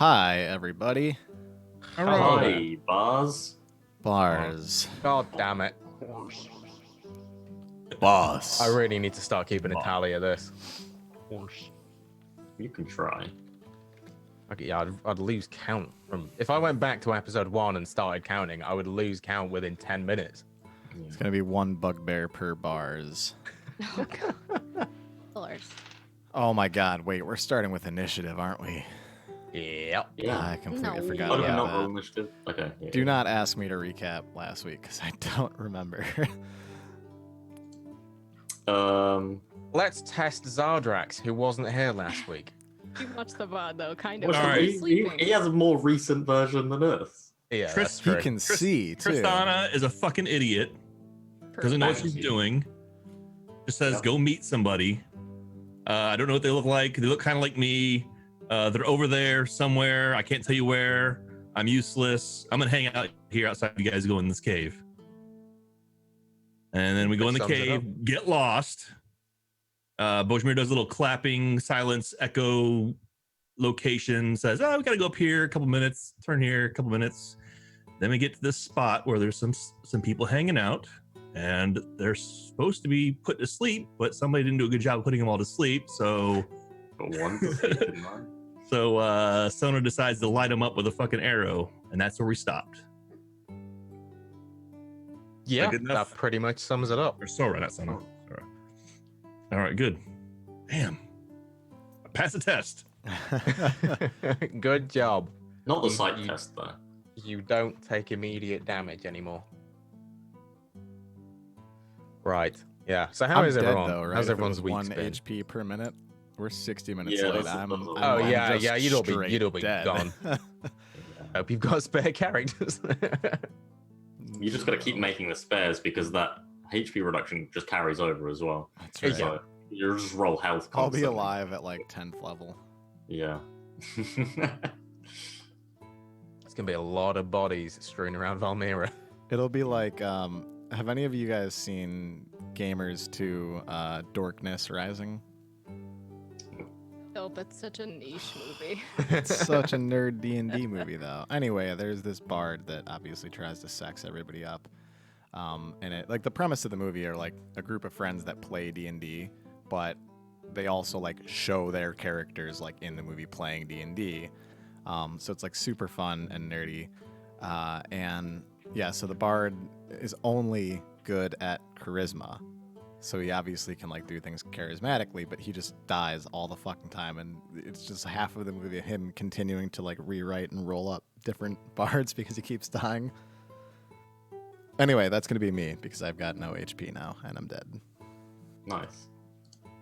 Hi, everybody. Hi, Bars. Bars. God damn it. Boss. I really need to start keeping a tally of this. You can try. Okay, yeah, I'd lose count from... If I went back to episode 1 and started counting, I would lose count within 10 minutes. It's going to be one bugbear per bars. Oh, God. Bars. Oh, my God. Wait, we're starting with initiative, aren't we? Yep. Yeah. I completely No. forgot Oh, do we not about roll that. initiative? Okay. Yeah, Do not ask me to recap last week, because I don't remember. Let's test Zardrax, who wasn't here last week. You watched the VOD, though, kind of. Well, All right. he has a more recent version than us. Yeah, Tris- that's He true. can see, too. Tristana is a fucking idiot. Doesn't know what she's doing. Just says, Yep. go meet somebody. I don't know what they look like. They look kind of like me. They're over there somewhere. I can't tell you where. I'm useless. I'm going to hang out here outside. You guys go in this cave. And then we go in the Sums it cave, up. get lost. Bojmir does a little clapping, silence, echo location, says, oh, we got to go up here a couple minutes, turn here a couple minutes. Then we get to this spot where there's some people hanging out, and they're supposed to be put to sleep, but somebody didn't do a good job of putting them all to sleep. So But one to see, didn't I? Sona decides to light them up with a fucking arrow, and that's where we stopped. Yeah, good enough? that pretty much sums it up. Or Sora, not Sona. Sora. All right, good. Damn. I passed the test. Good job. Not the You- sight you- test, though. You don't take immediate damage anymore. Right. Yeah. So how I'm is dead, everyone? though, right? How's If it everyone's was week 1 been? HP per minute. We're 60 minutes Yeah, late. that's- I'm, that's a lot. I'm Oh, yeah, just yeah, you'll straight be dead. gone. Hope you've got spare characters. You just got to keep making the spares because that HP reduction just carries over as well. That's right. So you just roll health I'll be constantly. alive at like 10th level. Yeah. It's gonna be a lot of bodies strewn around Valmiira. It'll be like, have any of you guys seen Gamers 2 Dorkness Rising? Oh, that's such a niche movie. It's such a nerd D&D movie, though. Anyway, there's this bard that obviously tries to sex everybody up. And it, like, the premise of the movie are like a group of friends that play D&D, but they also like show their characters like in the movie playing D&D. So it's like super fun and nerdy. And yeah, so the bard is only good at charisma. So he obviously can like do things charismatically, but he just dies all the fucking time, and it's just half of the movie him continuing to like rewrite and roll up different bards because he keeps dying. Anyway, that's gonna be me because I've got no HP now and I'm dead. Nice.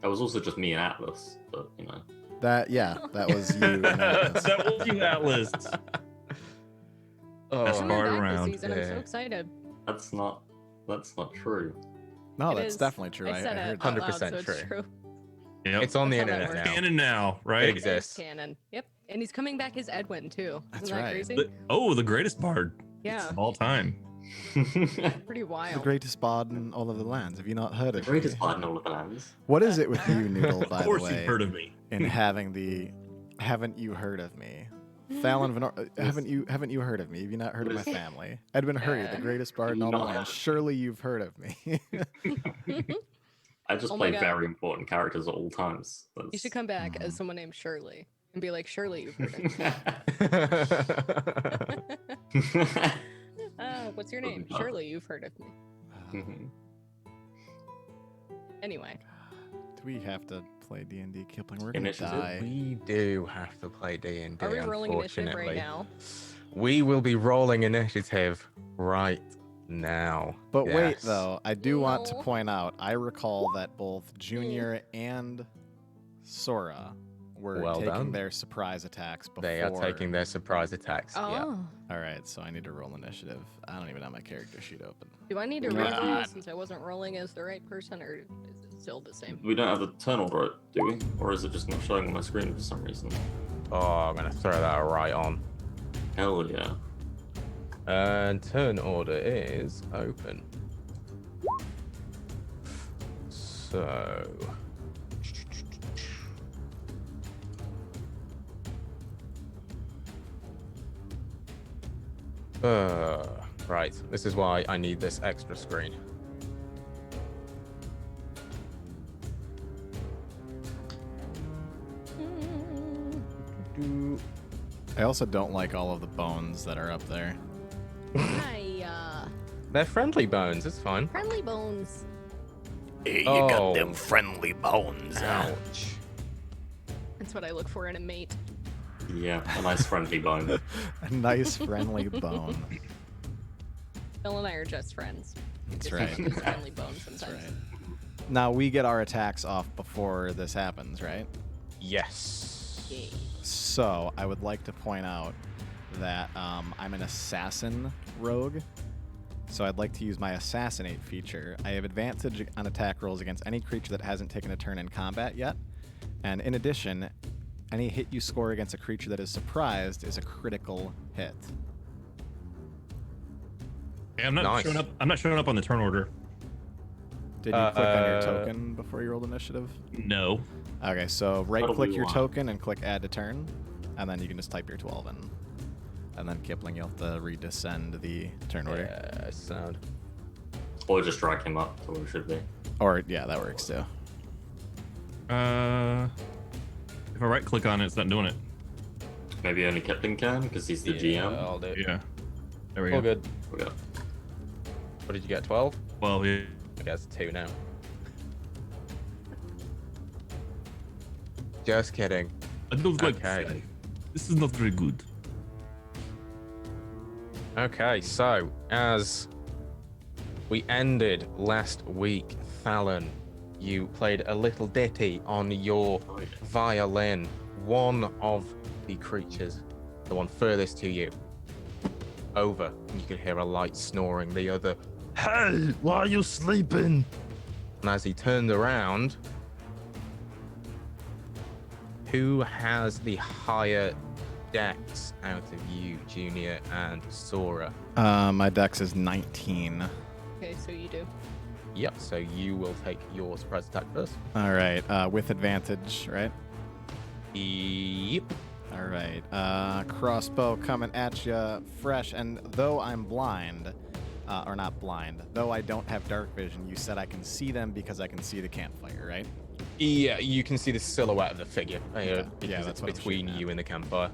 That was also just me and Atlas, but you know. That was you. And Atlas. That was you, Atlas. Oh, That's Coming far back around. this season, I'm so Yeah. excited. That's not true. No, It that's is. definitely true. I said I it heard out that. loud, 100% so it's true. true. Yep. it's on the That's how that internet works. now. Canon now, right? It It is exists. canon. Yep. And he's coming back as Edwin, too. That's Isn't that right. crazy? The greatest bard Yeah. of all time. Pretty The wild. greatest bard in all of the lands. Have you not heard The of greatest me? bard in all of the lands. What is it with you, Noodle, by Of course the you've way, heard of me. in having the haven't you heard of me? Fallon Venor, haven't you heard of me? Have you not heard of my family? Edwin Hurry, the greatest bard in all the Not lands. heard. Surely you've heard of me. I just Oh my play God. very important characters at all times. You should come back as someone named Shirley and be like, Shirley, you've heard of me. What's your name? Doesn't Shirley, you've heard of me. Anyway, Do we have to play D&D, Kipling? We're gonna Initiative? die. We do have to play D&D, are we rolling initiative unfortunately. right now? We will be rolling initiative right now. But wait, Yes. though, I do want to No. point out, I recall that both Junior and Sora were Well taking done. their surprise attacks before. They are taking their surprise attacks. Oh. Yeah. All right, so I need to roll initiative. I don't even have my character sheet open. Do I need to God. re-roll since I wasn't rolling as the right person, or is it still the same? We don't have the turn order, do we? Or is it just not showing on my screen for some reason? Oh, I'm gonna throw that right on. Hell yeah. And turn order is open. So Right. This is why I need this extra screen. I also don't like all of the bones that are up there. Hi, They're friendly bones. It's fine. friendly bones. Hey, you got them friendly bones. Ouch. That's what I look for in a mate. Yeah, a nice friendly bone. A nice friendly bone. Phil and I are just friends. That's Just right. have good friendly bones sometimes. That's right. Now we get our attacks off before this happens, right? Yes. Yay. So I would like to point out that I'm an assassin rogue. So I'd like to use my assassinate feature. I have advantage on attack rolls against any creature that hasn't taken a turn in combat yet. And in addition, any hit you score against a creature that is surprised is a critical hit. Hey, I'm not Nice. showing up. I'm not showing up on the turn order. Did you click on your token before you rolled initiative? No. Okay, so right That'll click be your one. token and click add to turn, and then you can just type your 12 in. And then Kipling, you'll have to redescend the turn order. Yeah, sound. Or just drag him up to where it should be. Or, yeah, that works too. If I right click on it, it's not doing it. Maybe only Kipling can, because he's the Yeah, GM. I'll do. Yeah. There we All go. good. We go. What did you get? 12? Well, yeah. I guess 2 now. Just kidding. I don't like Okay. this guy. This is not very good. Okay, so as we ended last week, Fallon, you played a little ditty on your violin. One of the creatures, the one furthest to you, over, and you could hear a light snoring. The other, hey, why are you sleeping? And as he turned around, who has the higher dex out of you, Junior and Sora? My dex is 19. Okay, so you do. Yep, so you will take your surprise attack first. All right, with advantage, right? Yep. All right, crossbow coming at you fresh. And though I'm blind, or not blind, though I don't have dark vision, you said I can see them because I can see the campfire, right? Yeah, you can see the silhouette of the figure because that's it's what I'm between shooting at. you and the campfire.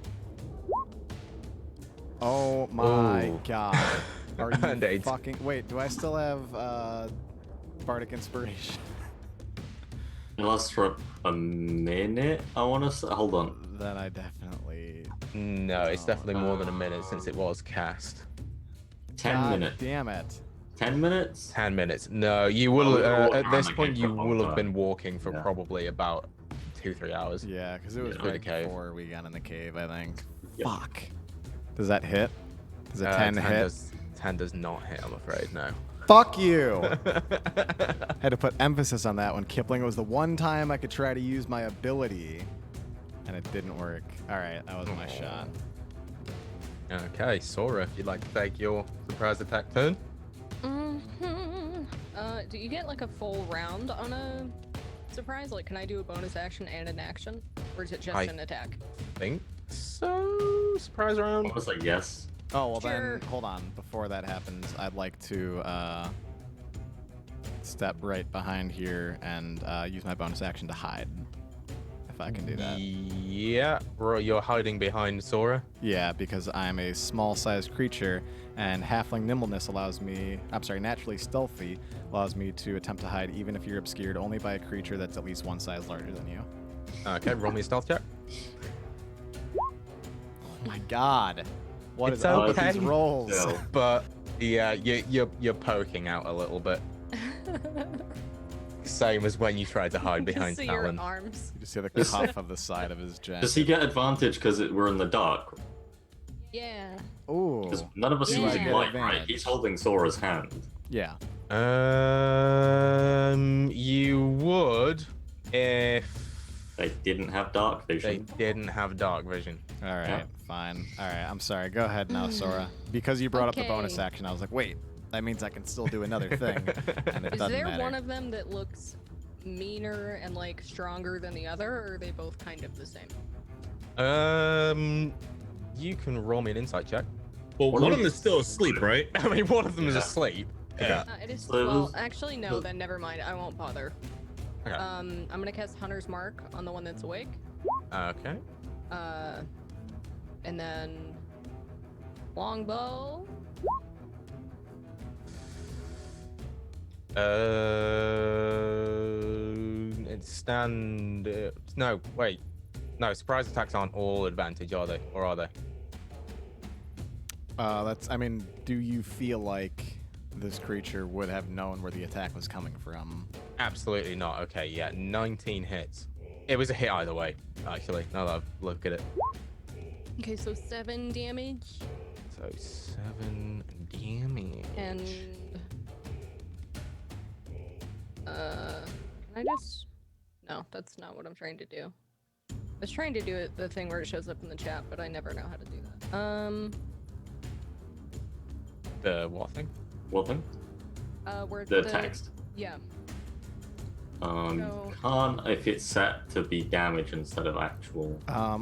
Oh my Ooh. god. Are you And eight. fucking... Wait, do I still have Bardic Inspiration? It lasts for a minute, I want to say. Hold on. Then I definitely... No, it's definitely more than a minute since it was cast. 10 God minutes. damn it. 10 minutes? 10 minutes. No, you will. we've been walking At around this the point, cave you for a long will have time. been walking for Yeah. probably about 2-3 hours. Yeah, because it was Yeah. right The cave. before we got in the cave, I think. Yep. Fuck. Does that hit? Does a 10 hit? 10 does not hit, I'm afraid. No. Fuck you! Had to put emphasis on that one. Kipling was the one time I could try to use my ability, and it didn't work. Alright, that was my shot. Okay, Sora, if you'd like to take your surprise attack turn. Do you get like a full round on a surprise? Like, can I do a bonus action and an action? Or is it just I- an attack? Think so. Surprise round. I was like, yes. Oh, well Sure. then, hold on. Before that happens, I'd like to step right behind here and use my bonus action to hide. If I can do that. Yeah, you're hiding behind Sora. Yeah, because I'm a small-sized creature, and halfling nimbleness allows me... I'm sorry, naturally stealthy allows me to attempt to hide even if you're obscured only by a creature that's at least one size larger than you. Okay, roll me a stealth check. Oh my god. What It's is up with okay. these rolls? No. But yeah, you're poking out a little bit. Same as when you tried to hide behind See your Talon. arms. You just see the cuff of the side of his jacket. Does he get advantage because we're in the dark? Yeah. Ooh. Because none of us are Yeah. using Get light, right? advantage. He's holding Sora's hand. Yeah. You would if They didn't have dark they vision. didn't have dark vision. All right, Yeah. fine. All right, I'm sorry. Go ahead now, Sora. Because you brought up the bonus Okay. action, I was like, wait, that means I can still do another thing. And it Is doesn't there matter. one of them that looks meaner and like stronger than the other, or are they both kind of the same? You can roll me an insight check. Well, One one of of them is still asleep, right? I mean, one of them is Yeah. asleep. Yeah. It is. So it Well, was- actually, no. Then never mind. I won't bother. Okay. I'm gonna cast Hunter's Mark on the one that's awake. Okay. And then longbow. It's stand. No, wait. No, surprise attacks aren't all advantage, are they? Or are they? That's. I mean, do you feel like this creature would have known where the attack was coming from? Absolutely not. Okay, yeah, 19 hits. It was a hit either way, actually. Now that I look at it. Okay, so 7 damage. So 7 damage. And can I just? No, that's not what I'm trying to do. I was trying to do it the thing where it shows up in the chat, but I never know how to do that. The what thing? What thing? Where The text. Yeah. You can't if it's set to be damage instead of actual.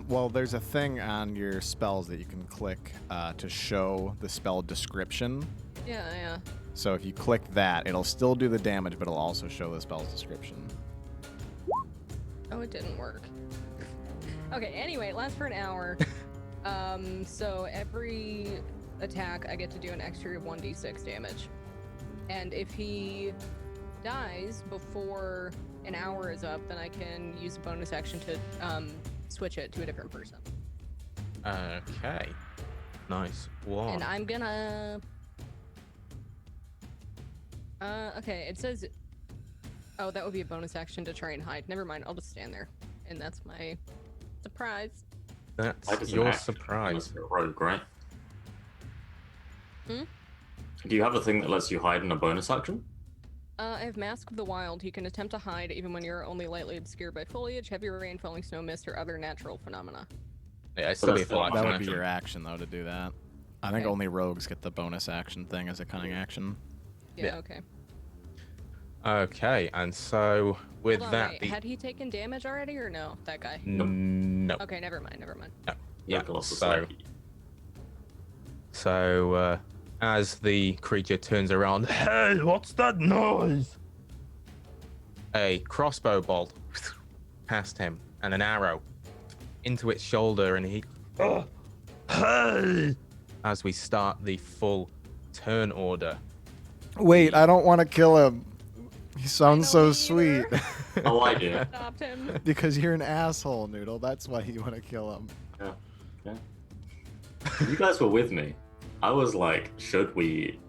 Well, there's a thing on your spells that you can click to show the spell description. Yeah. So if you click that, it'll still do the damage, but it'll also show the spell's description. Oh, it didn't work. Okay, anyway, it lasts for an hour. So every attack, I get to do an extra 1d6 damage. And if he dies before an hour is up, then I can use a bonus action to switch it to a different person. Okay. Nice one. And I'm gonna... okay, it says... Oh, that would be a bonus action to try and hide. Never mind, I'll just stand there. And that's my surprise. That's Like it's an your action, surprise. unless you're a rogue, right? Hmm? Do you have a thing that lets you hide in a bonus action? I have Mask of the Wild. You can attempt to hide even when you're only lightly obscured by foliage, heavy rain, falling snow, mist, or other natural phenomena. Yeah, it's So still be a that's full the- action. That would be action. your action, though, to do that. I think Okay. only rogues get the bonus action thing as a cunning action. Yeah, Yeah. okay. Okay, and so with Hold on, that, wait. Had he taken damage already or no? That guy? no. Okay, never mind. Yeah. Nicholas is So, lucky. as the creature turns around, hey, what's that noise? A crossbow bolt past him and an arrow into its shoulder, and he, hey, as we start the full turn order. Wait, I don't want to kill him. He sounds so me sweet. either. Oh, I do. Stopped him. Because you're an asshole, Noodle. That's why you want to kill him. Yeah. You guys were with me. I was like, should we?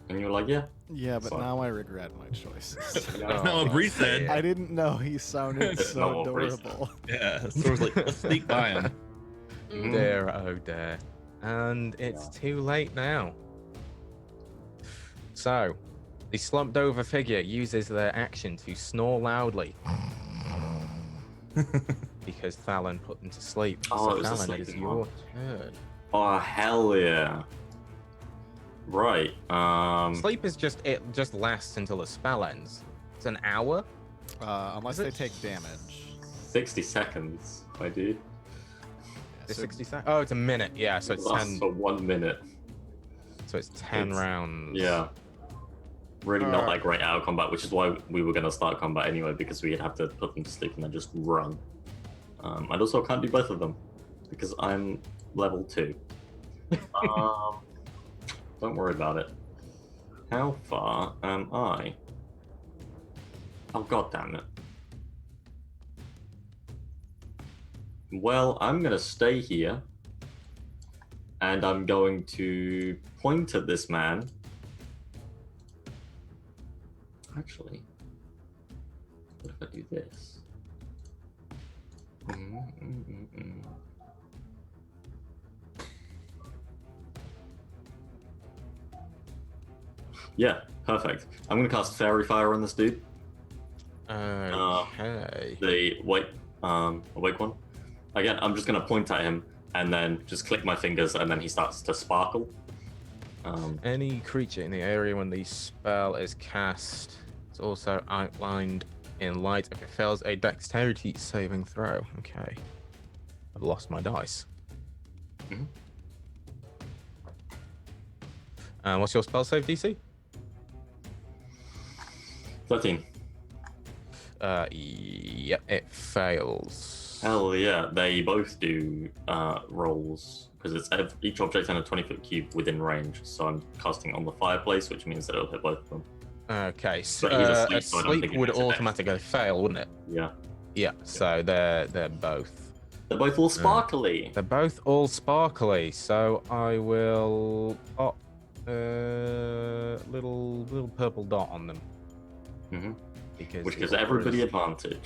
And you were like, yeah. Yeah, but Sorry. now I regret my choices. That's not what Bree said. I didn't know he sounded That's not so what Bree said. adorable. Yeah, so was like, let's sneak by him. Mm. Dear, oh dear. And it's too late now. So, the slumped over figure uses their action to snore loudly. Because Thalen put them to sleep. Oh, so it was a Thalen, it is sleeping your one. turn. Oh, hell yeah. Right. Sleep is just lasts until the spell ends. It's an hour. Unless Is they it? take damage. 60 seconds, my dude. The So- 60 seconds. Oh, it's a minute. Yeah, so it's It lasts 10. for 1 minute. So it's 10 it's- rounds. Yeah. Really not Alright. that great out of combat, which is why we were going to start combat anyway, because we'd have to put them to sleep and then just run. And also, I can't do both of them, because I'm level 2. Don't worry about it. How far am I? Oh, god damn it. Well, I'm going to stay here, and I'm going to point at this man. Actually, what if I do this? Yeah, perfect. I'm gonna cast Fairy Fire on this dude. Okay. The awake one. Again, I'm just gonna point at him and then just click my fingers, and then he starts to sparkle. Any creature in the area when the spell is cast is also outlined in light if it fails a dexterity saving throw. Okay. I've lost my dice. Mhm. What's your spell save DC? 13. Yeah, it fails. Hell yeah, they both do rolls because it's each object in a 20-foot cube within range. So I'm casting on the fireplace, which means that it'll hit both of them. Okay, so But he's asleep, a so I don't think sleep it would makes it automatically fail, wouldn't it? Yeah, Yeah, so they're both. they're both all sparkly. They're both all sparkly, so I will pop a little purple dot on them. Mm-hmm. Because Which gives everybody advantage.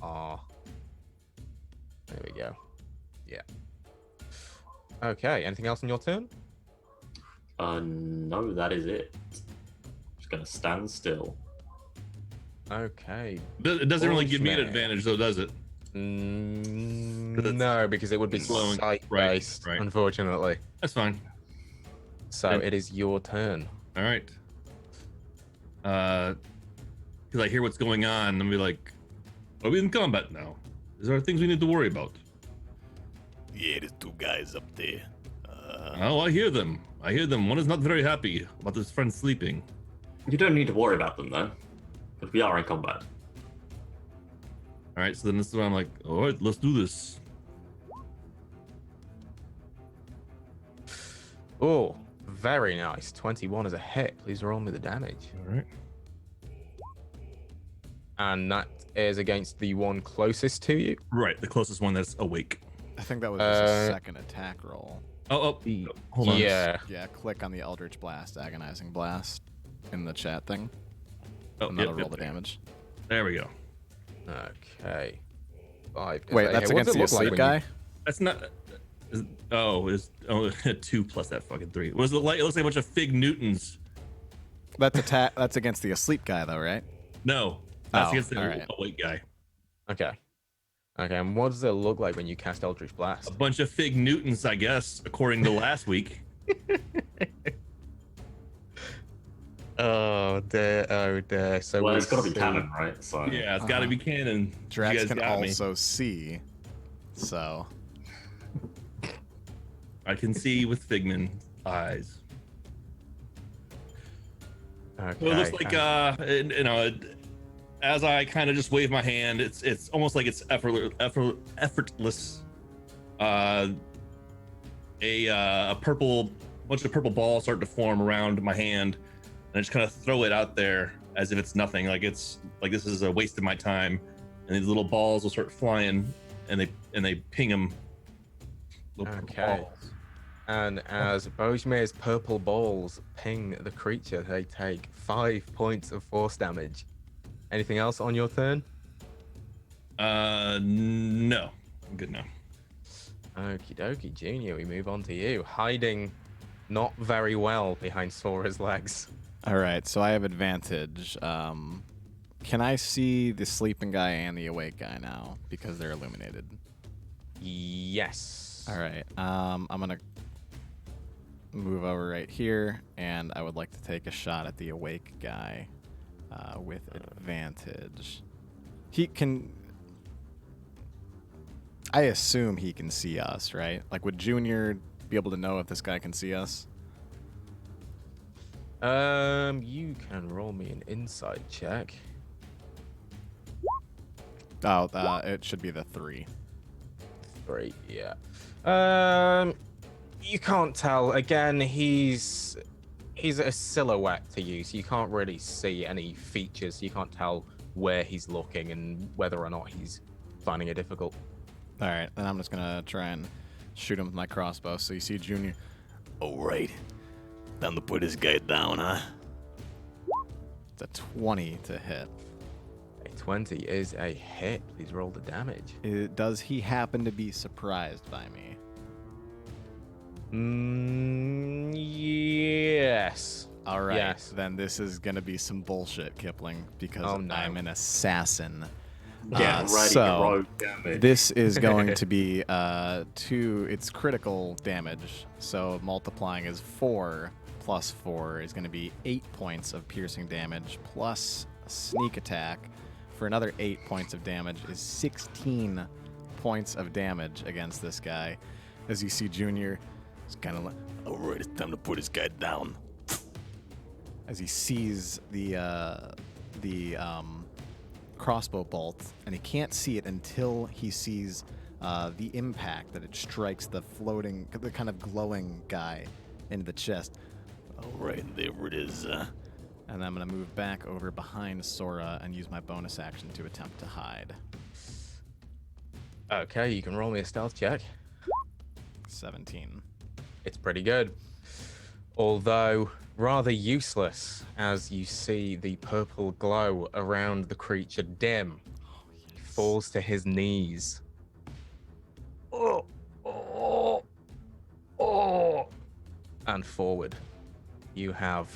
Ah. There we go. Yeah. Okay, anything else on your turn? No, that is it. Just gonna stand still. Okay. It doesn't really give me an Bullshit. advantage, though, does it? No, because it would be Slowing. sight-based, Right. unfortunately. That's fine. So Okay. it is your turn. All right. Because I hear what's going on, and be like, "Are we in combat now? Is there things we need to worry about?" Yeah, there's two guys up there. Oh, I hear them. I hear them. One is not very happy about his friend sleeping. You don't need to worry about them though, because we are in combat. All right, so then this is when I'm like, all right, let's do this. Oh, very nice. 21 is a hit. Please roll me the damage. All right. And that is against the one closest to you. Right, the closest one that's awake. I think that was just a second attack roll. Oh, hold on. Yeah. Yeah, click on the Eldritch Blast, Agonizing Blast in the chat thing. Oh, And that'll yep, roll yep. the damage. There we go. Okay. 5. Wait, that's against the asleep guy? That's not. It's 2 plus that fucking 3. What does it like? It looks like a bunch of Fig Newtons. That's against the asleep guy, though, right? No, that's Oh, against the alright. awake guy. Okay. Okay, and what does it look like when you cast Eldritch Blast? A bunch of Fig Newtons, I guess, according to last week. Oh dear, oh dear. So Well, we it's got to be see- canon, right? So Yeah, it's got to be canon. You Drax guys can got me. also see, so... I can see with Figman eyes. Okay. Well, it looks like as I kind of just wave my hand, it's almost like it's effortless. A bunch of purple balls start to form around my hand, and I just kind of throw it out there as if it's nothing. Like it's like this is a waste of my time, and these little balls will start flying, and they ping them. Okay. And as Bojmir's purple balls ping the creature, they take 5 points of force damage. Anything else on your turn? No, I'm good now. Okie dokie, Junior, we move on to you. Hiding not very well behind Sora's legs. All right, so I have advantage. Can I see the sleeping guy and the awake guy now because they're illuminated? Yes. All right. I'm gonna move over right here, and I would like to take a shot at the awake guy with advantage. He can. I assume he can see us, right? Like, would Junior be able to know if this guy can see us? You can roll me an insight check. Oh, it should be the 3. 3, yeah. You can't tell. Again, he's a silhouette to you, so you can't really see any features. You can't tell where he's looking and whether or not he's finding it difficult. All right, then I'm just gonna try and shoot him with my crossbow. So you see Junior. All right, time to put this guy down, huh? It's a 20 to hit. A 20 is a hit. Please roll the damage. Does he happen to be surprised by me? Yes. All right, Yes. then this is gonna be some bullshit, Kipling, because Oh, no. I'm an assassin. get ready so to roll damage. This is going to be it's critical damage. So multiplying is 4 plus 4 is going to be 8 points of piercing damage plus a sneak attack for another 8 points of damage is 16 points of damage against this guy. As you see, Junior is kind of like, all right, it's time to put this guy down. as he sees the crossbow bolt, and he can't see it until he sees the impact that it strikes the kind of glowing guy into the chest. All right, there it is. And I'm going to move back over behind Sora and use my bonus action to attempt to hide. Okay, you can roll me a stealth check. 17. It's pretty good. Although rather useless, as you see the purple glow around the creature dim. He falls to his knees. And forward. You have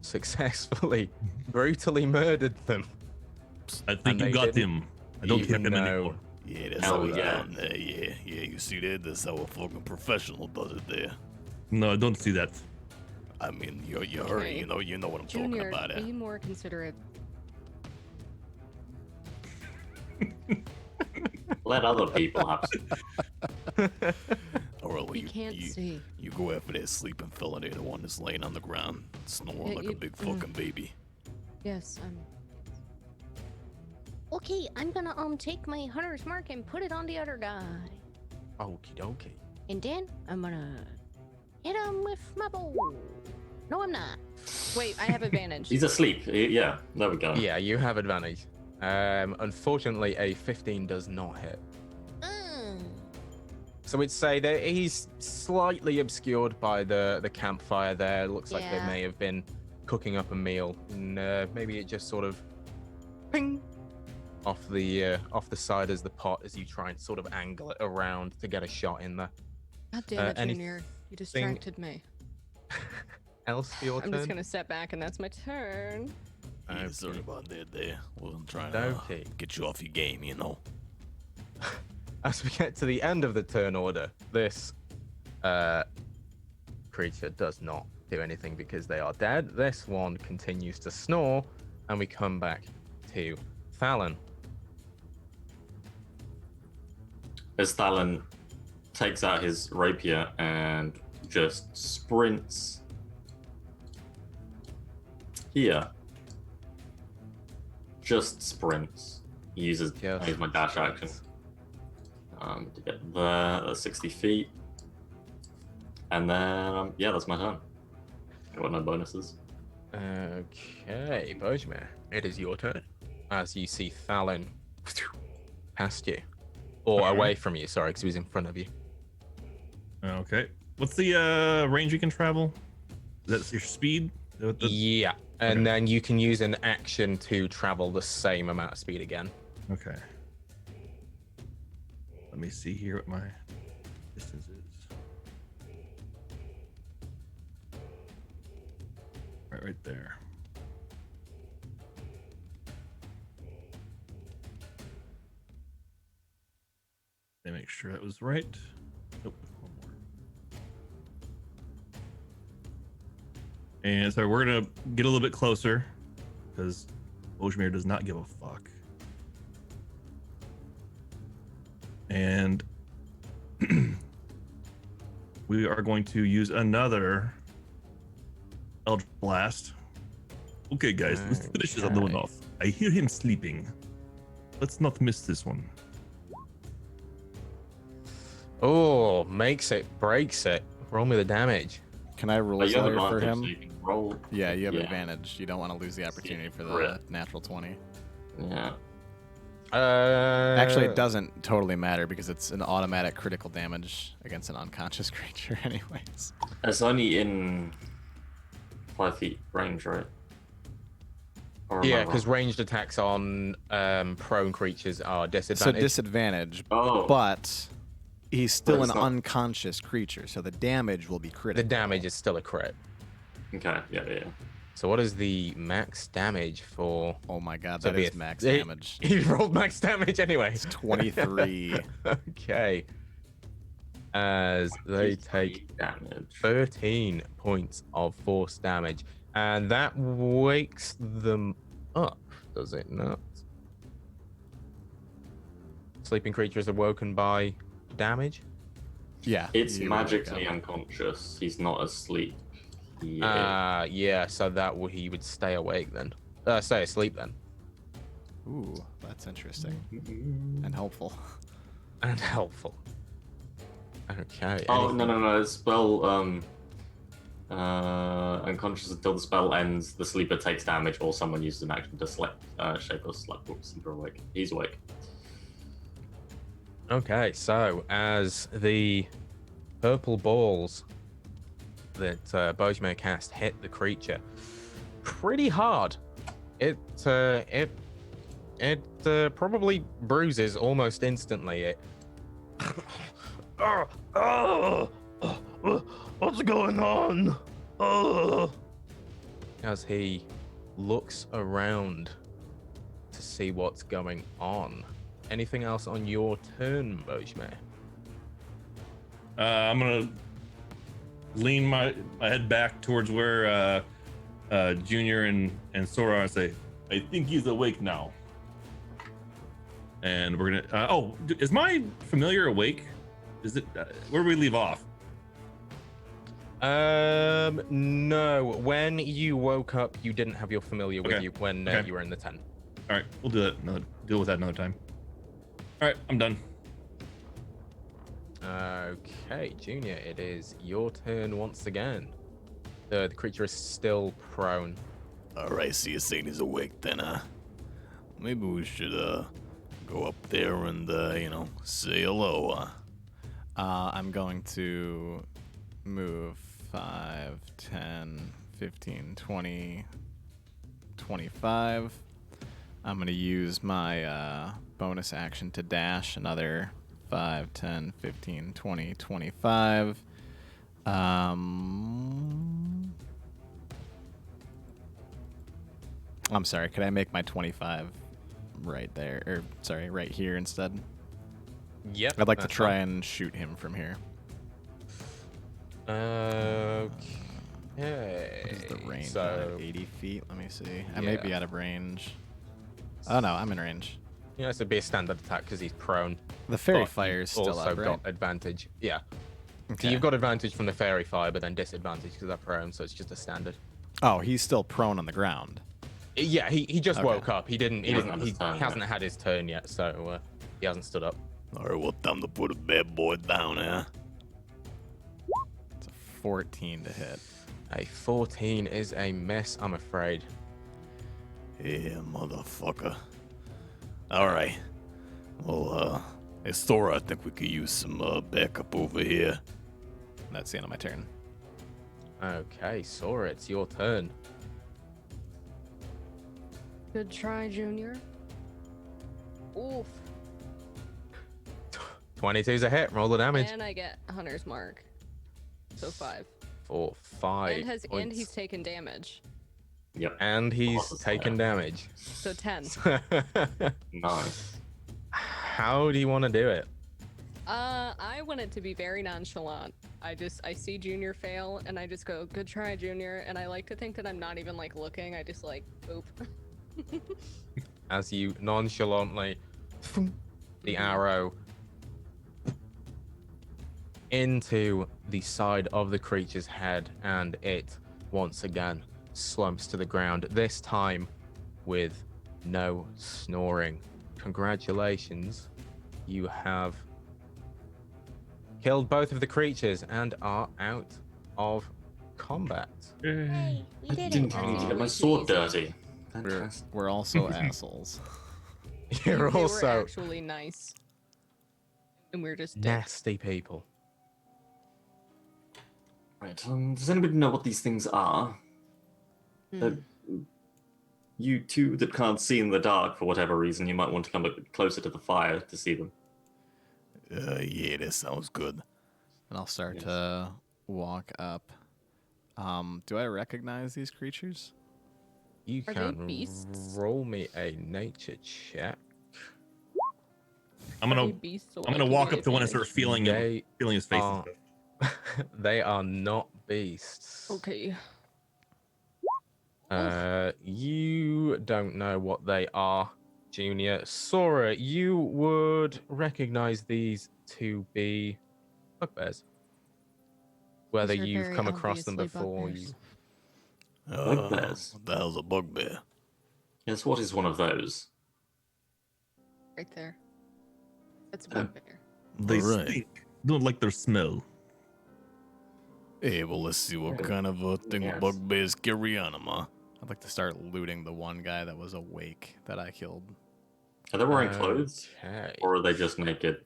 successfully, brutally murdered them. I think you got him. I don't hear him anymore. Yeah, that's Hell how we yeah. down there. Yeah, you see that? That's how a fucking professional does it there. No, I don't see that. I mean, you heard it. You know what I'm talking Junior, about. be more considerate. Let other people have some. Or well, He can't see. You go after that sleeping fella there, the one that's laying on the ground, snoring Yeah, like a big fucking baby. Yes, Okay, I'm gonna take my hunter's mark and put it on the other guy. Okie dokie. And then I'm gonna hit him with my bow. No, I'm not. Wait, I have advantage. He's asleep. Yeah, there we go. Yeah, you have advantage. Unfortunately, a 15 does not hit. So we'd say that he's slightly obscured by the campfire there. Looks like they Yeah. may have been cooking up a meal. And maybe it just sort of ping off the side as the pot as you try and sort of angle it around to get a shot in there. God damn it, anything- Junior. You distracted me. Else for your I'm turn? just gonna step back and that's my turn. Yeah, Okay. sorry about that there. Well, I'm trying Okay. to get you off your game, you know. As we get to the end of the turn order, this creature does not do anything because they are dead. This one continues to snore, and we come back to Fallon. As Thalen takes out his rapier and just sprints here. Just sprints. He uses my dash action. To get there, that's 60 feet. And then, yeah, that's my turn. Got no bonuses. Okay, Bojmir, it is your turn. As you see Fallon past you. Or away from you, sorry, because he was in front of you. Okay. What's the range you can travel? That's your speed? Is that what the- Yeah, and Okay. then you can use an action to travel the same amount of speed again. Okay. Let me see here what my distance is. Right there. Let me make sure that was right. Nope, one more. And so we're gonna get a little bit closer because Bojmir does not give a fuck. And we are going to use another Eldritch Blast. Okay, guys, let's finish this other one off. I hear him sleeping. Let's not miss this one. Oh, makes it, breaks it. Roll me the damage. Can I roll You have Slayer for advantage, so him? you can roll. Yeah, you have Yeah. advantage. You don't want to lose the opportunity for the Rip. natural 20. Yeah. Actually, it doesn't totally matter because it's an automatic critical damage against an unconscious creature anyways. It's only in 5 feet range, right? Or am I Yeah, wrong? because ranged attacks on prone creatures are So disadvantaged. disadvantage, Oh. but he's still But an it's not- unconscious creature, so the damage will be The critical. damage is still a crit. Okay, yeah. So what is the max damage for? Oh my god, So that be is it- max it- damage. You rolled max damage anyway. It's 23. Okay. As they take damage. 13 points of force damage, and that wakes them up, does it not? Sleeping creature is awoken by damage. Yeah. It's you wake magically up. unconscious. He's not asleep. Yeah. Yeah, so he would stay awake then. Stay asleep then. Ooh, that's interesting and helpful. And helpful. Okay. Oh, anything- no. Spell, unconscious until the spell ends, the sleeper takes damage or someone uses an action to shake or slap the sleeper awake. He's awake. Okay, so as the purple balls that Bojmer cast hit the creature pretty hard, it probably bruises almost instantly. It What's going on? as he looks around to see what's going on. Anything else on your turn, Bojmer? I'm gonna lean my head back towards where Junior and Sora are and say, I think he's awake now. And we're gonna. Is my familiar awake? Is it? Where do we leave off? No. When you woke up, you didn't have your familiar with Okay. you when Okay. you were in the tent. All right, we'll do that. Deal with that another time. All right, I'm done. Okay, Junior, it is your turn once again. The creature is still prone. Alright, so you're saying he's awake then, huh? Maybe we should, go up there and, say hello, I'm going to move 5, 10, 15, 20, 25. I'm going to use my bonus action to dash another 5, 10, 15, 20, 25. I'm sorry, could I make my 25 right there? Or, sorry, right here instead? Yep. I'd like to that's try fine. and shoot him from here. Okay. What is the range? So, 80 feet? Let me see. I may be Yeah. out of range. Oh no, I'm in range. yeah, this would be a standard attack because he's prone. The fairy But fire is you've still also up, right? got advantage. Yeah. So Okay. you've got advantage from the fairy fire, but then disadvantage because they're prone, so it's just a standard. Oh, he's still prone on the ground. Yeah, he just Okay. woke up. He Hasn't had his turn hasn't yet. had his turn yet, so he hasn't stood up. Alright, well, time to put a bad boy down, huh? It's a 14 to hit. A 14 is a miss, I'm afraid. Yeah, motherfucker. Alright. Well, hey, Sora, I think we could use some, backup over here. That's the end of my turn. Okay, Sora, it's your turn. Good try, Junior. Oof. 22's a hit. Roll the damage. And I get Hunter's Mark. So 5. For 5 And points. he's taken damage. Yep. And he's Plus taken damage. So 10. Nice. How do you want to do it? I want it to be very nonchalant. I see Junior fail and I just go, good try, Junior. And I like to think that I'm not even like looking. I just like, oop. As you nonchalantly the arrow into the side of the creature's head, and it once again slumps to the ground, this time with no snoring. Congratulations, you have killed both of the creatures and are out of combat. Hey, we I did didn't it. need to get my Easy sword peasy. dirty. We're, Fantastic. we're also assholes. You're They were also actually nice. And we're just dicks. nasty people. Right. Does anybody know what these things are? Hmm. You two that can't see in the dark for whatever reason, you might want to come a bit closer to the fire to see them. Yeah, that sounds good. And I'll start Yes. to walk up. Do I recognize these creatures? You Are they can beasts? roll me a nature check. I'm Are they gonna beasts or I'm gonna like walk give up to one and start feeling him, They feeling his face. are, they are not beasts. Okay. You don't know what they are, Junior. Sora, you would recognize these to be bugbears. whether These are you've very come across them obviously before. You... bugbears. Bugbears. What the hell's a bugbear? Yes, what is one of those? Right there. That's a Oh. bugbear. They Alright. stink. Don't like their smell. Hey, well, let's see what Yeah. kind of a thing Yes. bugbears carry on them, huh? I'd like to start looting the one guy that was awake that I killed. Are they wearing clothes? Okay. Or are they just naked?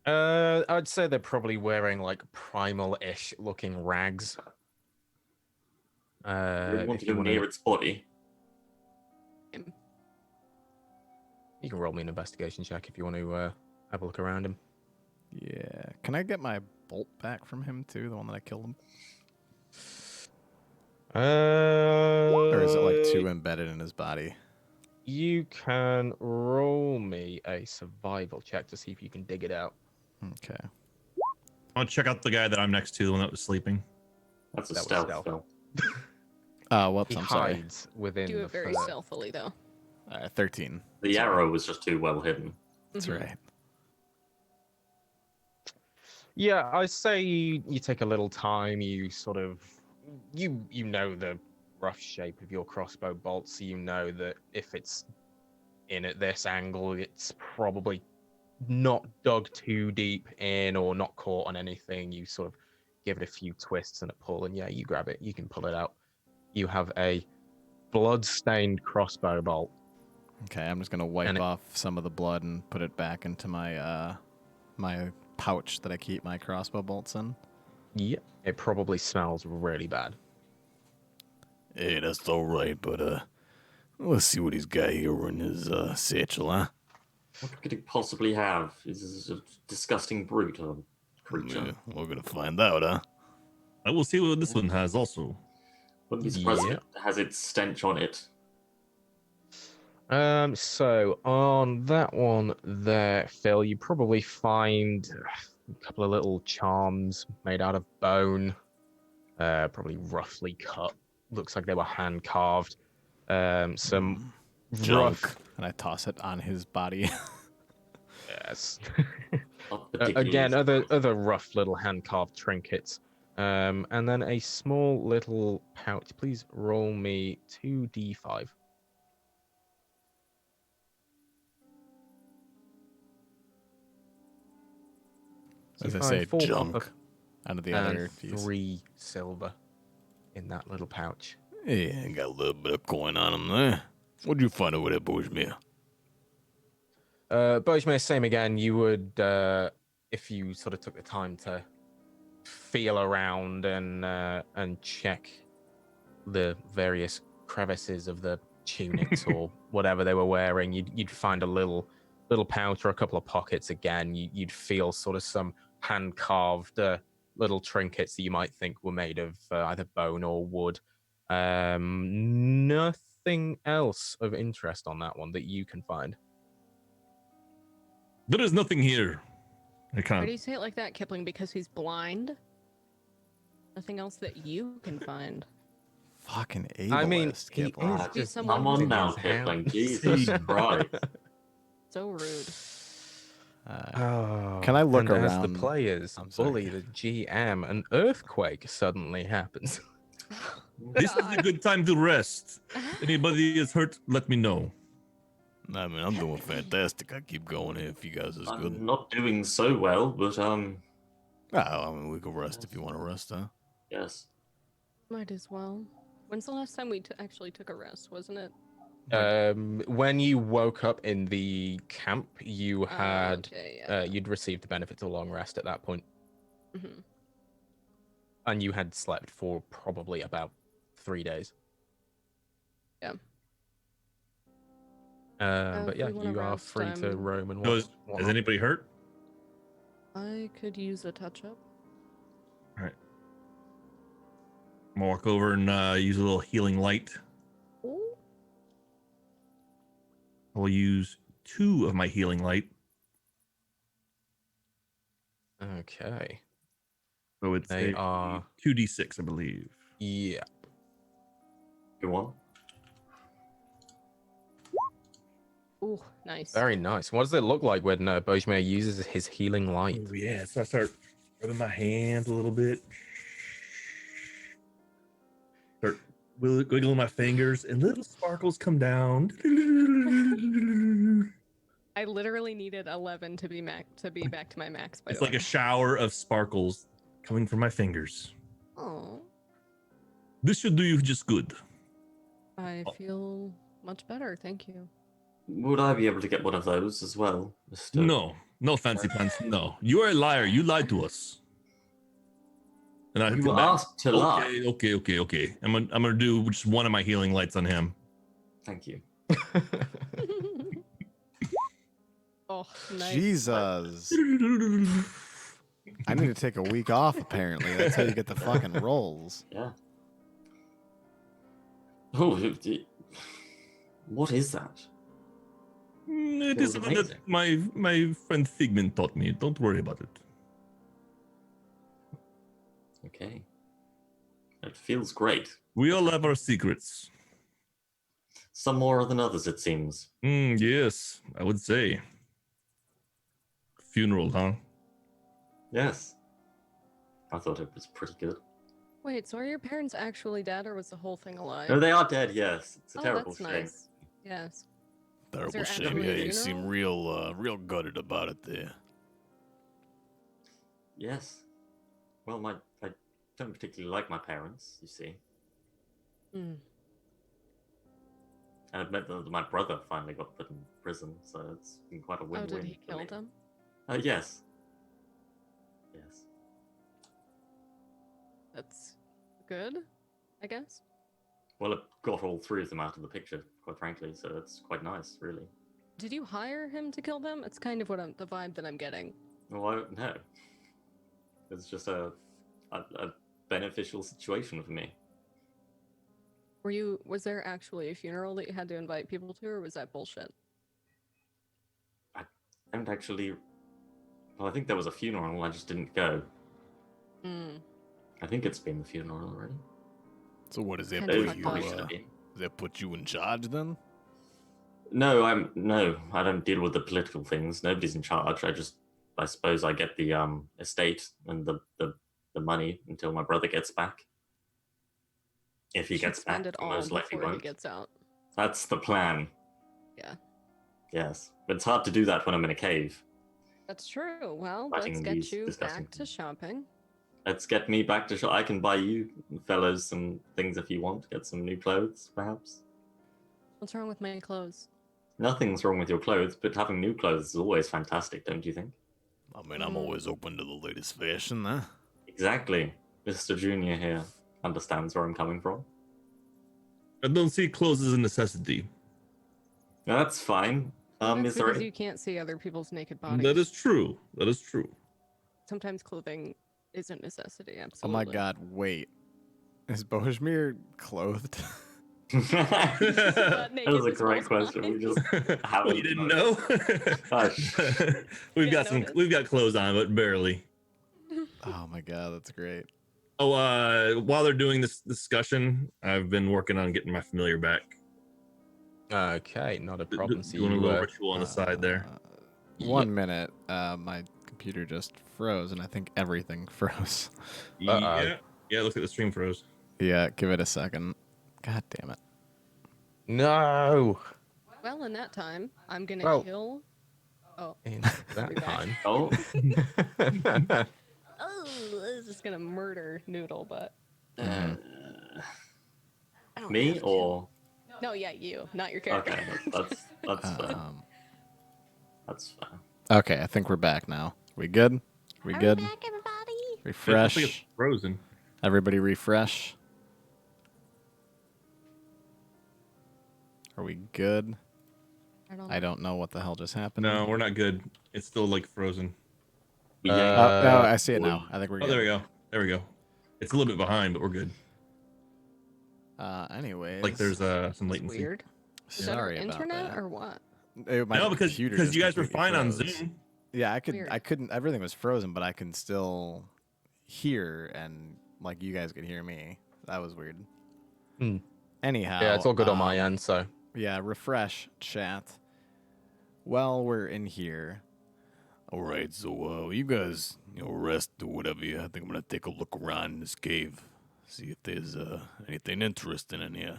I'd say they're probably wearing like primal-ish looking rags. Do you want If to you go want near to, its body? you can roll me an investigation check if you want to have a look around him. Yeah. Can I get my bolt back from him too? The one that I killed him? Or is it like too embedded in his body? You can roll me a survival check to see if you can dig it out. Okay. I'll check out the guy that I'm next to, the one that was sleeping. That's a That was stealth stealth. spell. Whoops, He I'm sorry. hides within Do the it very fur. stealthily, though. 13. The Sorry. arrow was just too well hidden. That's Mhm. right. Yeah, I say you take a little time. You sort of you know the rough shape of your crossbow bolt, so you know that if it's in at this angle, it's probably not dug too deep in or not caught on anything. You sort of give it a few twists and a pull, and yeah, you grab it. You can pull it out. You have a blood-stained crossbow bolt. Okay, I'm just gonna wipe And it- off some of the blood and put it back into my my pouch that I keep my crossbow bolts in. Yeah, it probably smells really bad. Hey, that's alright, but, let's see what he's got here in his, satchel, huh? What could it possibly have? Is this a disgusting brute or creature? Yeah, we're gonna find out, huh? I will see what this one has also. Wouldn't be surprised if Yeah. it has its stench on it. So on that one there, Phil, you probably find a couple of little charms made out of bone, probably roughly cut. Looks like they were hand carved. Some Junk. rough, And I toss it on his body. yes. Not particularly Again, useful. other rough little hand carved trinkets. And then a small little pouch. Please roll me 2d5. As I You say, find 4 junk. copper out of the and other piece. 3 silver in that little pouch. Yeah, got a little bit of coin on him there. What'd you find over there, Božmir? Bojmir, same again. You would, if you sort of took the time to feel around and check the various crevices of the tunics or whatever they were wearing, you'd find a little pouch or a couple of pockets again. You'd feel sort of some hand carved little trinkets that you might think were made of either bone or wood. Nothing else of interest on that one that you can find. There is nothing here. I Why kind do of. you say it like that, Kipling? Because he's blind? Nothing else that you can find. Fucking ableist, I mean, he Kipling. is Ah, Be just someone Come on using now, his Kipling. hands. Jesus Christ. So rude. Oh, Can I look and as around? the players I'm sorry. bully the GM, an earthquake suddenly happens. This is a good time to rest. Anybody is hurt, let me know. I mean, I'm doing fantastic. I keep going here if you guys is good. I'm not doing so well, but Oh, I mean, we can rest if you want to rest, huh? yes. Might as well. When's the last time we actually took a rest, wasn't it? When you woke up in the camp, you had Okay, yeah. you'd received the benefits of a long rest at that point, Mhm. and you had slept for probably about 3 days. Yeah. But If yeah, we wanna you are rest, free to roam and So what. is whatnot. anybody hurt? I could use a touch-up. All right. I'm gonna walk over and use a little healing light. Ooh. I will use 2 of my healing light. Okay. So it's They a are 2d6, I believe. yeah. Go on. Ooh, nice. Very nice. What does it look like when Bojmir uses his healing light? Oh, yeah. So I start rubbing my hands a little bit. wiggle my fingers, and little sparkles come down. I literally needed 11 to be back to my max. By It's the like way. a shower of sparkles coming from my fingers. Oh, This should do you just good. I feel much better. Thank you. Would I be able to get one of those as well, Mr. No fancy pants. No, you are a liar. You lied to us. And I You come were back. asked to lie. Okay. I'm gonna do just one of my healing lights on him. Thank you. Oh, nice. Jesus. I need to take a week off, apparently. That's how you get the fucking rolls. Yeah. Oh, what is that? It It is was something that amazing. my friend Figment taught me. Don't worry about it. Okay. It feels great. We all have our secrets. Some more than others, it seems. Yes, I would say. Funeral, huh? Yes. I thought it was pretty good. Wait, so are your parents actually dead, or was the whole thing a lie? No, they are dead, yes. It's a Oh, terrible that's shame. nice. Yes. Terrible there shame. actually Yeah, a you seem real gutted about it there. Yes. Well, I don't particularly like my parents, you see. Hmm. And it meant that my brother finally got put in prison, so it's been quite a Oh, win-win. did he for kill me. them? Yes. Yes. That's good, I guess. Well, it got all three of them out of the picture, quite frankly, so it's quite nice, really. Did you hire him to kill them? It's kind of what the vibe that I'm getting. Well, I don't know. It's just a beneficial situation for me. Was there actually a funeral that you had to invite people to, or was that bullshit? I don't actually... Well, I think there was a funeral, I just didn't go. Hmm. I think it's been the funeral already. So what does that Kinda It put fucked you? up. probably should have been. Does that put you in charge then? No, I don't deal with the political things. Nobody's in charge. I suppose I get the estate and the money until my brother gets back. If he You should gets back, spend it he all most likely before he won't. gets out. That's the plan. Yeah. Yes, but it's hard to do that when I'm in a cave. That's true. Well, Fighting let's get these you disgusting back to things. shopping. Let's get me back to shop. I can buy you fellows some things if you want. Get some new clothes, perhaps. What's wrong with my clothes? Nothing's wrong with your clothes, but having new clothes is always fantastic, don't you think? I mean, I'm always open to the latest fashion, huh? Exactly. Mr. Junior here understands where I'm coming from. I don't see clothes as a necessity. That's fine. That's Is there because any... you can't see other people's naked bodies. That is true. That is true. Sometimes clothing is a necessity. Oh Absolutely. my god, wait. Is Bohemir clothed? that naked was a this great whole question. time. We just haven't. Well, you didn't know? Hush. we've Yeah, got some. noticed. We've got clothes on, but barely. Oh my god, that's great. Oh, while they're doing this discussion, I've been working on getting my familiar back. Okay, not a problem. So Doing a little you, ritual on the side there. 1 minute. My computer just froze, and I think everything froze. Yeah, it looks like the stream froze. Yeah, give it a second. God damn it. no. Well, in that time, I'm gonna Well- kill. Oh, In Are that we back? time. Oh, oh, I was just gonna murder Noodle, but uh, I don't me have to. or No, yeah, you, not your character. okay, that's fair. Um, That's fair. okay, I think we're back now. We good? We Are good? we back, everybody? It looks like Refresh. it's frozen. Everybody refresh. Are we good? I don't know what the hell just happened. No, we're not good. It's still like frozen. We Oh, yanked- no, I see it now. I think we're Oh, good. there we go. There we go. It's a little bit behind, but we're good. Anyways. Like there's some It's latency. weird. Is that our Sorry about internet that. or what? My No, because computer you just guys were completely fine on froze. Zoom. Yeah, Weird. I couldn't. Everything was frozen, but I can still hear, and like you guys could hear me. That was weird. Hmm. Anyhow. Yeah, it's all good on my end. So Yeah, refresh chat. Well, we're in here. All right, so you guys, rest or whatever. I think I'm gonna take a look around in this cave, See if there's anything interesting in here.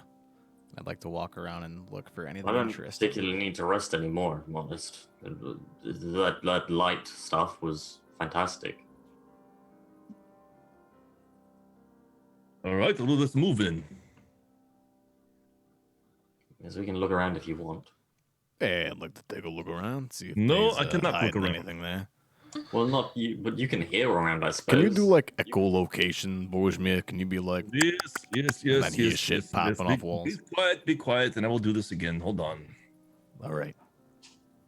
I'd like to walk around and look for I anything don't interesting. particularly need to rest anymore, if I'm honest. That light stuff was fantastic. All right, well, let's move in. Yes, we can look around if you want. Hey, I'd like to take a look around, see if No, there's I cannot look hiding around. anything there. Well, not you, but you can hear around, I suppose. Can you do like echolocation, Borjmir? Can you be like, Yes. then hear shit popping off walls? Be quiet, and I will do this again. Hold on. all right.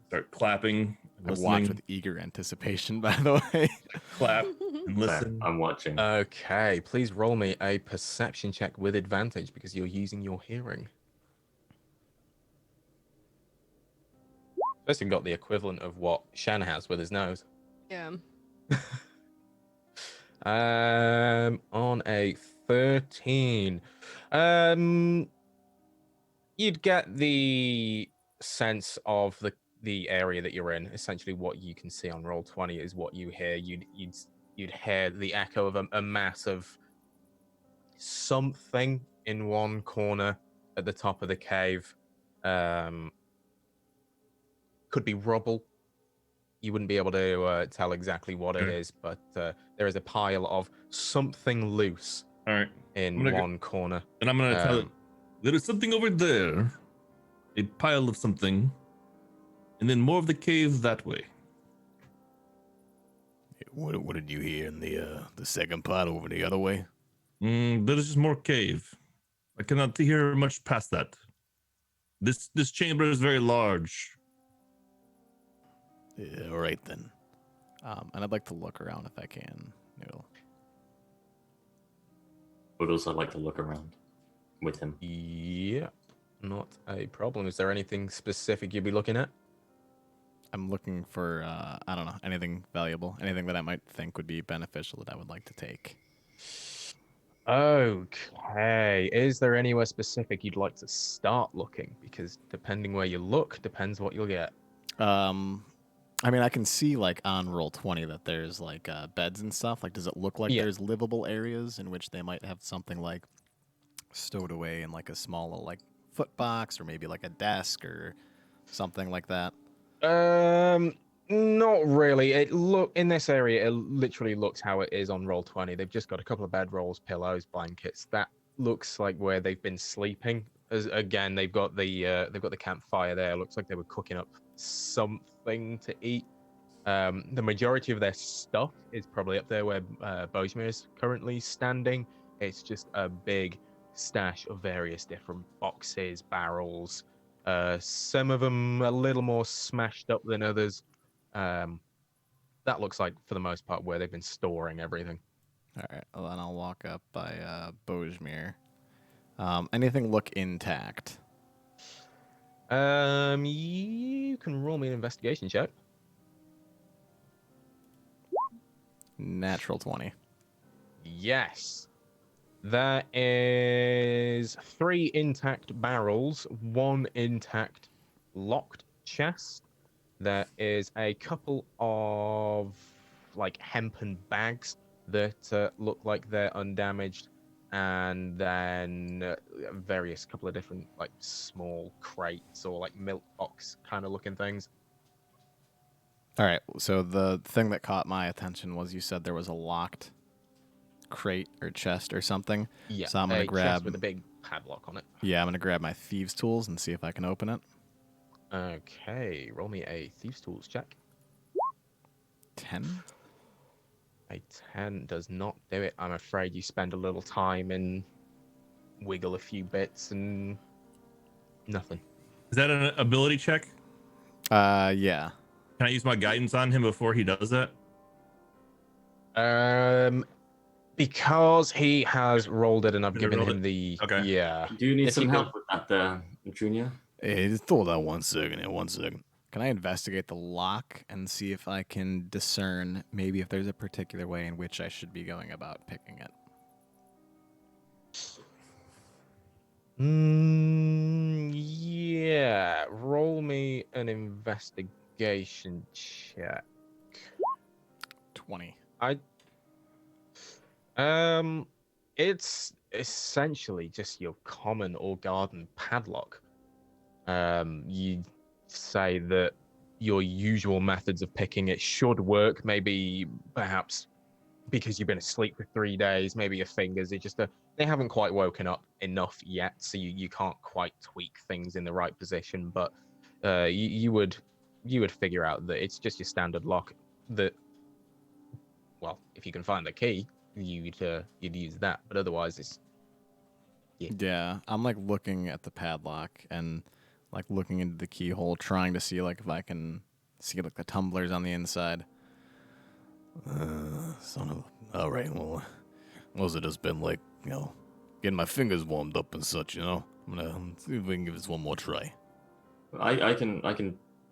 Start clapping, I listening, watch with eager anticipation, by the way. clap, and So, listen. I'm watching. Okay, please roll me a perception check with advantage because you're using your hearing. First, got the equivalent of what Shan has with his nose. Yeah. On a 13, you'd get the sense of the area that you're in. Essentially, what you can see on roll 20 is what you hear. You'd hear the echo of a mass of something in one corner at the top of the cave. Could be rubble. You wouldn't be able to tell exactly what it is, but there is a pile of something loose All right, in one corner. and I'm gonna tell it. There is something over there, a pile of something, and then more of the cave that way. What did you hear in the second part over the other way? There is just more cave. I cannot hear much past that. This chamber is very large. Yeah, all right then. And I'd like to look around if I can, Noodle. Would also like to look around with him. Yeah, not a problem. Is there anything specific you'd be looking at? I'm looking for, I don't know, anything valuable, anything that I might think would be beneficial that I would like to take. Okay. Is there anywhere specific you'd like to start looking? Because depending where you look, depends what you'll get. I mean, I can see, like, on Roll20 that there's, like, beds and stuff. Like, does it look like there's livable areas in which they might have something, like, stowed away in, like, a small, little, like, foot box or maybe, like, a desk or something like that? Not really. In this area, it literally looks how it is on Roll20. They've just got a couple of bedrolls, pillows, blankets. That looks like where they've been sleeping. Again, they've got the campfire there. Looks like they were cooking up something to eat. The majority of their stuff is probably up there where Bojmir is currently standing. It's just a big stash of various different boxes, barrels. Some of them a little more smashed up than others. That looks like, for the most part, where they've been storing everything. All right, well, then I'll walk up by Bojmir. Anything look intact? You can roll me an investigation check. Natural 20. Yes. There is 3 intact barrels, 1 intact locked chest. There is a couple of like hempen bags that look like they're undamaged, and then various couple of different like small crates or like milk box kind of looking things. All right, so the thing that caught my attention was you said there was a locked crate or chest or something. Yeah, so I'm gonna grab chest with a big padlock on it. Yeah, I'm gonna grab my thieves' tools and see if I can open it. Okay, roll me a thieves' tools check. 10. A 10 does not do it. I'm afraid you spend a little time and wiggle a few bits and nothing. Is that an ability check? Yeah. Can I use my guidance on him before he does that? Because he has rolled it and I've Has he given rolled him it? the Okay. yeah. Do you need If some you help with that, Junior? Hey, just hold on 1 second here, 1 second. Can I investigate the lock and see if I can discern maybe if there's a particular way in which I should be going about picking it? Yeah. Roll me an investigation check. 20. It's essentially just your common or garden padlock. You say that your usual methods of picking it should work. Maybe, perhaps, because you've been asleep for 3 days, maybe your fingers are just they haven't quite woken up enough yet, so you can't quite tweak things in the right position. But you would figure out that it's just your standard lock. That, well, if you can find the key, you'd use that. But otherwise, it's Yeah, I'm like looking at the padlock and like looking into the keyhole, trying to see like if I can see like the tumblers on the inside. Son of. All right, well, must have just been like, getting my fingers warmed up and such, I'm gonna see if we can give this one more try. I can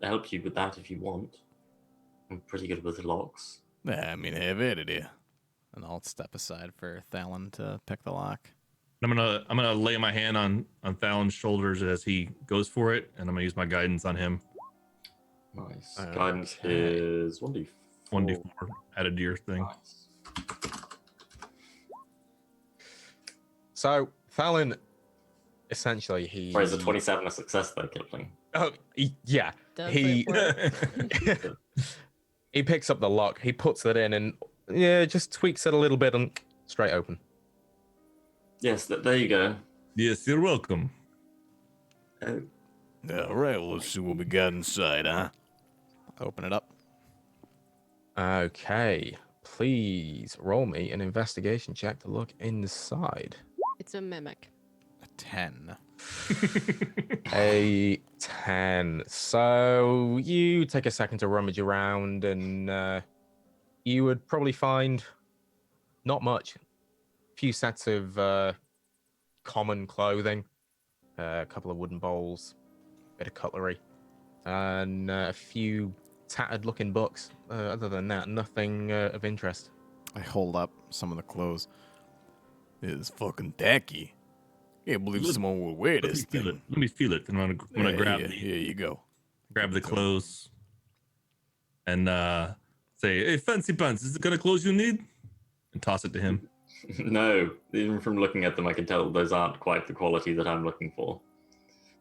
help you with that if you want. I'm pretty good with the locks. I mean, have at it here. And I'll step aside for Thalen to pick the lock. I'm gonna lay my hand on Thalen's shoulders as he goes for it, and I'm gonna use my guidance on him. Nice. Okay. Guidance is 1d4. 1d4 added to your thing. Nice. So Thalen, essentially, he. Sorry, is a 27 a success though, Kipling? Oh, yeah. Does He it work? he picks up the lock. He puts it in and just tweaks it a little bit and straight open. Yes, there you go. Yes, you're welcome. Oh, All right, well, let's see what we got inside, huh? Open it up. Okay, please roll me an investigation check to look inside. It's a mimic. A 10. A 10. So you take a second to rummage around, and you would probably find not much. A few sets of common clothing, a couple of wooden bowls, bit of cutlery, and a few tattered-looking books. Other than that, nothing of interest. I hold up some of the clothes. It's fucking tacky. Can't believe someone would wear Let me this feel it. thing. Let me feel it. And I'm gonna grab Here you go. the clothes and say, "Hey, fancy pants, is it kind of clothes you need?" And toss it to him. no, even from looking at them, I can tell those aren't quite the quality that I'm looking for.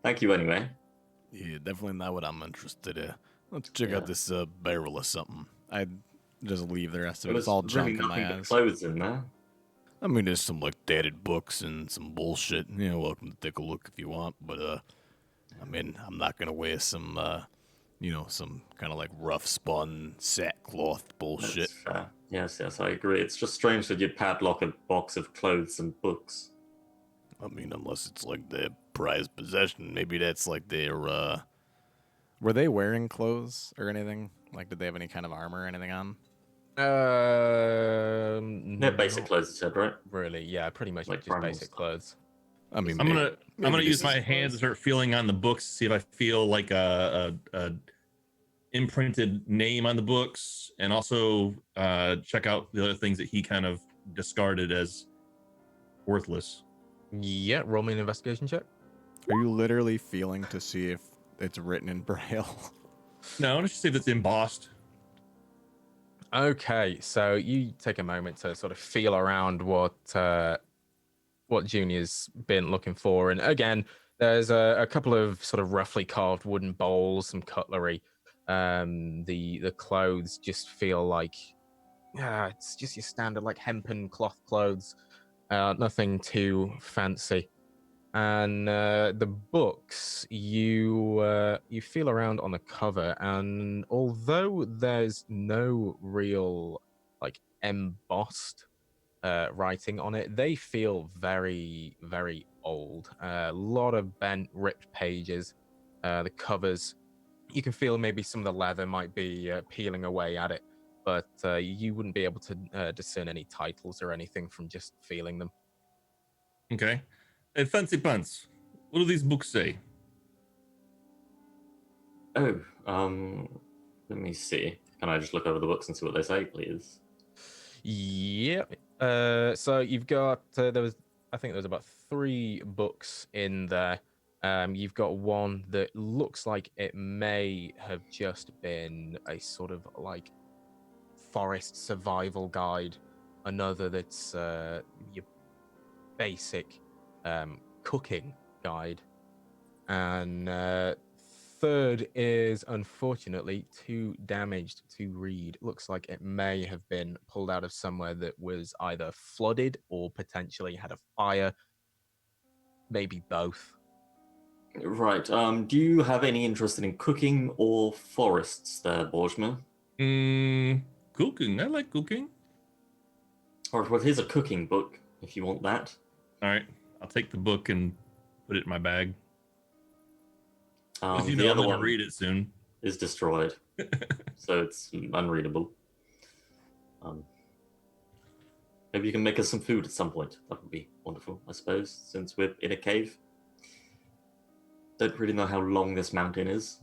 Thank you anyway. Yeah, definitely not what I'm interested in. Let's check out Yeah. this barrel or something. I just leave the rest of it. There's It's all really junk in nothing my but eyes. clothes in there. I mean, there's some like dated books and some bullshit. Welcome to take a look if you want. But I mean, I'm not gonna wear some some kind of like rough spun sackcloth bullshit. That's fair. Yes, I agree. It's just strange that you'd padlock a box of clothes and books. I mean, unless it's like their prized possession. Maybe that's like their Were they wearing clothes or anything? Like, did they have any kind of armor or anything on? They're basic not clothes, you said, right? really. Yeah, pretty much Like just primal basic stuff. clothes. I mean, I'm maybe gonna this use is my hands and start feeling on the books, see if I feel like a imprinted name on the books, and also check out the other things that he kind of discarded as worthless. Yeah, roll me an investigation check. Are you literally feeling to see if it's written in Braille? No, I want to see if it's embossed. Okay, so you take a moment to sort of feel around what Junior's been looking for, and again, there's a couple of sort of roughly carved wooden bowls, some cutlery. The clothes just feel like it's just your standard like hempen cloth clothes, nothing too fancy. And the books, you feel around on the cover, and although there's no real like embossed writing on it, they feel very, very old. A lot of bent, ripped pages. The covers, you can feel maybe some of the leather might be peeling away at it, but you wouldn't be able to discern any titles or anything from just feeling them. Okay. Hey, fancy pants. What do these books say? Oh, let me see. Can I just look over the books and see what they say, please? Yeah. So you've got I think there was about 3 books in there. You've got one that looks like it may have just been a sort of like forest survival guide. Another that's your basic cooking guide. And third is unfortunately too damaged to read. Looks like it may have been pulled out of somewhere that was either flooded or potentially had a fire. Maybe both. Right. Do you have any interest in cooking or forests there, Borgman? Cooking. I like cooking. Or well, here's a cooking book if you want that. All right. I'll take the book and put it in my bag. As you The know, I'm other going to one read it soon. is destroyed, so it's unreadable. Maybe you can make us some food at some point. That would be wonderful, I suppose, since we're in a cave. Don't really know how long this mountain is.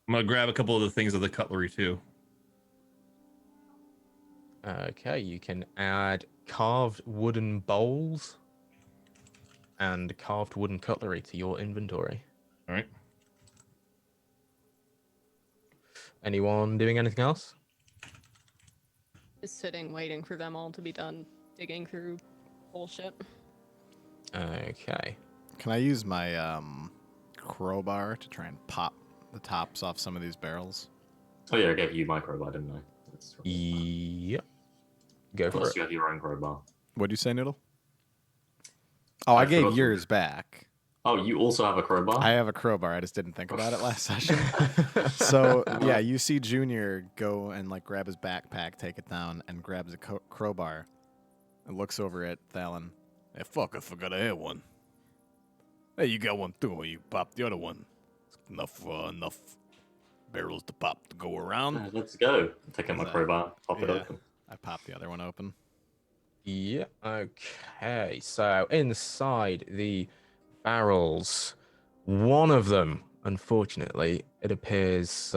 I'm going to grab a couple of the things of the cutlery too. Okay, you can add carved wooden bowls and carved wooden cutlery to your inventory. All right. Anyone doing anything else? Just sitting, waiting for them all to be done digging through bullshit. Okay. Can I use my crowbar to try and pop the tops off some of these barrels? Oh yeah, I gave you my crowbar, didn't I? That's right. Yep. Go for Plus it. you have your own crowbar. What'd you say, Noodle? Oh, I I gave forgot to- yours back. Oh, you also have a crowbar? I have a crowbar. I just didn't think about it last session. So yeah, you see Junior go and like grab his backpack, take it down, and grabs a crowbar, and looks over at Thalen. Hey, fuck, I forgot I had one. Hey, you got one too. You popped the other one. Enough barrels to pop to go around. Let's go. Take out my Is that- crowbar, pop it yeah. open. I popped the other one open. Yeah, okay. So inside the barrels, one of them, unfortunately, it appears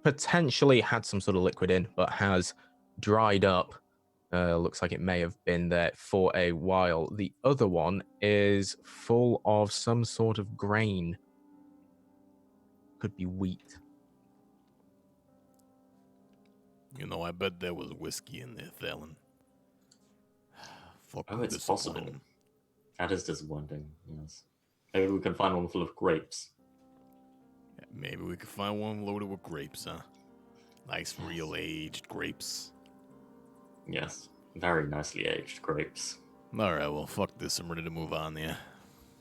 potentially had some sort of liquid in, but has dried up. Looks like it may have been there for a while. The other one is full of some sort of grain. Could be wheat. You know, I bet there was whiskey in there, Thalen. Fuck, Oh, it's disappointing. possible. That is disappointing, yes. Maybe we can find one full of grapes. Yeah, maybe we could find one loaded with grapes, huh? Nice, real aged grapes. Yes, very nicely aged grapes. All right, well, fuck this. I'm ready to move on, yeah.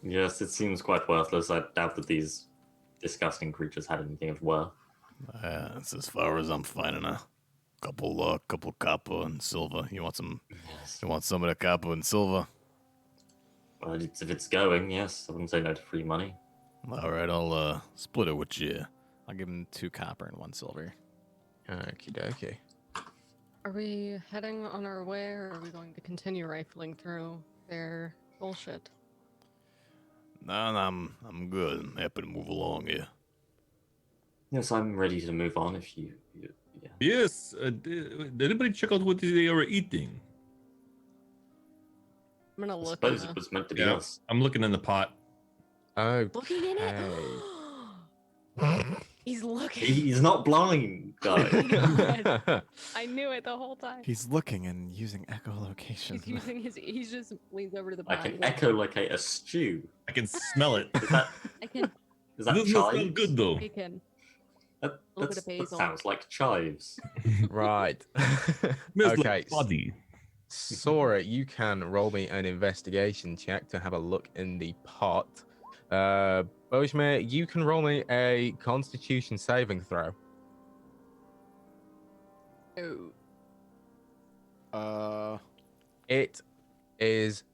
Yes, it seems quite worthless. I doubt that these disgusting creatures had anything of worth. That's as far as I'm finding a couple copper and silver. You want some? Yes. You want some of the copper and silver? Well, if it's going, yes, I wouldn't say no to free money. All right, I'll split it with you. I'll give him 2 copper and 1 silver. Okie dokie. Are we heading on our way, or are we going to continue rifling through their bullshit? No, I'm good. I'm happy to move along here. Yes, I'm ready to move on if you yeah. Yes. Did anybody check out what they were eating? I'm gonna I look. suppose it was meant to be Yeah. us. I'm looking in the pot. Oh, Looking in it. He's looking. He's not blind, guys. I knew it the whole time. He's looking and using echolocation. He's using his. He just leans over to the I pot. can echolocate a stew. I can smell it. Is that I can. is that Doesn't smell chives? good though. We can. That, little bit of that basil. sounds like chives. Right. Smells Okay. like body. Sora, you can roll me an investigation check to have a look in the pot. Bojmir, you can roll me a Constitution saving throw. Oh. It is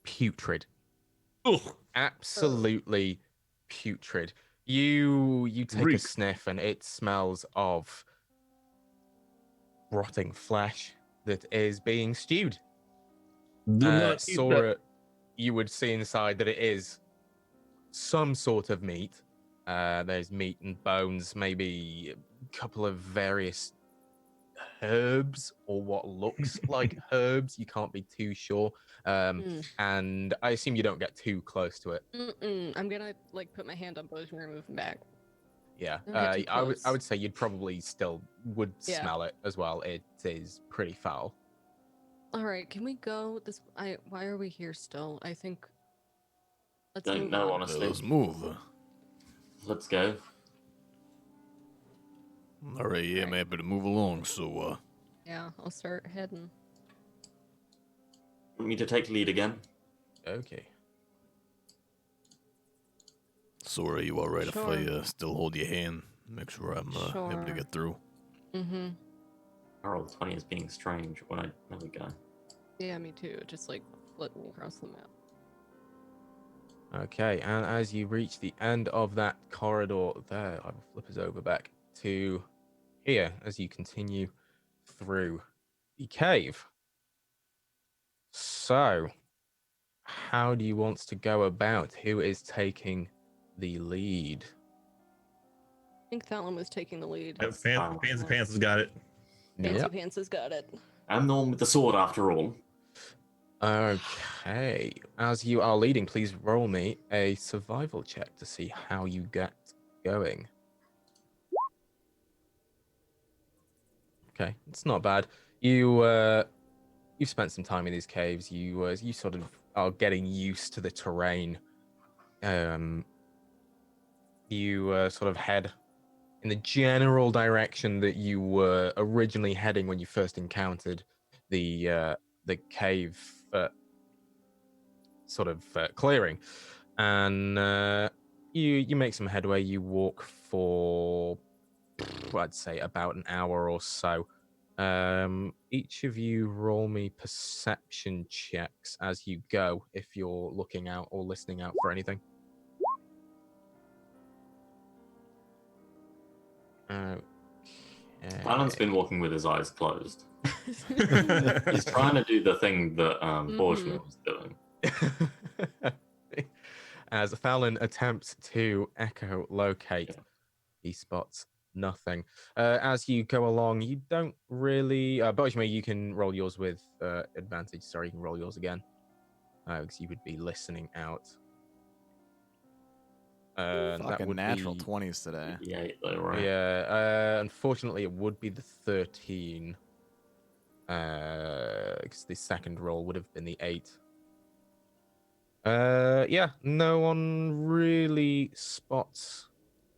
putrid. Ugh. Absolutely putrid. You take a Reek. sniff and it smells of rotting flesh that is being stewed. Do not eat Sora, that. you would see inside that it is some sort of meat. There's meat and bones, maybe a couple of various herbs or what looks like herbs. You can't be too sure. And I assume you don't get too close to it. I'm gonna like put my hand on Bozmer and move him back. Yeah. Don't get too I close. would say you'd probably still would Yeah. smell it as well. It is pretty foul. All right, can we go this? Why are we here still? I think. Let's Don't move know, on. honestly. Let's move. Let's go. All right, yeah, I'm Alright. happy to move along. So, Yeah, I'll start heading. Want me to take lead again? Okay. so are you all right if Sure. I still hold your hand? Make sure I'm able to Sure. get through. Mm-hmm. I rolled 20 as being strange when I. There we go. Yeah, me too. Just like flip me across the map. Okay, and as you reach the end of that corridor there, I will flip us over back to here as you continue through the cave. So, how do you want to go about? Who is taking the lead? I think Thallon was taking the lead. That's Fancy fine. Pants has got it. Fancy Yep. Pants has got it. I'm the one with the sword after all. Okay, as you are leading, please roll me a survival check to see how you get going. Okay, it's not bad. You've spent some time in these caves. You sort of are getting used to the terrain. You sort of head in the general direction that you were originally heading when you first encountered the cave clearing, and you make some headway. You walk for I'd say about an hour or so. Each of you roll me perception checks as you go if you're looking out or listening out for anything. Alan's been walking with his eyes closed. He's trying to do the thing that Borshman was doing. As Fallon attempts to echolocate, he spots nothing. As you go along, you don't really. Bojima, you can roll yours with advantage. Sorry, you can roll yours again. Because you would be listening out. That Fucking would natural be 20s today. Yeah, though, right? Yeah. Unfortunately, it would be the 13. Because the second roll would have been the 8. Yeah, no one really spots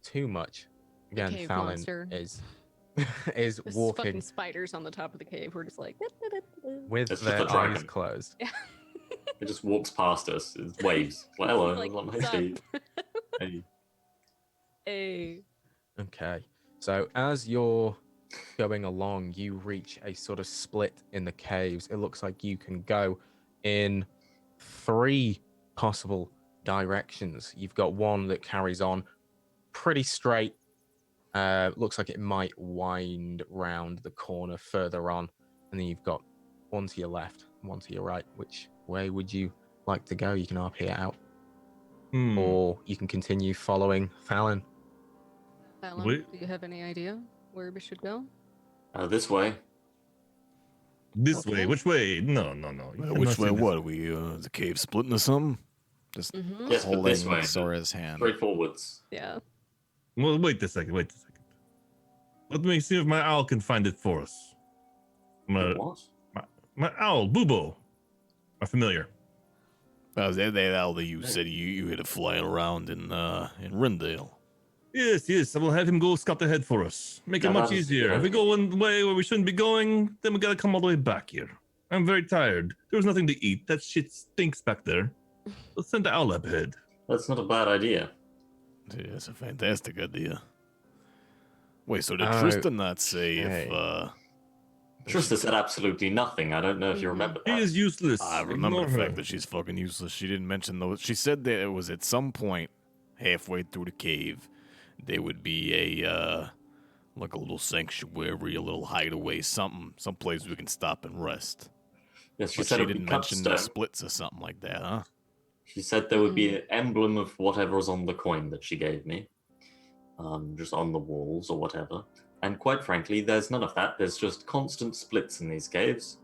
too much. Again, cave Fallon monster. is There's walking fucking spiders on the top of the cave. We're just like. with It's just their a dragon. eyes closed. Yeah. It just walks past us. It waves. Like, hello, Like, everyone. "What's Hey, up?" Steve. Hey. Hey. Okay, so as you're going along, you reach a sort of split in the caves. It looks like you can go in 3 possible directions. You've got one that carries on pretty straight. Looks like it might wind round the corner further on, and then you've got one to your left, one to your right. Which way would you like to go? You can RP it out, or you can continue following Fallon. Fallon, Wait. do you have any idea where we should go? This way. This Okay. way. Which way? No. You Which cannot way? say this. What? Are we the cave splitting or something? Just Mm-hmm. Yes, but this holding way. Sora's hand. Straight forwards. Yeah. Well, wait a second. Let me see if my owl can find it for us. What? My owl, Bubo. My familiar. Oh, that owl that you said you had it flying around in Rindale. Yes. I will have him go scout ahead for us. Make it Now much that is easier. good. If we go one way where we shouldn't be going, then we gotta come all the way back here. I'm very tired. There was nothing to eat. That shit stinks back there. Let's send the owl up ahead. That's not a bad idea. Yeah, that's a fantastic idea. Wait, so did Oh, Tristan not say okay. if Trista said absolutely nothing. I don't know if you remember He that. is useless. I remember Ignore the fact her. that she's fucking useless. She didn't mention those. She said that it was at some point halfway through the cave there would be a like a little sanctuary, a little hideaway, some place we can stop and rest. Yes, she But said she it would didn't be mention the cutstone. splits or something like that, huh? She said there would be an emblem of whatever was on the coin that she gave me. Just on the walls or whatever. And quite frankly, there's none of that. There's just constant splits in these caves.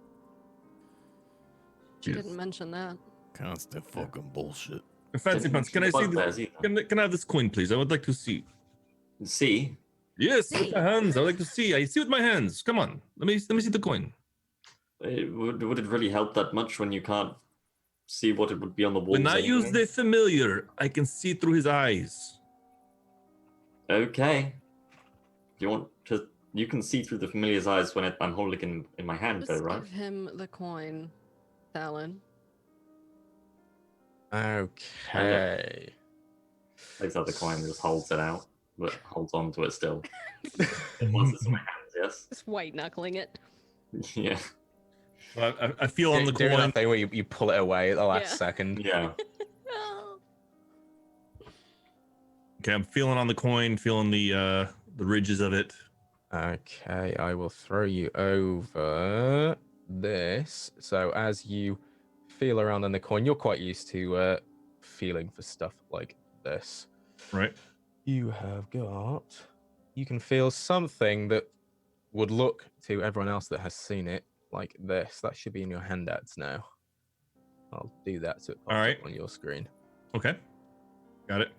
She Yes. didn't mention that. Constant fucking bullshit. Fancy pants. Can I see Bugbears this? either. Can I have this coin, please? I would like to see. See? Yes, with my hands. I would like to see. I see with my hands. Come on. Let me see the coin. Would it really help that much when you can't see what it would be on the walls? When I use anyway? the familiar, I can see through his eyes. Okay. You want to? You can see through the familiar's eyes when I'm holding it in my hand, though, Just right? give him the coin, Talon. Okay. Takes out the coin and just holds it out, but holds on to it still. Once it's in my hands, yes. Just white knuckling it. Yeah. I feel on the Doing coin. that thing where you pull it away at the last Yeah. second. Yeah. Okay, I'm feeling on the coin, feeling the ridges of it. Okay, I will throw you over this. So as you feel around on the coin, you're quite used to feeling for stuff like this. Right. You can feel something that would look to everyone else that has seen it like this. That should be in your handouts now. I'll do that so it pops All right. up on your screen. Okay. Got it.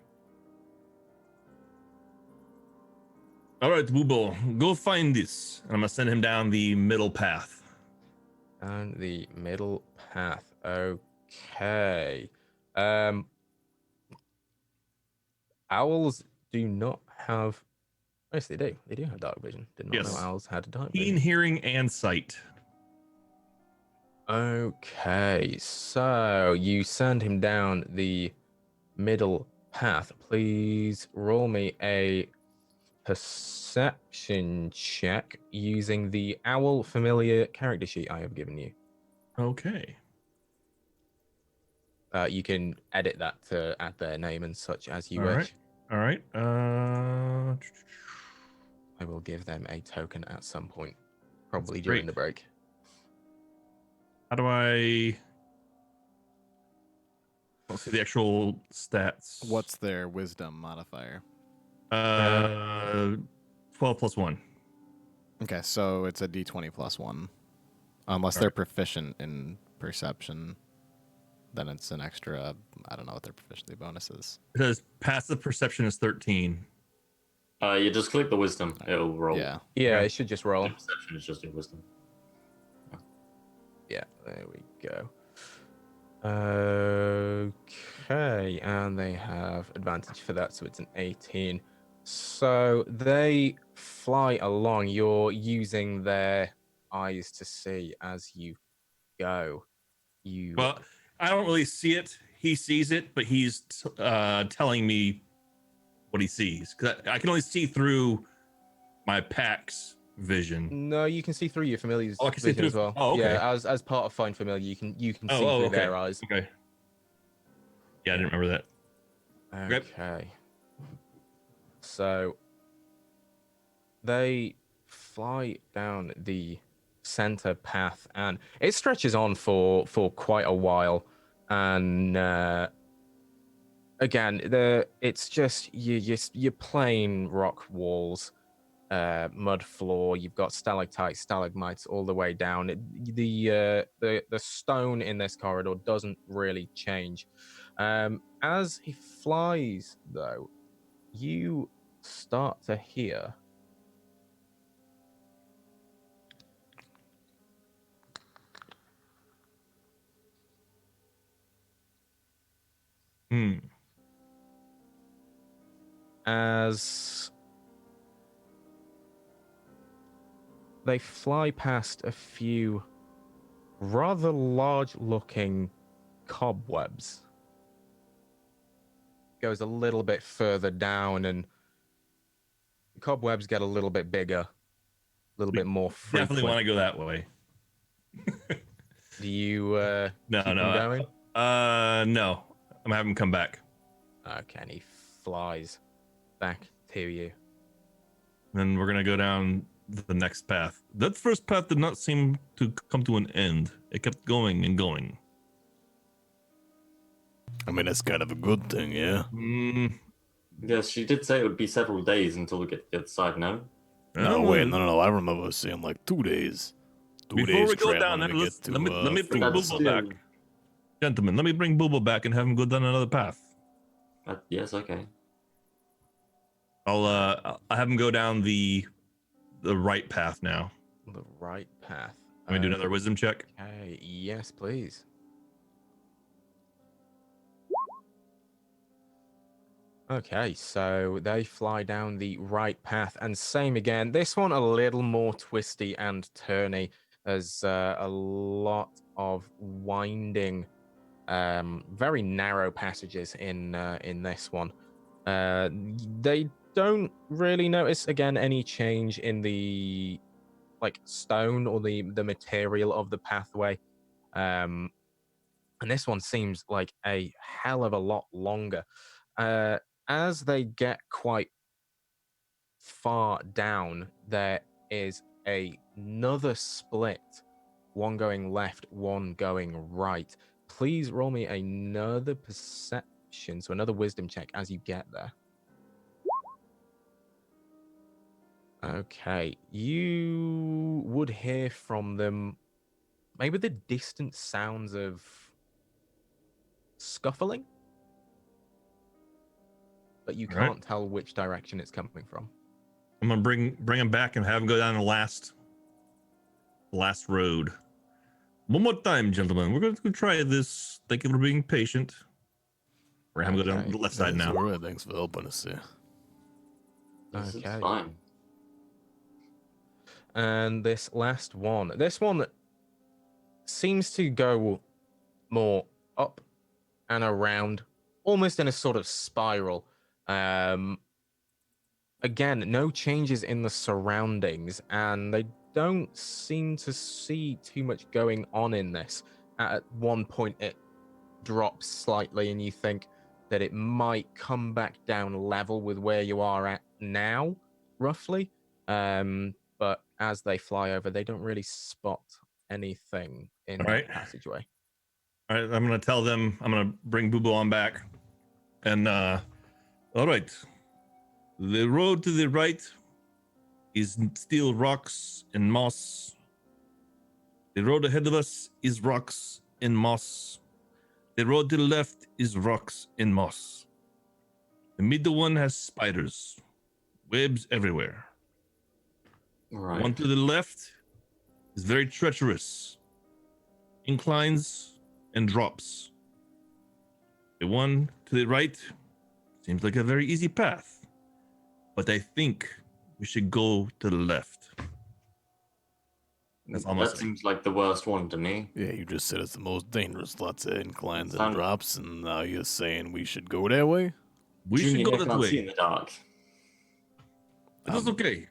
All right, Boobo, go find this. And I'm gonna send him down the middle path. And the middle path. Okay. Owls do not have. Yes, they do. They do have dark vision. Did not Yes. know owls had dark Keen vision. hearing and sight. Okay, so you send him down the middle path. Please roll me a perception check using the owl familiar character sheet I have given you. Okay. You can edit that to add their name and such as you All wish. right. All right. I will give them a token at some point, probably That's during great. the break. How do I don't see the actual stats? What's their wisdom modifier? 12 plus 1. Okay, so it's a d20 plus 1. Unless they're proficient in perception, then it's an extra. I don't know what their proficiency bonus is. It says passive perception is 13. You just click the wisdom. It'll roll. Yeah. Yeah, Okay. it should just roll. Perception is just your wisdom. Yeah, there we go. Okay, and they have advantage for that, so it's an 18. So they fly along. You're using their eyes to see as you go. Well, I don't really see it. He sees it, but he's telling me what he sees. 'Cause I can only see through my pack's vision. No, you can see through your familiar's Oh, I can see vision as through- well. oh, okay. Yeah, as part of Find Familiar, you can see through okay. their eyes. Okay. Yeah, I didn't remember that. Okay. So they fly down the center path, and it stretches on for quite a while. And again, it's just your plain rock walls, mud floor. You've got stalactites, stalagmites all the way down. The stone in this corridor doesn't really change. As he flies, though, you start to hear as they fly past a few rather large-looking cobwebs. Goes a little bit further down, and the cobwebs get a little bit bigger, a little bit more frequent. Definitely want to go that way. Do you No, keep no. them going? No. I'm having him come back. Okay, and he flies back to you. Then we're gonna go down the next path. That first path did not seem to come to an end. It kept going and going. I mean, that's kind of a good thing, yeah? Yes, she did say it would be several days until we get to the other side, no? No, wait, no. I remember saying like 2 days. 2 Before days we go down traveling there, to get to, let me bring Fort That's Boobo Worth. back. Gentlemen, let me bring Boobo back and have him go down another path. Yes, okay. I'll have him go down the right path now. The right path. Let me do another wisdom check. Okay, yes, please. Okay, so they fly down the right path, and same again. This one a little more twisty and turny. There's a lot of winding, very narrow passages in this one. They don't really notice again any change in the like stone or the material of the pathway. And this one seems like a hell of a lot longer. As they get quite far down, there is another split, one going left, one going right. Please roll me another perception, so another wisdom check as you get there. Okay, you would hear from them maybe the distant sounds of scuffling, but you All right. can't tell which direction it's coming from. I'm gonna bring him back and have him go down the last road. One more time, gentlemen. We're gonna try this. Thank you for being patient. We're gonna have him go down the left side That's now. all right. Thanks for helping us here. This is Okay. fine. And this one seems to go more up and around, almost in a sort of spiral. Again, no changes in the surroundings, and they don't seem to see too much going on in this. At one point, it drops slightly, and you think that it might come back down level with where you are at now, roughly. But as they fly over, they don't really spot anything in All that right. passageway. All right, I'm gonna tell them. I'm gonna bring Boo Boo on back, and all right. The road to the right is still rocks and moss. The road ahead of us is rocks and moss. The road to the left is rocks and moss. The middle one has spiders, webs everywhere. Right. One to the left is very treacherous, inclines and drops. The one to the right seems like a very easy path, but I think we should go to the left. That's almost That seems like the worst one to me. Yeah, you just said it's the most dangerous. Lots of inclines and Sound- drops, and now you're saying we should go that way? we should Junior go here that can't see in way. the dark. That's okay.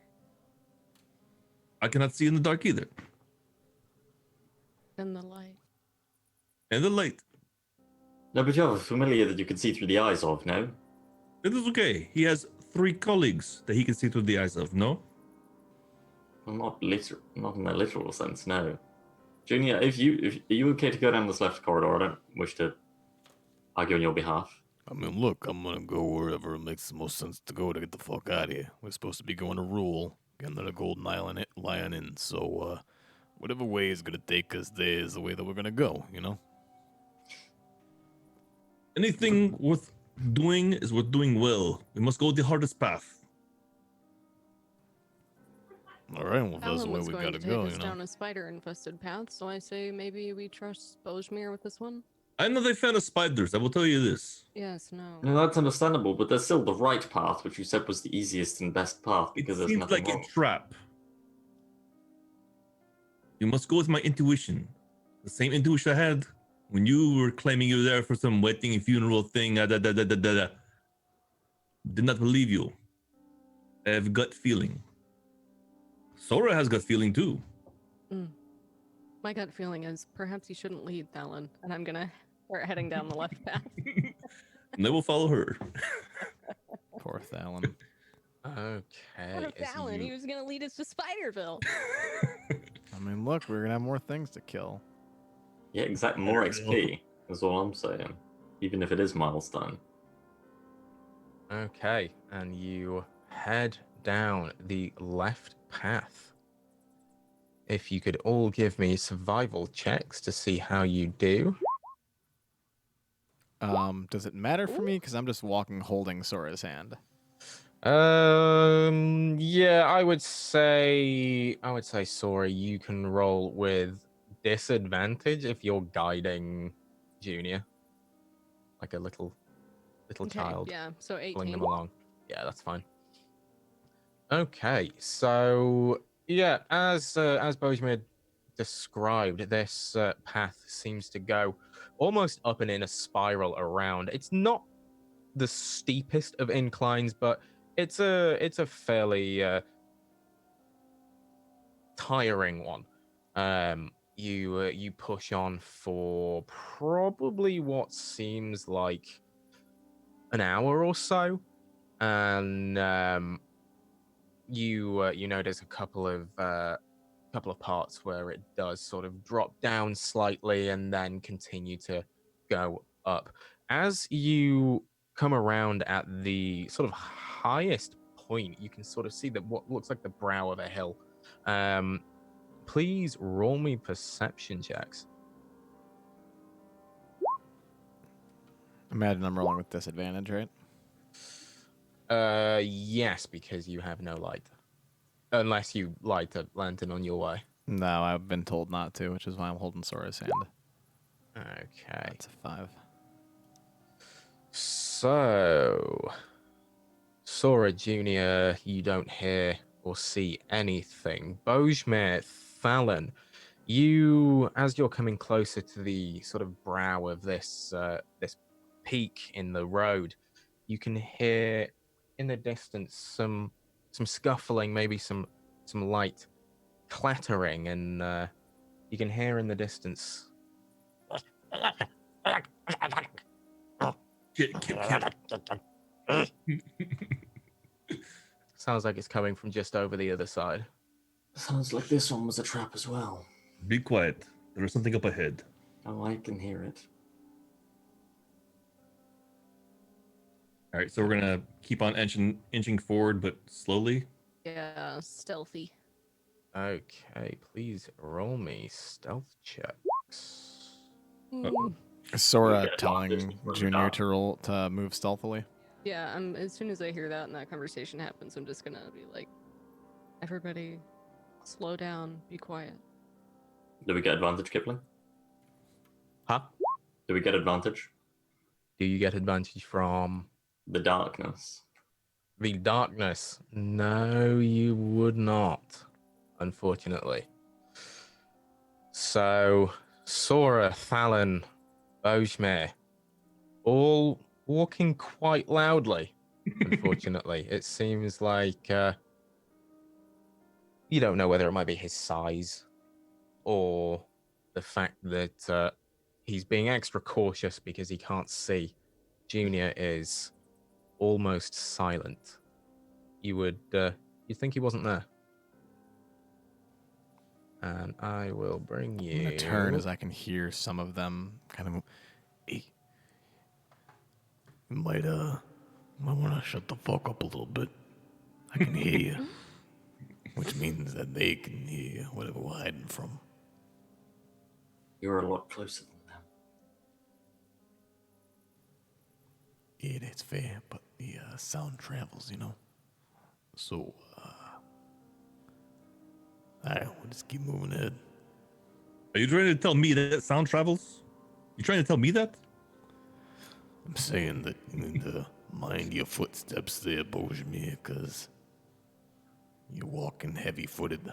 I cannot see in the dark either. In the light. And the light. No, but you have a familiar that you can see through the eyes of, no? It is okay. He has 3 colleagues that he can see through the eyes of, no? Well, not in a literal sense, no. Junior, are you okay to go down this left corridor? I don't wish to argue on your behalf. I mean, look, I'm gonna go wherever it makes the most sense to go to get the fuck out of here. We're supposed to be going to Rule, getting to the Golden Island Lion Inn, so, whatever way is gonna take us there is the way that we're gonna go, you know? Anything worth doing is worth doing well. We must go the hardest path. All right, well, if that's Alan the way was we going gotta to take go, us you know? down a spider-infested path, so I say maybe we trust Bojmir with this one. I know they found spiders, I will tell you this. Yes, no. No, that's understandable, but there's still the right path, which you said was the easiest and best path It because there's seems nothing like wrong. a trap. You must go with my intuition. The same intuition I had when you were claiming you were there for some wedding funeral thing. Did not believe you. I have gut feeling. Sora has gut feeling too. My gut feeling is perhaps you shouldn't lead, Thalen, and I'm gonna start heading down the left path. And they will follow her. Poor Thalen. Okay. Poor as Thalen, you- he was gonna lead us to Spiderville. I mean, look, we're gonna have more things to kill. Yeah, exactly. More XP is all I'm saying. Even if it is milestone. Okay, and you head down the left path. If you could all give me survival checks to see how you do. Does it matter for me? Because I'm just walking holding Sora's hand. Yeah, I would say, Sora, you can roll with disadvantage if you're guiding Junior, like a little Okay, child, yeah, so pulling 18. them along. Yeah, that's fine. Okay, so yeah, as Bojimir described, this path seems to go almost up and in a spiral around. It's not the steepest of inclines, but it's a fairly tiring one. You push on for probably what seems like an hour or so, and you notice a couple of parts where it does sort of drop down slightly and then continue to go up. As you come around at the sort of highest point, you can sort of see that what looks like the brow of a hill. Please roll me perception checks. Imagine I'm rolling with disadvantage, right? Yes, because you have no light. Unless you light a lantern on your way. No, I've been told not to, which is why I'm holding Sora's hand. Okay. That's a 5. So, Sora Jr., you don't hear or see anything. Bojimir, Fallon, as you're coming closer to the sort of brow of this peak in the road, you can hear in the distance some scuffling, maybe some light clattering, and you can hear in the distance. Kip. Sounds like it's coming from just over the other side. Sounds like this one was a trap as well. Be quiet. There is something up ahead. Oh, I can hear it. All right, so we're gonna keep on inching forward, but slowly. Yeah, stealthy. Okay, please roll me stealth checks. Mm, Is Sora You get telling advantage for the Junior dark. to move stealthily? yeah, as soon as I hear that and that conversation happens, I'm just gonna be like, everybody, slow down, be quiet. Do we get advantage, Kipling? Huh? Do we get advantage? Do you get advantage from The darkness. the darkness? No, you would not, unfortunately. So, Sora, Fallon, Bojimir, all walking quite loudly, unfortunately. It seems like you don't know whether it might be his size or the fact that he's being extra cautious because he can't see. Junior is almost silent. You'd think he wasn't there. And I will bring you. I'm gonna turn as I can hear some of them kind of. Hey, you might want to shut the fuck up a little bit. I can hear you, which means that they can hear you, whatever we're hiding from. You're a lot closer than them. Yeah, that's fair, but the sound travels, you know. So, alright, we'll just keep moving ahead. Are you trying to tell me that sound travels? You trying to tell me that? I'm saying that you need to mind your footsteps there, Bojimir, because you're walking heavy-footed.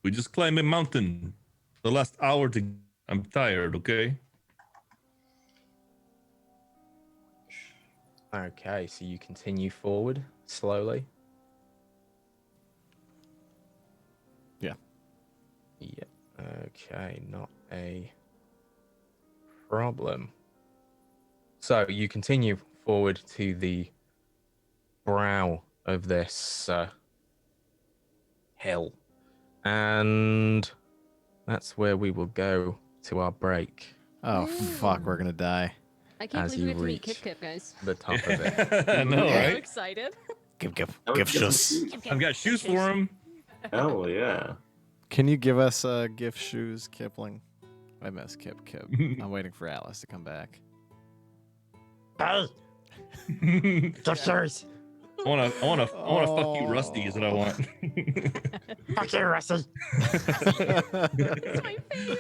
We just climbed a mountain the last hour to. I'm tired. Okay. Okay, so you continue forward slowly. Yeah. Yeah. Okay, not a problem. So you continue forward to the brow of this hill, and that's where we will go to our break. Oh fuck, we're gonna die. I can't As believe we you get to meet reach Kip Kip, guys. the top of it. I know, I'm so right? excited. Give Oh, we get some us. shoes. I've got shoes for him. Hell yeah. Can you give us gift shoes, Kipling? I miss Kip. I'm waiting for Alice to come back. Gestures. I wanna fuck you, Rusty. Is what I want. Fuck you, Rusty. It's my favorite.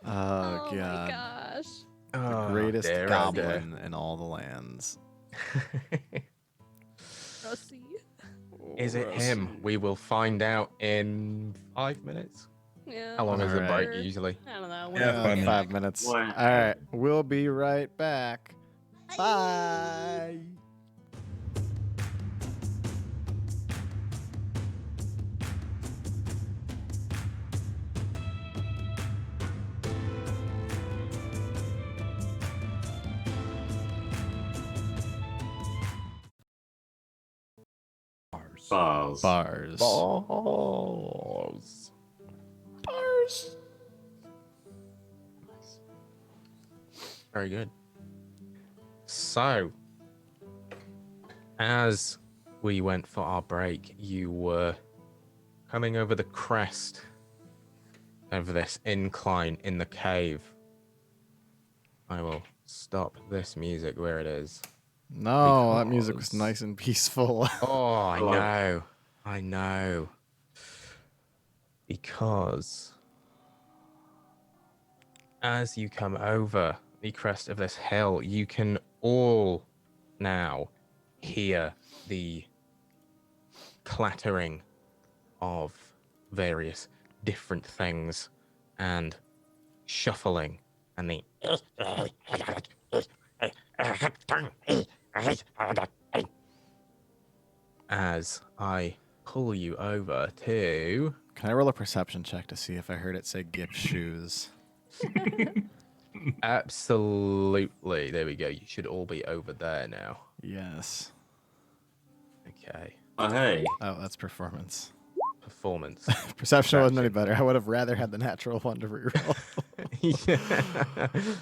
Oh, Oh my God. gosh. The greatest goblin in all the lands. Rusty. Is it him? We will find out in 5 minutes. Yeah. How long is the break sure. usually? I don't know. Yeah, whatever. 5 5 minutes. Boy. All right. We'll be right back. Bye. Bars. Bars. Balls. Bars. Very good. So, as we went for our break, you were coming over the crest of this incline in the cave. I will stop this music where it is. No, that music was Because- nice and peaceful. Oh, I Hello. know. I know. Because as you come over the crest of this hill, you can all now hear the clattering of various different things and shuffling and the as I pull you over to Can I roll a perception check to see if I heard it say gift shoes? absolutely. There we go. You should all be over there now. Yes. Okay. Oh, hey. Oh, that's performance. Performance. Perception wasn't any Perception. better. I would have rather had the natural one to reroll.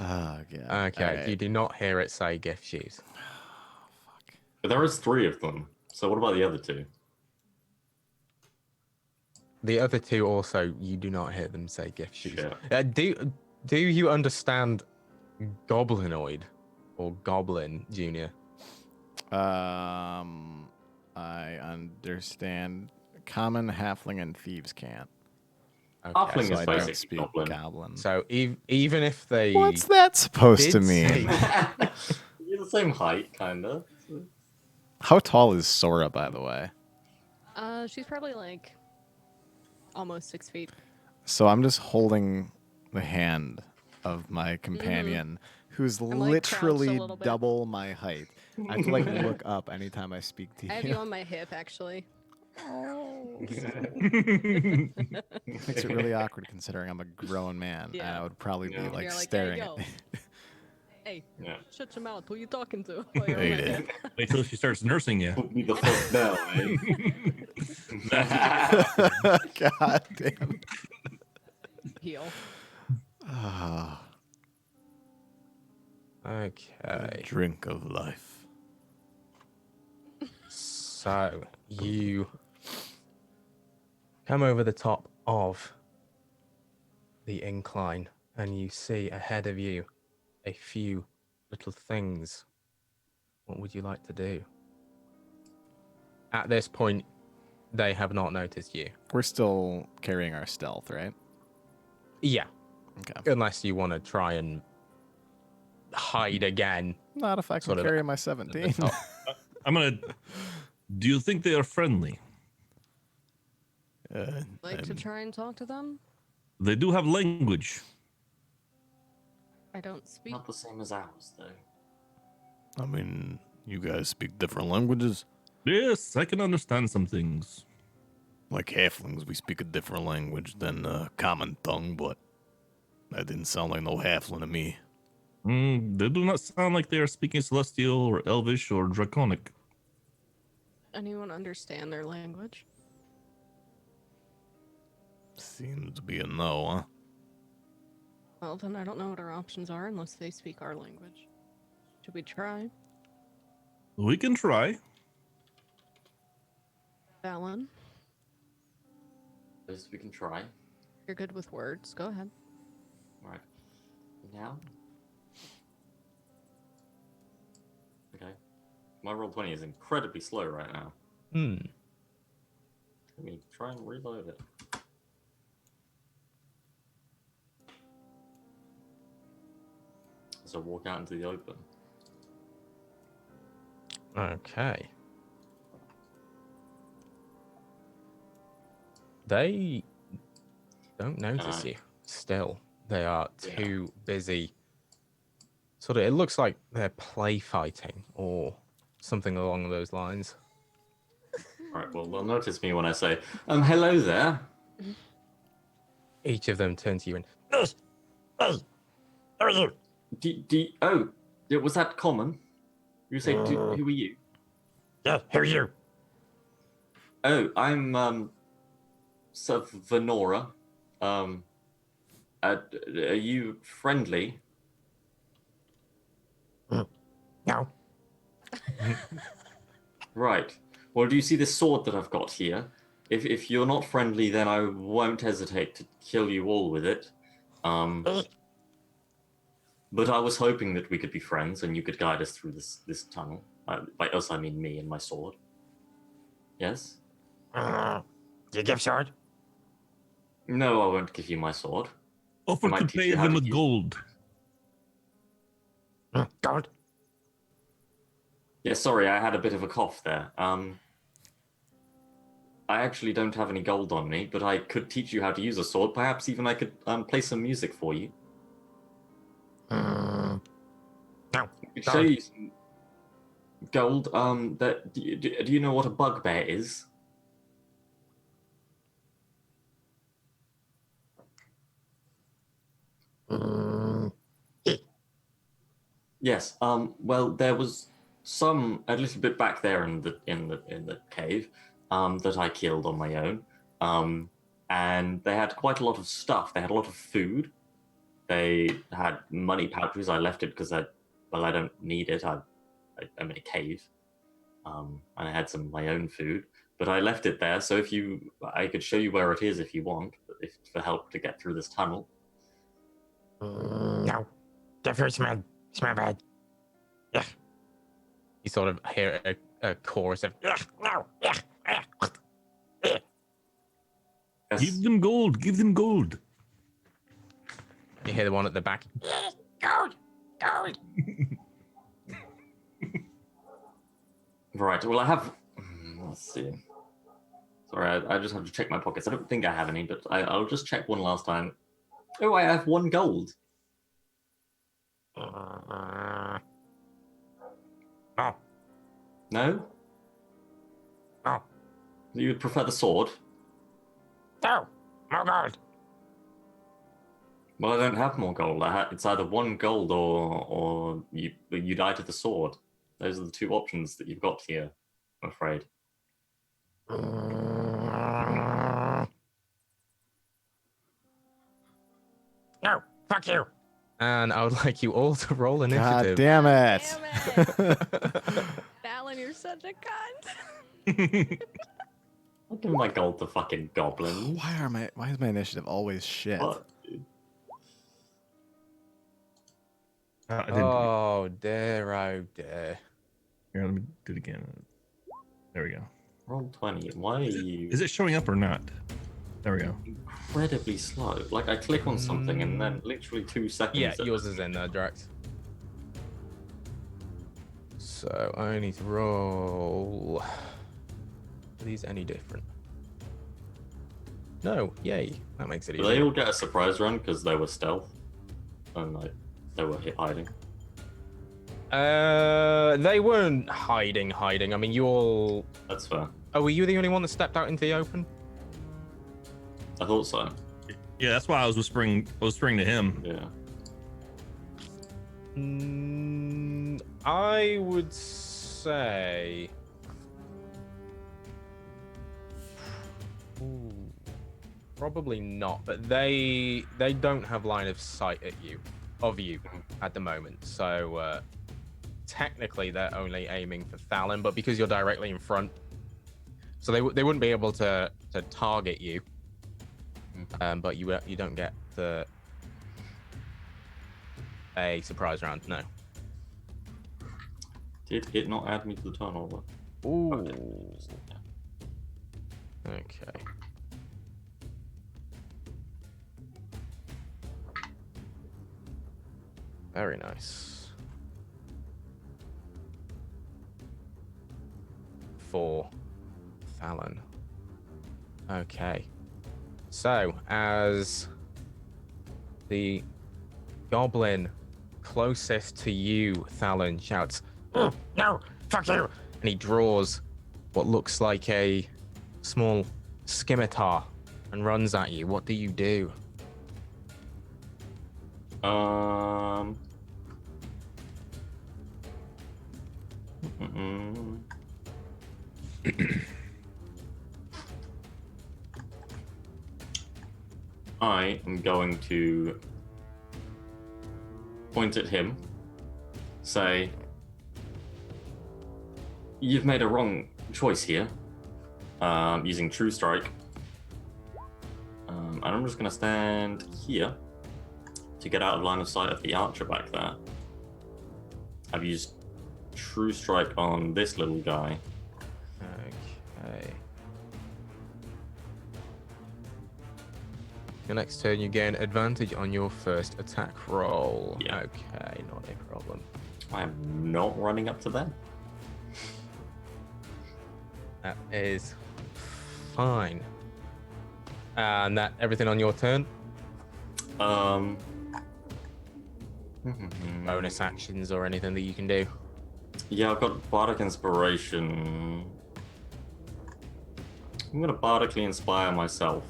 Oh, God. Okay. All right. You do not hear it say gift shoes. But there is 3 of them. So what about the other 2? The other two also, you do not hear them say gift shoes. Shit. Do you understand goblinoid or goblin, Junior? I understand common, halfling, and thieves can't. Halfling So is I don't basically speak goblin. goblin. So even if they What's that supposed did to mean? say- You're the same height, kind of. How tall is Sora, by the way? She's probably like almost 6 feet. So I'm just holding the hand of my companion, who's like, crouched a literally little bit. double my height. I have to like look up anytime I speak to I have you you. on my hip, actually. Makes it really awkward considering I'm a grown man, and Yeah. I would probably Yeah. be like You're like, staring hey, at yo. me. Hey, Yeah. shut your mouth. Who you talking to? While you're on Hey my there. hip. Wait till she starts nursing you. Put me the fuck down, eh? God damn. Heel. Ah, Okay. Drink of life. So you come over the top of the incline and you see ahead of you a few little things. What would you like to do? At this point, they have not noticed you. we're still carrying our stealth, right? Yeah, Okay. unless you want to try and hide again. Not if I can Sort of carry my at the 17. top. I'm gonna. Do you think they are friendly? Like to try and talk to them? They do have language. I don't speak. Not the same as ours, though. I mean, you guys speak different languages. Yes, I can understand some things. Like halflings, we speak a different language than common tongue, but that didn't sound like no halfling to me. They do not sound like they are speaking celestial or elvish or draconic. Anyone understand their language? Seems to be a no, huh? Well, then I don't know what our options are unless they speak our language. Should we try? We can try. Valen, At least we can try. you're good with words. Go ahead. Right. Now? Okay. My roll 20 is incredibly slow right now. Hmm. Let me try and reload it. So walk out into the open. Okay. They don't notice you. Still, they are too busy. Sort of, it looks like they're play fighting or something along those lines. Alright, well, they'll notice me when I say, hello there. Each of them turn to you and Was that common? You say, who are you? Yeah, who are you? Oh, I'm, Sir Venora. Are you friendly? No. Right. Well, do you see this sword that I've got here? If you're not friendly, then I won't hesitate to kill you all with it. But I was hoping that we could be friends and you could guide us through this tunnel. By us, I mean me and my sword. Yes? Do you give sword? No, I won't give you my sword. Offer I might to teach pay you how them to with use- gold. Gold? Yeah, sorry, I had a bit of a cough there. I actually don't have any gold on me, but I could teach you how to use a sword. Perhaps even I could play some music for you. No. I could show you some gold. Do you know what a bugbear is? Yes. Well, there was a little bit back there in the cave that I killed on my own. And they had quite a lot of stuff. They had a lot of food. They had money pouches. I left it because I don't need it. I'm in a cave. And I had some of my own food, but I left it there. So I could show you where it is if you want, for help to get through this tunnel. No. Definitely smell bad. Yeah. you sort of hear a chorus of No. Yes. Give them gold. Give them gold. you hear the one at the back. Gold. Gold. Right. Well, I have. Let's see. Sorry, I just have to check my pockets. I don't think I have any, but I'll just check one last time. Oh, I have 1 gold. No. No? No. You would prefer the sword? No. No gold. Well, I don't have more gold. It's either 1 gold or you die to the sword. Those are the 2 options that you've got here, I'm afraid. No. Fuck you. And I would like you all to roll God initiative. damn it! Fallon, you're such a cunt. I'll give my gold to fucking goblins. Why is my initiative always shit? What, dude? I didn't Oh dear, oh dear. Here, let me do it again. There we go. Roll 20. Why are you Is it showing up or not? There we go. incredibly slow? Like, I click on something and then literally 2 seconds. Yeah, yours is in there, Drax. So I need to roll. Are these any different? No, yay. That makes it Did they easy. all get a surprise run because they were stealth? And like, they were hiding? They weren't hiding. I mean, you all. That's fair. Oh, were you the only one that stepped out into the open? I thought so. Yeah, that's why I was whispering to him. Yeah. I would say. Ooh, probably not, but they don't have line of sight at you, at the moment. So technically, they're only aiming for Fallon, but because you're directly in front, so they wouldn't be able to target you. But you don't get a surprise round, no. Did it not add me to the turnover? Ooh. Okay. Okay. Very nice. 4. Thalen. Okay. So, as the goblin closest to you, Thalen, shouts, Oh, no, fuck you. and he draws what looks like a small scimitar and runs at you. What do you do? Mm-mm. I am going to point at him, say, "You've made a wrong choice here," using True Strike. And I'm just going to stand here to get out of line of sight of the archer back there. I've used True Strike on this little guy. Okay. Your next turn, you gain advantage on your first attack roll. Yeah. Okay, not a problem. I am not running up to them. That is fine. And that everything on your turn? Bonus actions or anything that you can do? Yeah, I've got Bardic Inspiration. I'm gonna Bardically inspire myself.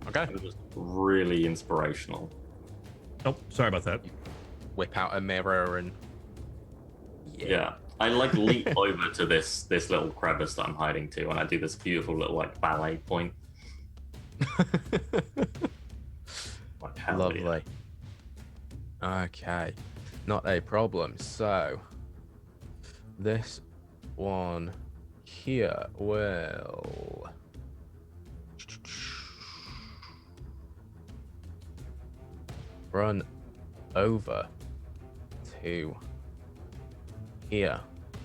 Okay. I'm just really inspirational. Oh, sorry about that. Whip out a mirror and Yeah. I like leap over to this little crevice that I'm hiding to, and I do this beautiful little like ballet point. Like, hell Lovely. Okay, not a problem. So this one here will run over to here,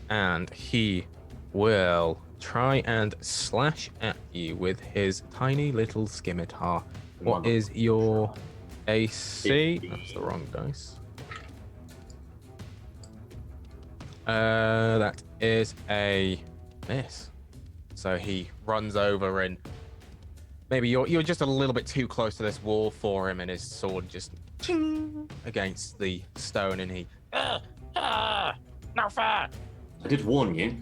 and he will try and slash at you with his tiny little scimitar. What is your AC? That's the wrong dice. That is a miss. So he runs over and maybe you're just a little bit too close to this wall for him, and his sword just ching against the stone, and he No fair. I did warn you.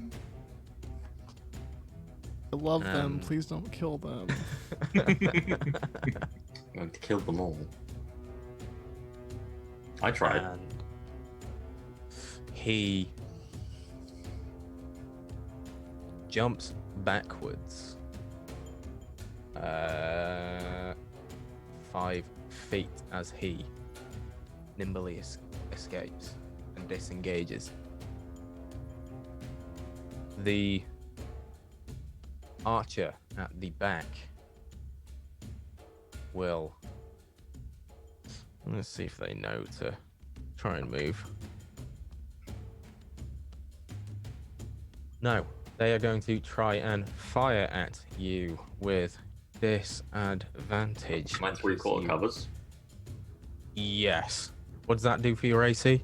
I love them. Please don't kill them. I'm going to kill them all. I tried. and he jumps backwards 5 feet as he nimbly escapes and disengages. The archer at the back will, let's see if they know to try and move. No, they are going to try and fire at you with disadvantage. My 3/4 covers. Yes. What does that do for your AC?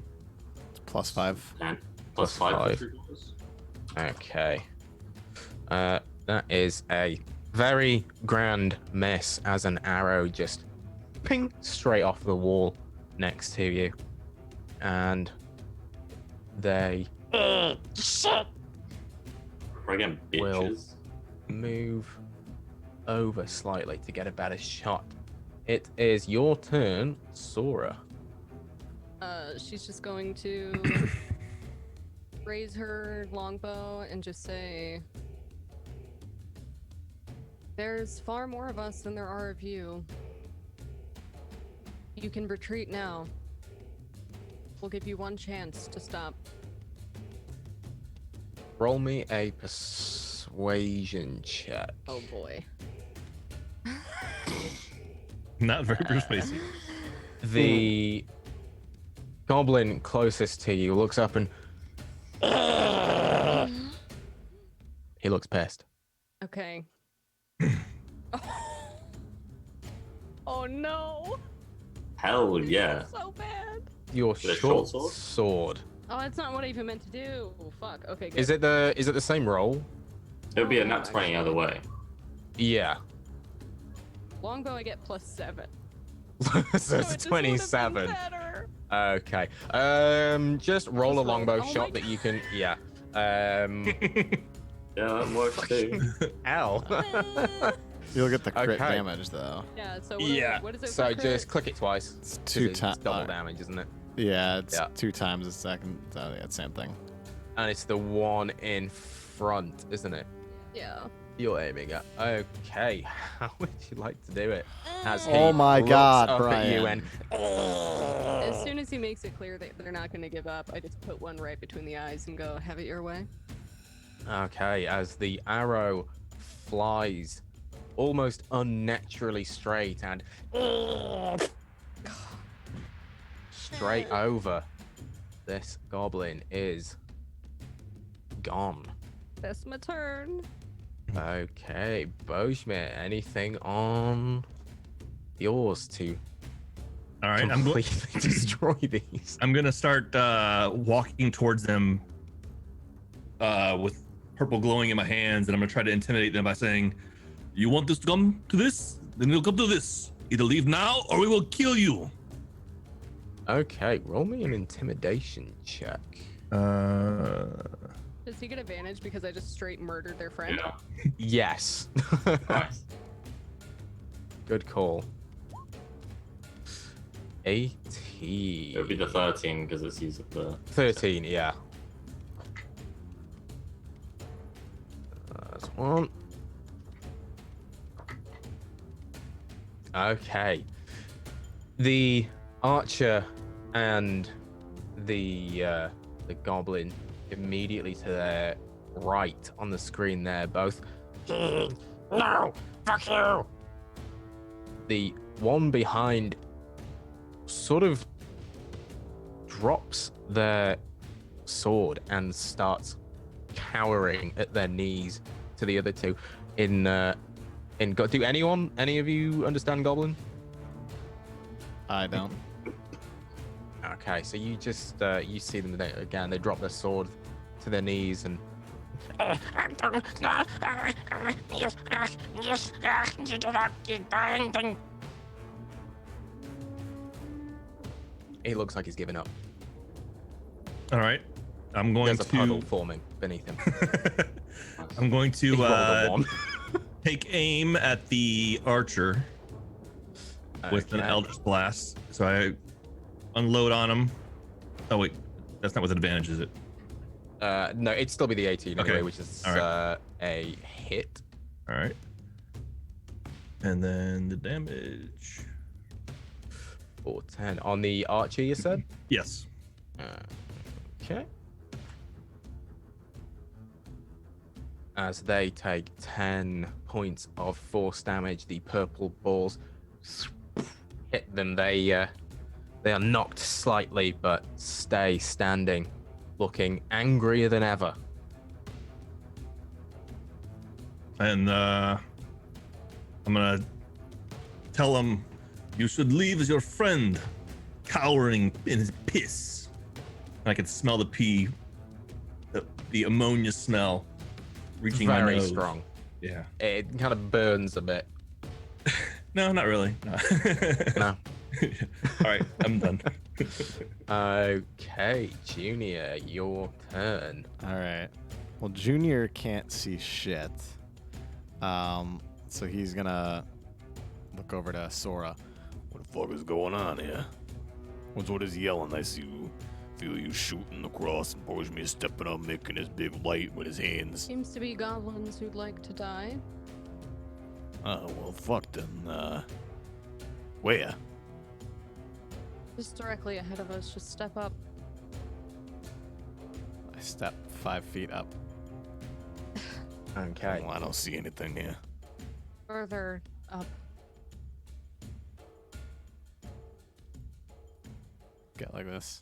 It's +5. And Plus +5 5. for 3/4. Okay. That is a very grand miss as an arrow just ping straight off the wall next to you. And they Shit. Friggin' Will. bitches. move over slightly to get a better shot. It is your turn, Sora. She's just going to raise her longbow and just say, "There's far more of us than there are of you. You can retreat now. We'll give you one chance to stop." Roll me a persuasion check. Oh boy. Not very persuasive. The goblin closest to you looks up and He looks pissed. Okay. Oh no! Hell yeah. So bad. Your a short short sword? sword. Oh, that's not what I even meant to do. Fuck. Okay, good. Is it the same roll? It would be a Oh, nat 20 either actually. way. Yeah. Longbow, I get +7. So it it's just would've been 27. better. Okay. Just roll a Just roll. longbow Oh my shot that you can. Yeah. Yeah, that works too. L. You'll get the crit Okay. damage though. Yeah. So Yeah. what is it? So for just crit? click it twice. It's 'cause two it's times. double damage, isn't it? Yeah, it's Yeah. 2 times a second. So yeah, same thing. And it's the one in front, isn't it? Yeah. You're aiming at. Okay. How would you like to do it? As he Oh my looks God, up at you Brian. and. As soon as he makes it clear that they're not going to give up, I just put one right between the eyes and go, "Have it your way." Okay, as the arrow flies almost unnaturally straight and straight over, this goblin is gone. That's my turn. Okay, Bojmir, anything on yours to All right, completely destroy these? I'm gonna start walking towards them with purple glowing in my hands, and I'm gonna try to intimidate them by saying, "You want this to come to this? Then it'll come to this. Either leave now, or we will kill you." Okay, roll me an intimidation check. Does he get advantage because I just straight murdered their friend? Yeah. Yes. Nice. Good call. 18. It would be the 13 because it's using the. 13, yeah. That's one. Okay. The archer and the goblin immediately to their right on the screen there, both. No! Fuck you! The one behind sort of drops their sword and starts cowering at their knees to the other two. Do any of you understand Goblin? I don't. Okay, so you just you see them again. They drop their sword to their knees and he looks like he's giving up. All right, I'm going There's a puddle to. forming beneath him. I'm going He rolled a to one. take aim at the archer with an Okay. Eldritch Blast. So I unload on him. Oh wait, that's not with advantage, is it? No, it'd still be the 18 Okay. anyway, which is All right. a hit. All right. And then the damage. Or 10 on the archer, you said? Yes. Okay. As they take 10 points of force damage, the purple balls hit them. They are knocked slightly, but stay standing, looking angrier than ever. And I'm gonna tell him you should leave as your friend, cowering in his piss. And I can smell the pee, the ammonia smell reaching my Very nose. strong. Yeah. It kind of burns a bit. No, not really. No. No. All right, I'm done. Okay, Junior, your turn. All right. Well, Junior can't see shit. So he's gonna look over to Sora. What the fuck is going on here? What's all this yelling? I feel you shooting across and Boromir stepping up, making his big light with his hands. Seems to be goblins who'd like to die. Oh, well, fuck them. Where? Just directly ahead of us. Just step up. I step 5 feet up. Okay. Well, I don't see anything here. Further up. Get like this.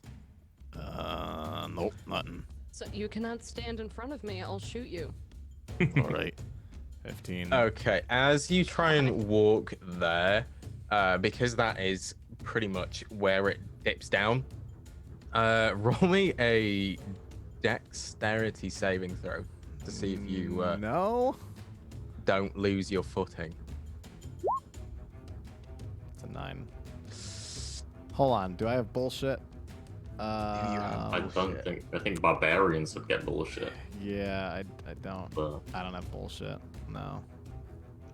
Nope, nothing. So you cannot stand in front of me. I'll shoot you. All right. 15. Okay, as you try and walk there, because that is pretty much where it dips down, roll me a dexterity saving throw to see if you No. don't lose your footing. It's a 9. Hold on. Do I have bullshit? I don't think. I think barbarians would get bullshit. Yeah, I don't. But I don't have bullshit. No.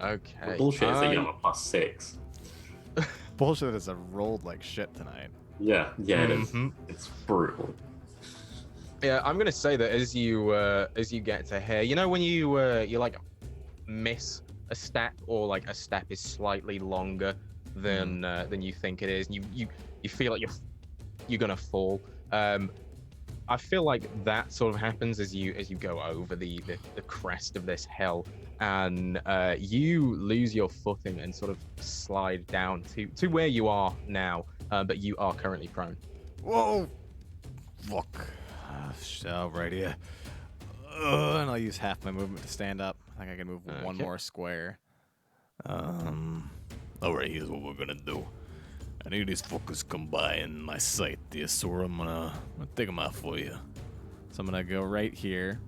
Okay. bullshit is that you have a +6. Bullshit is I rolled like shit tonight. Yeah, it is. Mhm. It's brutal. Yeah, I'm gonna say that as you get to here, you know when you like miss a step or like a step is slightly longer than you think it is, and you feel like you're gonna fall. I feel like that sort of happens as you go over the crest of this hill, and you lose your footing and sort of slide down to where you are now, but you are currently prone. Whoa! Fuck. Right here. And I'll use half my movement to stand up. I think I can move one Okay. more square. All right, here's what we're gonna do. Any of these fuckers come by in my sight, dear Sora, I'm gonna take them out for you. So I'm gonna go right here.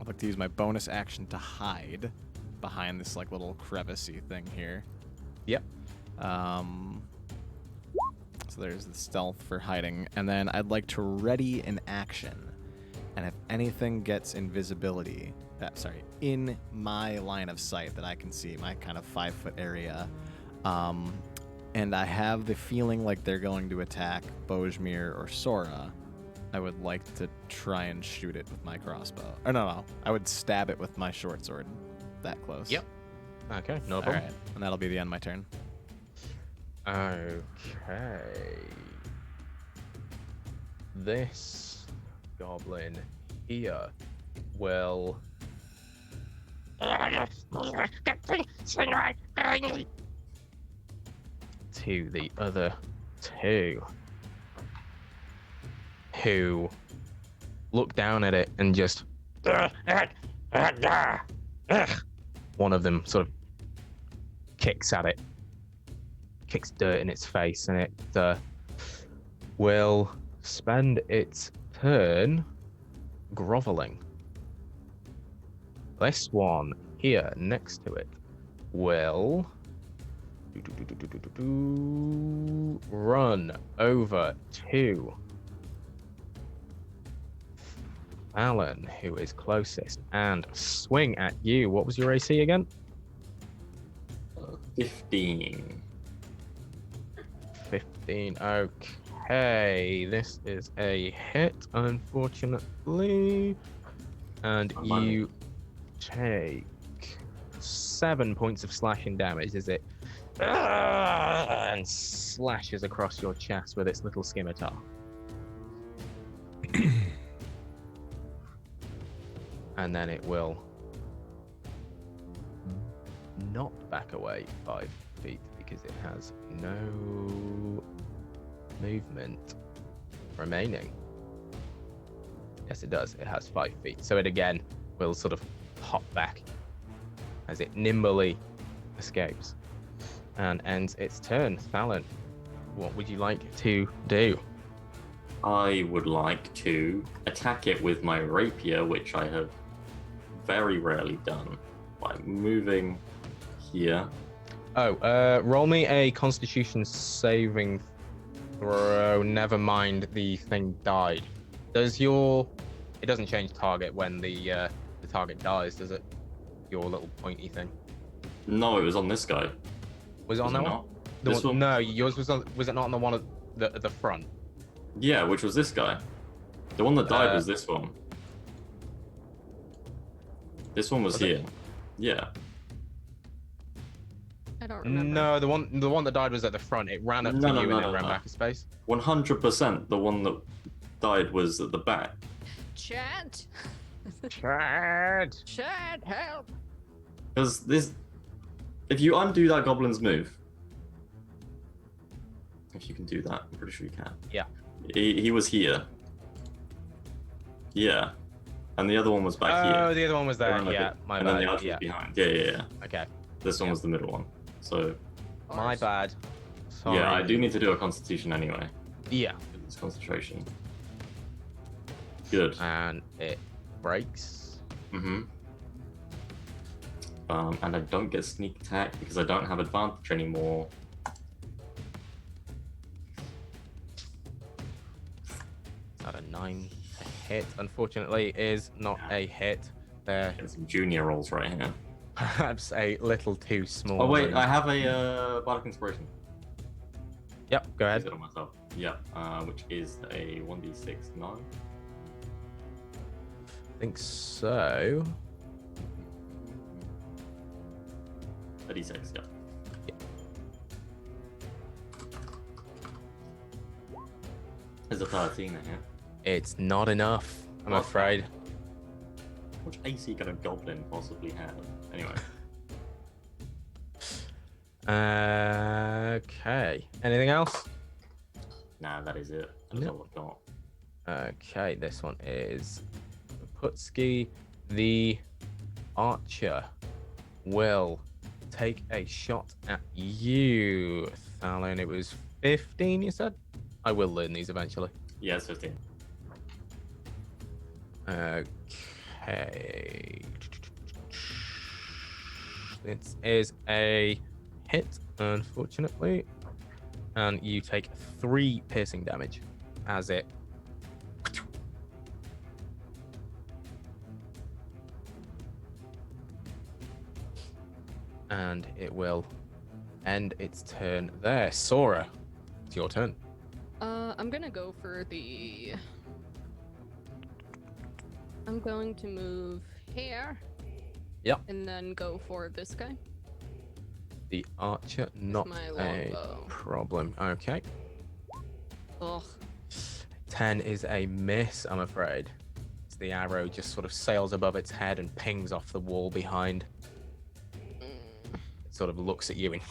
I'd like to use my bonus action to hide behind this like little crevicey thing here. Yep. So there's the stealth for hiding, and then I'd like to ready an action. And if anything gets invisibility, in my line of sight that I can see, my kind of 5-foot area, and I have the feeling like they're going to attack Bojmir or Sora, I would like to try and shoot it with my crossbow. Or no, I would stab it with my short sword. That close. Yep. Okay, no All problem. right, and that'll be the end of my turn. Okay. This goblin here will to the other two who look down at it and just one of them sort of kicks at it, kicks dirt in its face, and it will spend its turn groveling. This one here next to it will run over to Alan, who is closest, and swing at you. What was your AC again? 15. 15. Okay, this is a hit, unfortunately. And you take 7 points of slashing damage as it and slashes across your chest with its little scimitar. And then it will not back away 5 feet because it has no movement remaining. Yes, it does. It has 5 feet. So it again will sort of hop back as it nimbly escapes and ends its turn. Fallon, what would you like to do? I would like to attack it with my rapier, which I have very rarely done, by moving here. Roll me a Constitution saving throw. Never mind, the thing died. It doesn't change target when the target dies, does it? Your little pointy thing. No, it was on this guy. Was it on that one? Not? The This one? one? No, yours was on. Was it not on the one at the front? Yeah, which was this guy. The one that died was this one. This one was Was it? here. Yeah. I don't remember. No, the one that died was at the front. It ran up to No, you and then ran no. back a space. 100% the one that died was at the back. Chat. Chad. Chat, help. Because this... If you undo that goblin's move... If you can do that, I'm pretty sure you can. Yeah. He was here. Yeah. And the other one was back Oh, here. the other one was there. Around like Yeah, it. my And then bad. the archer Yeah. was behind. Yeah. Okay, This one was the middle one. So, my bad. Sorry. yeah, I do need to do a constitution anyway. Yeah, It's concentration. Good. and it breaks. Mm-hmm. And I don't get sneak attack because I don't have advantage anymore. Is that a 9 a hit? Unfortunately, it is not a hit. There, Getting some junior rolls right here. perhaps a little too small. Oh wait, wound. I have a bardic inspiration. Yep, go Use ahead. it on myself. Yeah, which is a 1d6 9. I think so. A d6, yeah. There's a 13 in here. It's not enough, I'm What? afraid. Which AC could a goblin possibly have? Anyway. Okay. Anything else? Nah, that is it. That's Yep. all I've got. Okay, this one is Putski. The archer will take a shot at you, Thalon. It was 15, you said? I will learn these eventually. Yeah, it's 15. Okay. This is a hit, unfortunately. And you take 3 piercing damage as it. And it will end its turn there. Sora, it's your turn. I'm gonna go for the. I'm going to move here. Yep. And then go for this guy. The archer, not my a longbow. problem. Okay. Ugh. 10 is a miss, I'm afraid. As the arrow just sort of sails above its head and pings off the wall behind. It sort of looks at you and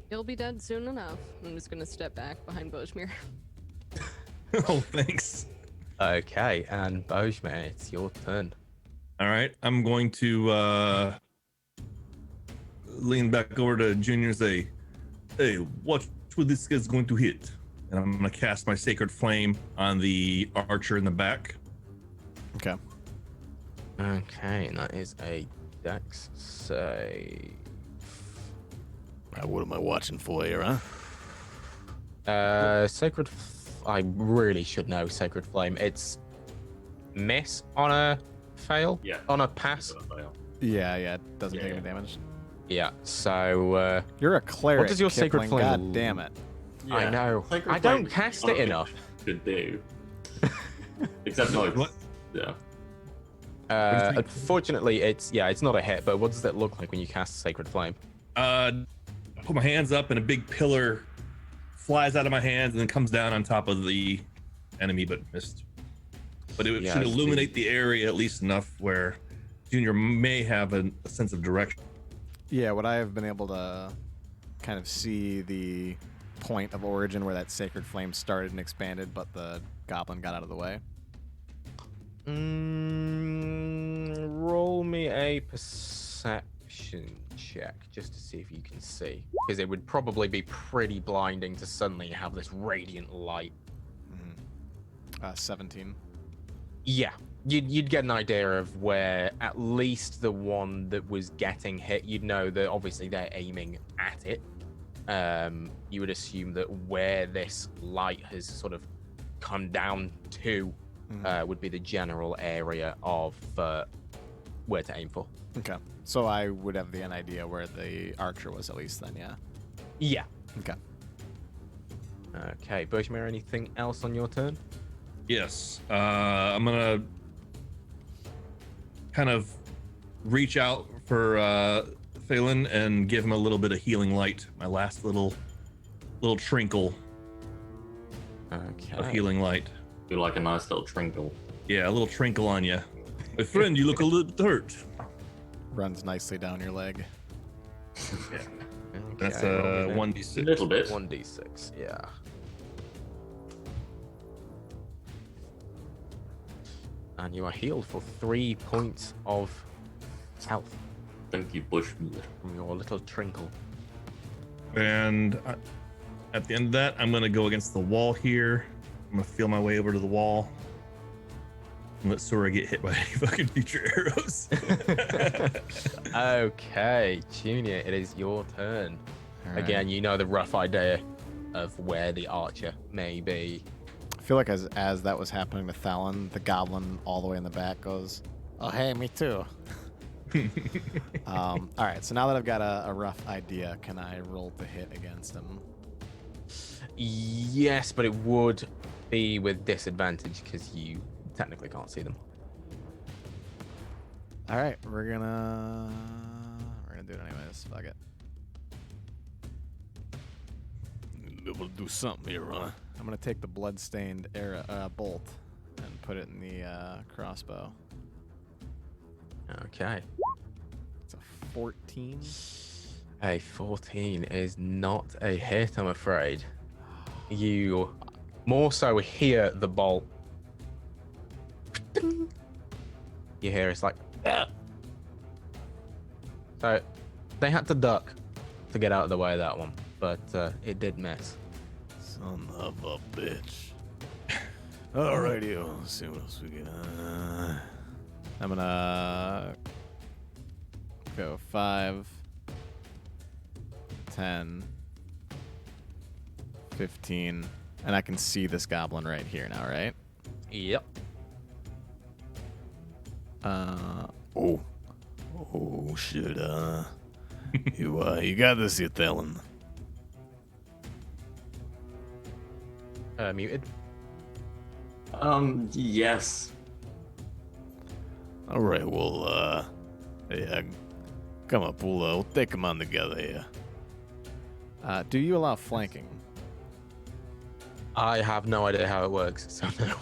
He'll be dead soon enough. I'm just gonna step back behind Bojmir. Oh, thanks. okay, and Bojman, it's your turn. All right, I'm going to lean back over to Junior and say, "Hey, watch what this guy's going to hit." And I'm going to cast my Sacred Flame on the archer in the back. Okay. Okay, and that is a dex save. What am I watching for here, huh? I really should know Sacred Flame. It's miss on a fail? Yeah. On a pass? Yeah, it doesn't take Yeah. any damage. Yeah, so You're a cleric. does your Sacred Kipling, Flame God damn it. I know. Sacred I don't Flame cast is it nothing enough. Could do. Except no. What? Yeah. Unfortunately, it's not a hit, but what does that look like when you cast Sacred Flame? Put my hands up and a big pillar flies out of my hands and then comes down on top of the enemy, but missed. But it Yeah, should I see. illuminate the area at least enough where Junior may have a sense of direction. Yeah, would I have been able to kind of see the point of origin where that sacred flame started and expanded, but the goblin got out of the way? Roll me a perception check just to see if you can see, because it would probably be pretty blinding to suddenly have this radiant light. 17. Yeah, you'd get an idea of where at least the one that was getting hit, you'd know that obviously they're aiming at it. You would assume that where this light has sort of come down to would be the general area of where to aim for. Okay. So I would have an idea where the archer was at least then, yeah? Yeah. Okay. Okay, Bojmir, anything else on your turn? Yes. I'm gonna kind of reach out for Phelan and give him a little bit of healing light. My last little trinkle Okay. of healing light. Do like a nice little trinkle. Yeah, a little trinkle on you. My friend, you look a little bit hurt. Runs nicely down your leg. That's roll a me 1d6. A little bit. 1d6, yeah. and you are healed for 3 points of health Thank you, Bushmere. from your little trinkle. And at the end of that, I'm gonna go against the wall here. I'm gonna feel my way over to the wall and let Sora get hit by any fucking future arrows. Okay, Junior, it is your turn. All right. Again, you know the rough idea of where the archer may be. I feel like as that was happening to Thalon, the goblin all the way in the back goes, "Oh hey, me too." All right, so now that I've got a rough idea, can I roll to hit against him? Yes, but it would be with disadvantage because you technically can't see them. All right, we're gonna do it anyways. Fuck it. Be able to do something here, huh? I'm gonna take the bloodstained arrow, bolt and put it in the crossbow. Okay. It's a 14. A 14 is not a hit, I'm afraid. You more so hear the bolt. You hear it's like. So they had to duck to get out of the way of that one, but it did miss. Son of a bitch. Alrighty, let's see what else we got. I'm gonna go 5, 10, 15, and I can see this goblin right here now, right? Yep. Oh shit, you got this, you telling. Muted. Yes. Alright, well, yeah, come up, we'll take them on together here. Do you allow flanking? I have no idea how it works, so no.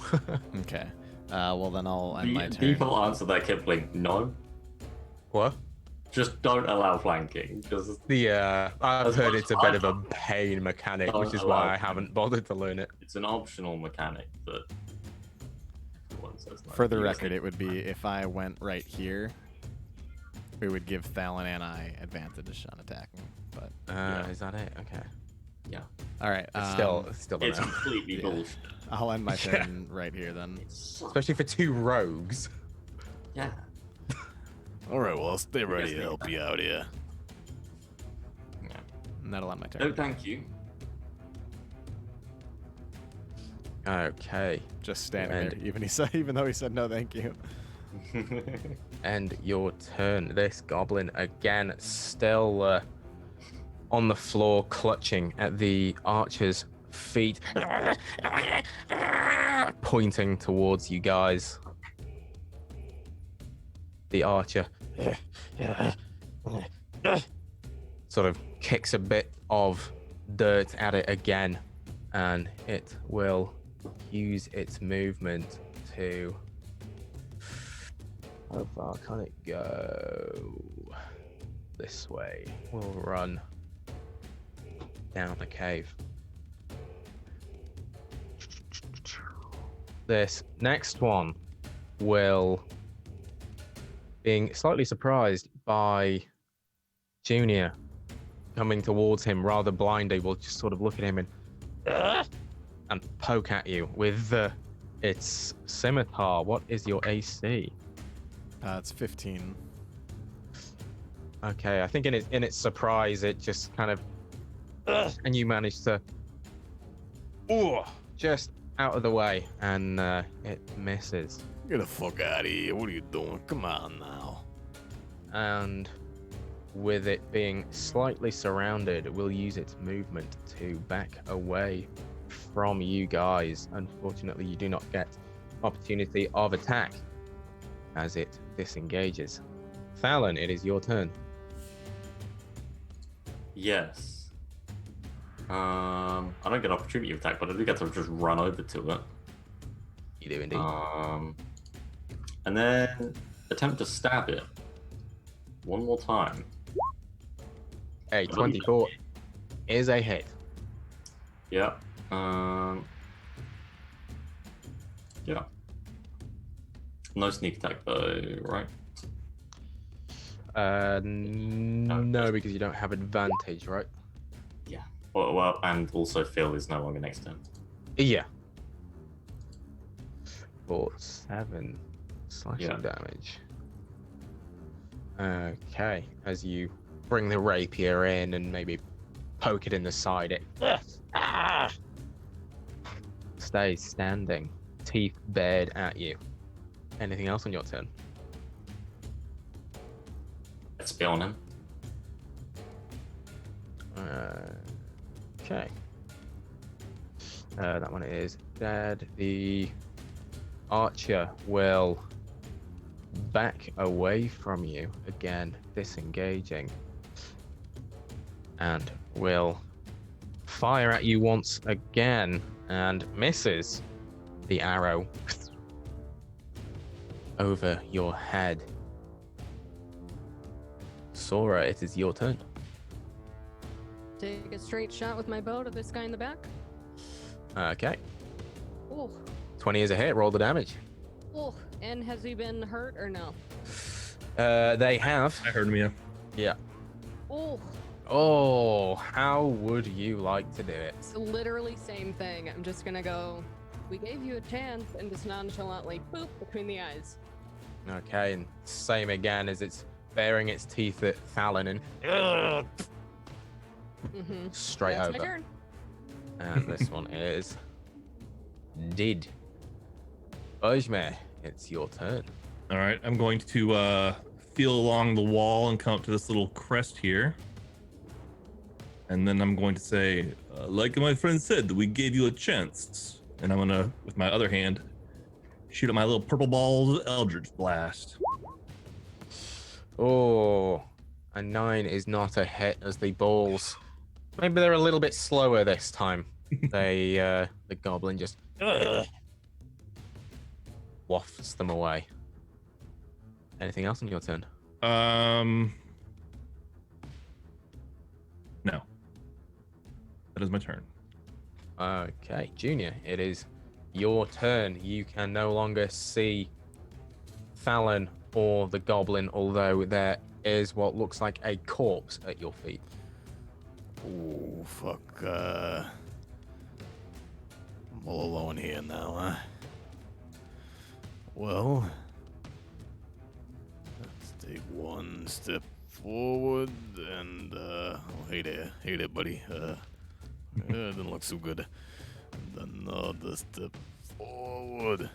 Okay. Well, then I'll end The my turn. default answer there, Kipling, no. What? Just don't allow flanking. Just Yeah, I've As heard much it's a as bit I of a don't- pain mechanic, don't which is allow why I haven't bothered to learn it. it's an optional mechanic that everyone says no. For the You guys record, think- it would be if I went right here, we would give Thalon and I advantage on attacking. But Is that it? Okay. Yeah. all right, It's still don't It's know. completely yeah. bullshit. I'll end my turn right here then. Especially for two rogues. Yeah. Alright, well, I'll stay ready to think help you out here. Yeah. And that'll end my turn. No, thank you. Okay. Just standing And- there, even though he said no, thank you. And your turn. This goblin again, still on the floor, clutching at the archer's feet, pointing towards you guys. The archer sort of kicks a bit of dirt at it again, and it will use its movement to. How far can it go? This way. We'll run down the cave. This next one will, being slightly surprised by Junior coming towards him rather blindly, will just sort of look at him and poke at you with its scimitar. What is your AC? It's 15. Okay, I think in its surprise, it just kind of, and you manage to, just out of the way, and it misses. Get the fuck out of here. What are you doing? Come on now. And with it being slightly surrounded, it will use its movement to back away from you guys. Unfortunately, you do not get opportunity of attack as it disengages. Fallon, it is your turn. Yes. I don't get opportunity of attack, but I do get to just run over to it. You do indeed. And then attempt to stab it one more time. A 24 is a hit. Yep. Yeah. no sneak attack though, right? No, because you don't have advantage, right? Yeah. Well, and also Phil is no longer next to him. Yeah. For 7 slashing damage. Okay, as you bring the rapier in and maybe poke it in the side, it stays standing, teeth bared at you. Anything else on your turn? Let's be on him. Okay. That one is dead. The archer will back away from you again, disengaging, and will fire at you once again and misses the arrow over your head. Sora, it is your turn. Take a straight shot with my bow to this guy in the back. Okay. Oh, 20 is a hit. Roll the damage. oh. And has he been hurt or no? They have. I heard him, yeah. Yeah. Oh, Oh, how would you like to do it? it's literally same thing. I'm just gonna go, we gave you a chance, and just nonchalantly boop between the eyes. Okay, and same again as it's baring its teeth at Fallon and Mm-hmm. straight That's my over. turn. And this one is did. Ojmer, it's your turn. All right, I'm going to feel along the wall and come up to this little crest here. And then I'm going to say, like my friend said, we gave you a chance. And I'm gonna, with my other hand, shoot at my little purple balls Eldritch Blast. Oh, a 9 is not a hit as the balls. Maybe they're a little bit slower this time. The goblin just wafts them away. Anything else on your turn? No. That is my turn. Okay, Junior, it is your turn. You can no longer see Fallon or the goblin, although there is what looks like a corpse at your feet. Oh, fuck. I'm all alone here now, huh? Well, let's take one step forward and, oh, hey there, buddy. Doesn't look so good. Another step forward.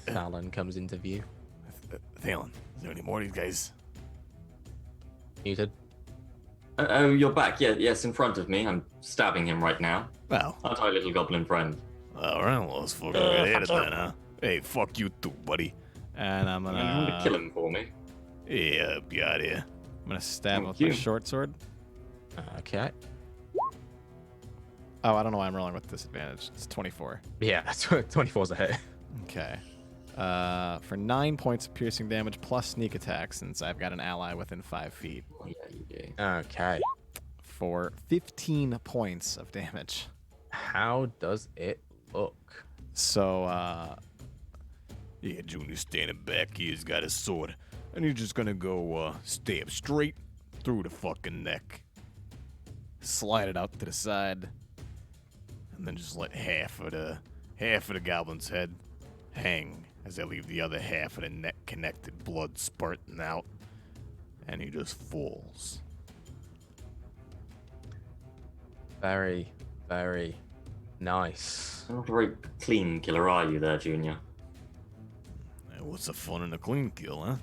Fallon comes into view. Thalen, is there any more of these guys? Muted. Oh, you're back. Yeah, yes, in front of me. I'm stabbing him right now. Well, Aren't I, little goblin friend? alright, well, let's fucking get at it then, huh? Hey, fuck you too, buddy. And I'm You want to gonna kill him for me? Yeah, get out of here. I'm gonna stab him with Thank my you. short sword. Okay. Oh, I don't know why I'm rolling with disadvantage. It's 24. Yeah, 24's a hit. Okay. For 9 points of piercing damage plus sneak attack, since I've got an ally within 5 feet. Oh, yeah, you do. Okay. For 15 points of damage. How does it look? So, Yeah, Junior's standing back. He's got his sword. And he's just gonna go, stab straight through the fucking neck. Slide it out to the side. And then just let half of the goblin's head hang as I leave the other half of the neck connected, blood spurting out. And he just falls. Very, very nice. You're not a very clean killer, are you there, Junior? Hey, what's the fun in a clean kill, huh?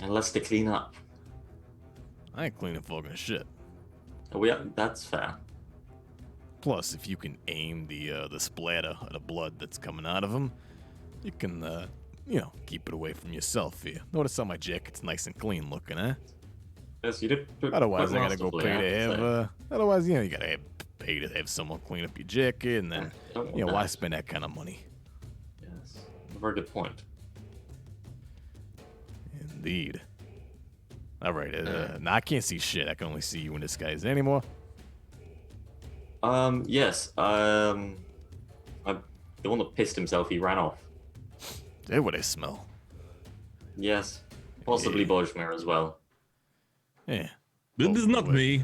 Unless they clean up. I ain't cleaning fucking shit. Oh, yeah, that's fair. Plus, if you can aim the splatter of the blood that's coming out of him, you can, keep it away from yourself here. Notice how my jacket's nice and clean looking, huh? Yes, you did. Otherwise, I quite gotta go masterfully, pay I to have to have, say. otherwise, you gotta pay to have someone clean up your jacket, and then, I don't want why that. spend that kind of money? Yes, a very good point. Indeed. All right, now I can't see shit. I can only see you in disguise anymore. Yes, the one that pissed himself, he ran off. That's what I smell. Yes. Possibly Yeah. Bojmir as well. Yeah. This is not wait. me.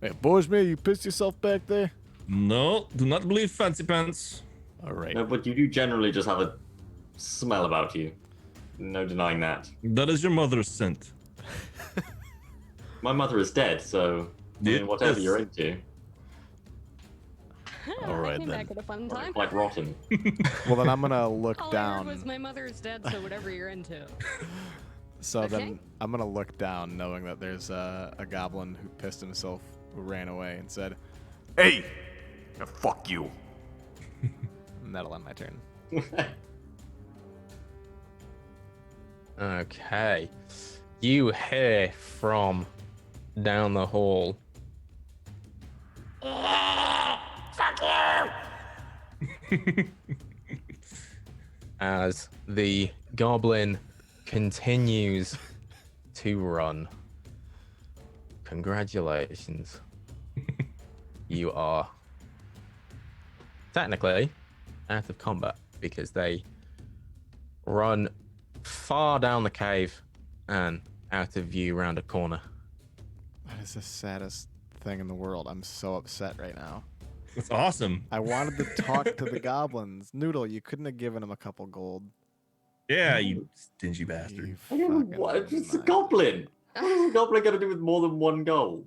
Hey, Bojmir, you pissed yourself back there? No, do not believe fancy pants. All right. No, but you do generally just have a smell about you. No denying that. That is your mother's scent. My mother is dead, so I mean, whatever Yes. you're into, All right, I came then. back at a fun probably time. quite rotten. Well, then I'm gonna look All I down. heard was my mother's dead, so whatever you're into. So Okay. then I'm gonna look down, knowing that there's a goblin who pissed himself, who ran away and said, Hey, fuck you. and that'll end my turn. Okay. You hear from down the hall. As the goblin continues to run. Congratulations. You are technically out of combat because they run far down the cave and out of view round a corner. That is the saddest thing in the world. I'm so upset right now. That's awesome. I wanted to talk to the goblins. Noodle, you couldn't have given him a couple gold. Yeah, you stingy bastard. You I don't fucking know what, it's a nut. goblin. What is a goblin got to do with more than one goal?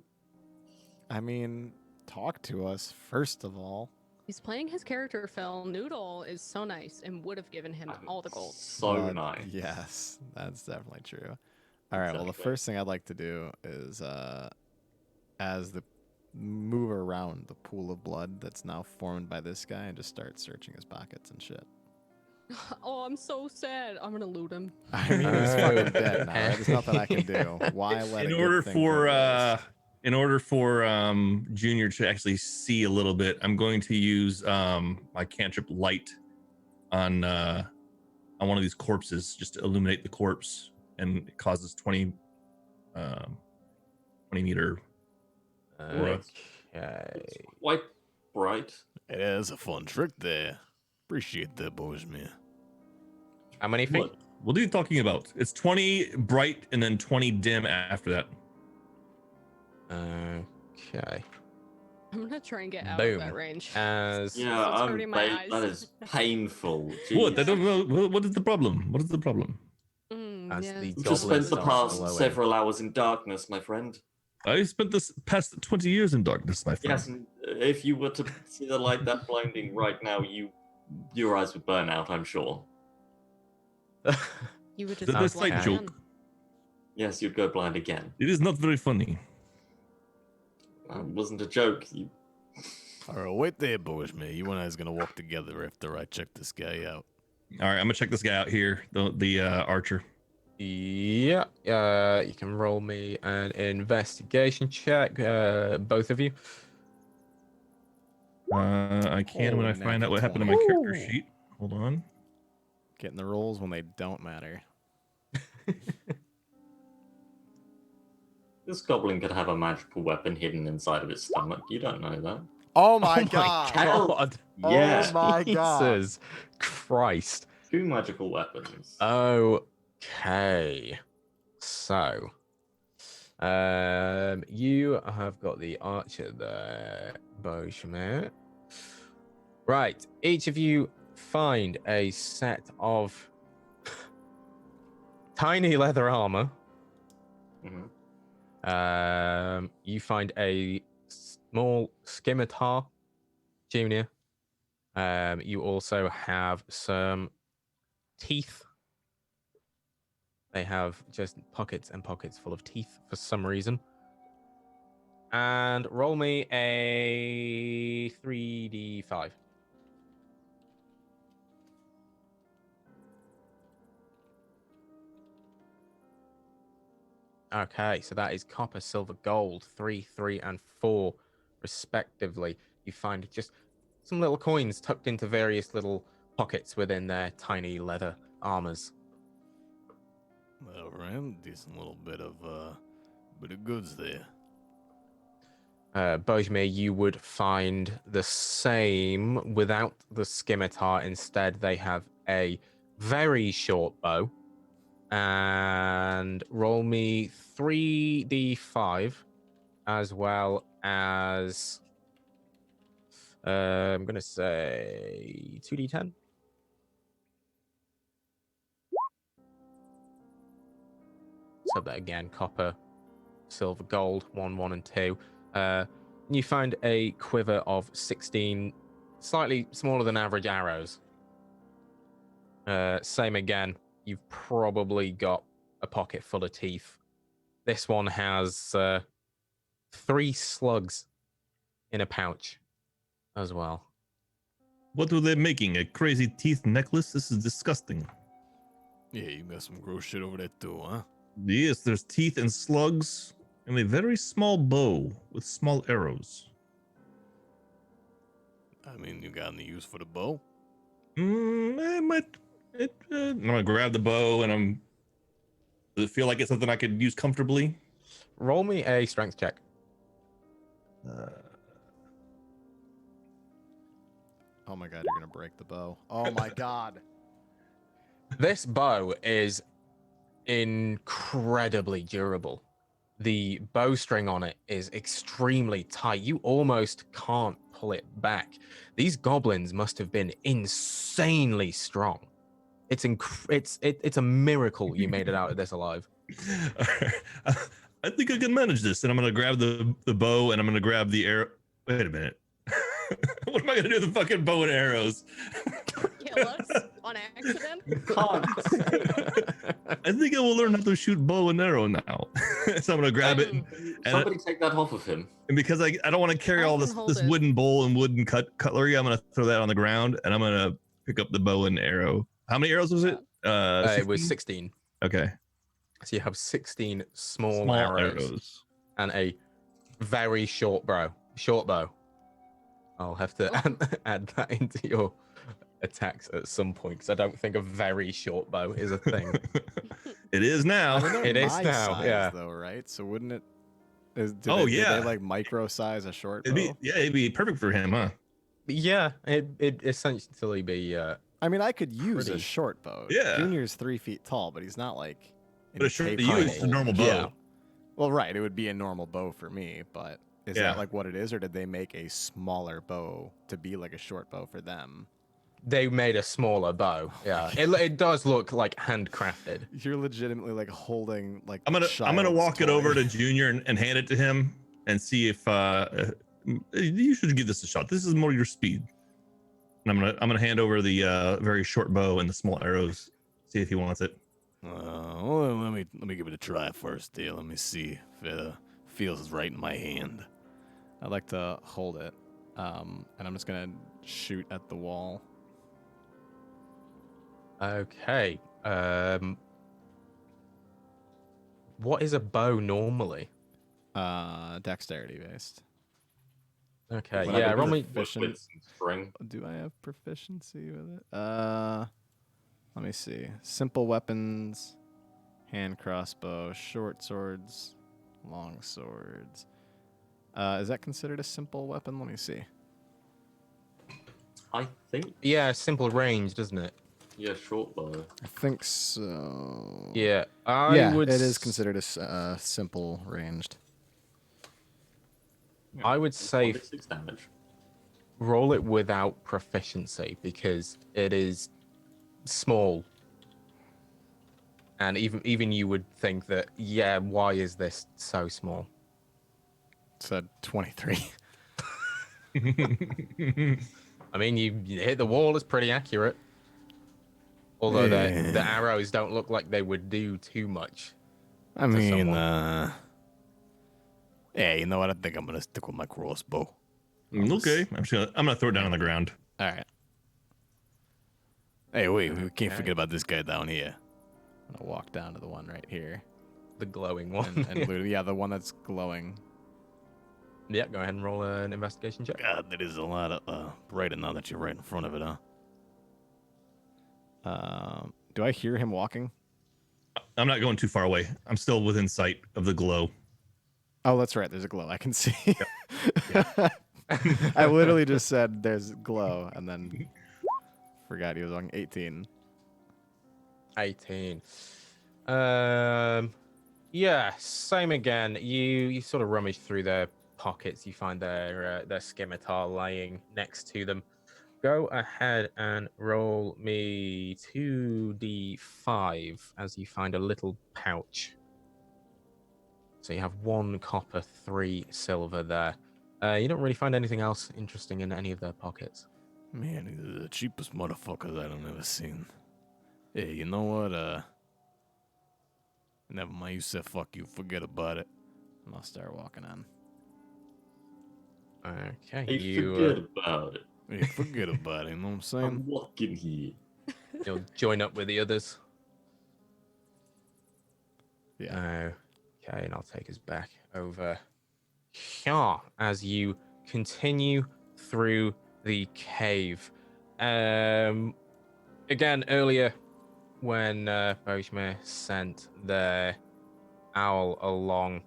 I mean, talk to us, first of all. He's playing his character, Phil. Noodle is so nice and would have given him all the gold. So But nice. Yes, that's definitely true. All right, well, the Exactly. first thing I'd like to do is, as the move around the pool of blood that's now formed by this guy and just start searching his pockets and shit. Oh, I'm so sad. I'm gonna loot him. I mean, he's fucking dead now. Right? There's nothing I can do. Why let In a good order thing for go to waste? in order for Junior to actually see a little bit, I'm going to use my cantrip light on one of these corpses just to illuminate the corpse, and it causes 20 meter. Okay. It's quite bright. It is a fun trick there. Appreciate that, Bojmir. How many feet? What are you talking about? It's 20 bright and then 20 dim after that. Okay. I'm gonna try and get out Boom. of that range. As Yeah, It's hurting my eyes. that is painful. What? I Jeez. don't know. What is the problem? What is the problem? As Yeah, the it's You've just goblin spent the starts past glowing. several hours in darkness, my friend. I spent this past 20 years in darkness, my friend. Yes, and if you were to see the light that blinding right now, your eyes would burn out, I'm sure. You would just That's go blind a joke. again. Yes, you'd go blind again. It is not very funny. That wasn't a joke. You... All right, wait there, Bojmir. You and I is gonna walk together after I check this guy out. All right, I'm gonna check this guy out here. The archer. Yeah, you can roll me an investigation check, both of you. I can when I find out what happened to my character sheet. Hold on. Getting the rolls when they don't matter. This goblin could have a magical weapon hidden inside of its stomach. You don't know that. Oh my god! God. Yeah. Oh my god! Jesus Christ. 2 magical weapons. Okay. So, you have got the archer there, Bojmir. Right. Each of you find a set of tiny leather armor. Mhm. You find a small scimitar, Junior. You also have some teeth. They have just pockets and pockets full of teeth for some reason. And roll me a 3d5. Okay, so that is copper, silver, gold, 3, 3, and 4, respectively. You find just some little coins tucked into various little pockets within their tiny leather armors. All right, decent little bit of goods there. Bojmir, you would find the same without the scimitar. Instead, they have a very short bow. And roll me 3d5 as well as I'm gonna say 2d10. So that again, copper, silver, gold, 1, 1, and 2. You find a quiver of 16 slightly smaller than average arrows. Same again. You've probably got a pocket full of teeth. This one has 3 slugs in a pouch as well. What were they making? A crazy teeth necklace? This is disgusting. Yeah, you got some gross shit over there too, huh? Yes, there's teeth and slugs and a very small bow with small arrows. I mean, you got any use for the bow? I might. I'm gonna grab the bow and does it feel like it's something I could use comfortably? Roll me a strength check. Oh my god, you're gonna break the bow. Oh my god. This bow is incredibly durable. The bowstring on it is extremely tight. You almost can't pull it back. These goblins must have been insanely strong. It's a miracle you made it out of this alive. I think I can manage this. And I'm gonna grab the bow and I'm gonna grab the arrow. Wait a minute. What am I gonna do with the fucking bow and arrows? Kill us on accident? I think I will learn how to shoot bow and arrow now. So I'm gonna grab it. Somebody take that off of him. And because I don't want to carry I all can this hold this it. wooden bowl and wooden cutlery, I'm gonna throw that on the ground and I'm gonna pick up the bow and arrow. How many arrows was it? It was 16? 16. Okay. So you have 16 small arrows and a very short bow. I'll have to add that into your attacks at some point because I don't think a very short bow is a thing. It is now. It is My now, size, yeah. though, right? So wouldn't it? Did Yeah. they like micro size a short bow? It'd be perfect for him, huh? Yeah, it essentially be I mean, I could use a Pretty. short bow. Yeah. Junior's 3 feet tall, but he's not like. But a short to incapable. you is a normal bow. Yeah. Well, right. It would be a normal bow for me, but is Yeah. that like what it is, or did they make a smaller bow to be like a short bow for them? they made a smaller bow. Yeah, it does look like handcrafted. You're legitimately like holding like. I'm gonna child's walk it toy. over to Junior and hand it to him and see if you should give this a shot. This is more your speed. And I'm gonna hand over the very short bow and the small arrows. See if he wants it. Well, let me give it a try first, dear. Let me see if it feels right in my hand. I'd like to hold it, and I'm just gonna shoot at the wall. Okay. What is a bow normally? Dexterity based. Okay, Whenever yeah, you roll me. flip with some string. Do I have proficiency with it? Let me see. Simple weapons, hand crossbow, short swords, long swords. Is that considered a simple weapon? Let me see. I think, Yeah, simple range, doesn't it? yeah, short bow. I think so. Yeah, Yeah, it is considered a simple ranged. I would say 6 damage. roll it without proficiency because it is small, and even you would think that, yeah, why is this so small? Said 23. I mean, you hit the wall, it's pretty accurate. Although the arrows don't look like they would do too much. I mean, someone. yeah, you know what? I think I'm gonna stick with my crossbow. Okay, I'm gonna throw it down on the ground. All right. Hey, wait, we can't forget about this guy down here. I'm gonna walk down to the one right here, The glowing one. and loot it. Yeah, the one that's glowing. Yeah, go ahead and roll an investigation check. God, there is a lot of brighter now that you're right in front of it, huh? Do I hear him walking? I'm not going too far away. I'm still within sight of the glow. Oh, that's right. There's a glow. I can see. I literally just said there's glow, and then forgot he was on 18. 18. Yeah, same again. You sort of rummage through their pockets. You find their scimitar laying next to them. Go ahead and roll me 2d5 as you find a little pouch. So you have 1 copper, 3 silver there. You don't really find anything else interesting in any of their pockets. Man, these are the cheapest motherfuckers I don't ever seen. Hey, you know what? Never mind. You said fuck you. Forget about it. And I'll start walking on. Okay, Hey, you forget about it. Hey, forget about it. You know what I'm saying? I'm walking here. you'll join up with the others. Yeah. Okay, and I'll take us back over here as you continue through the cave. Again, earlier when Bojmir sent their owl along,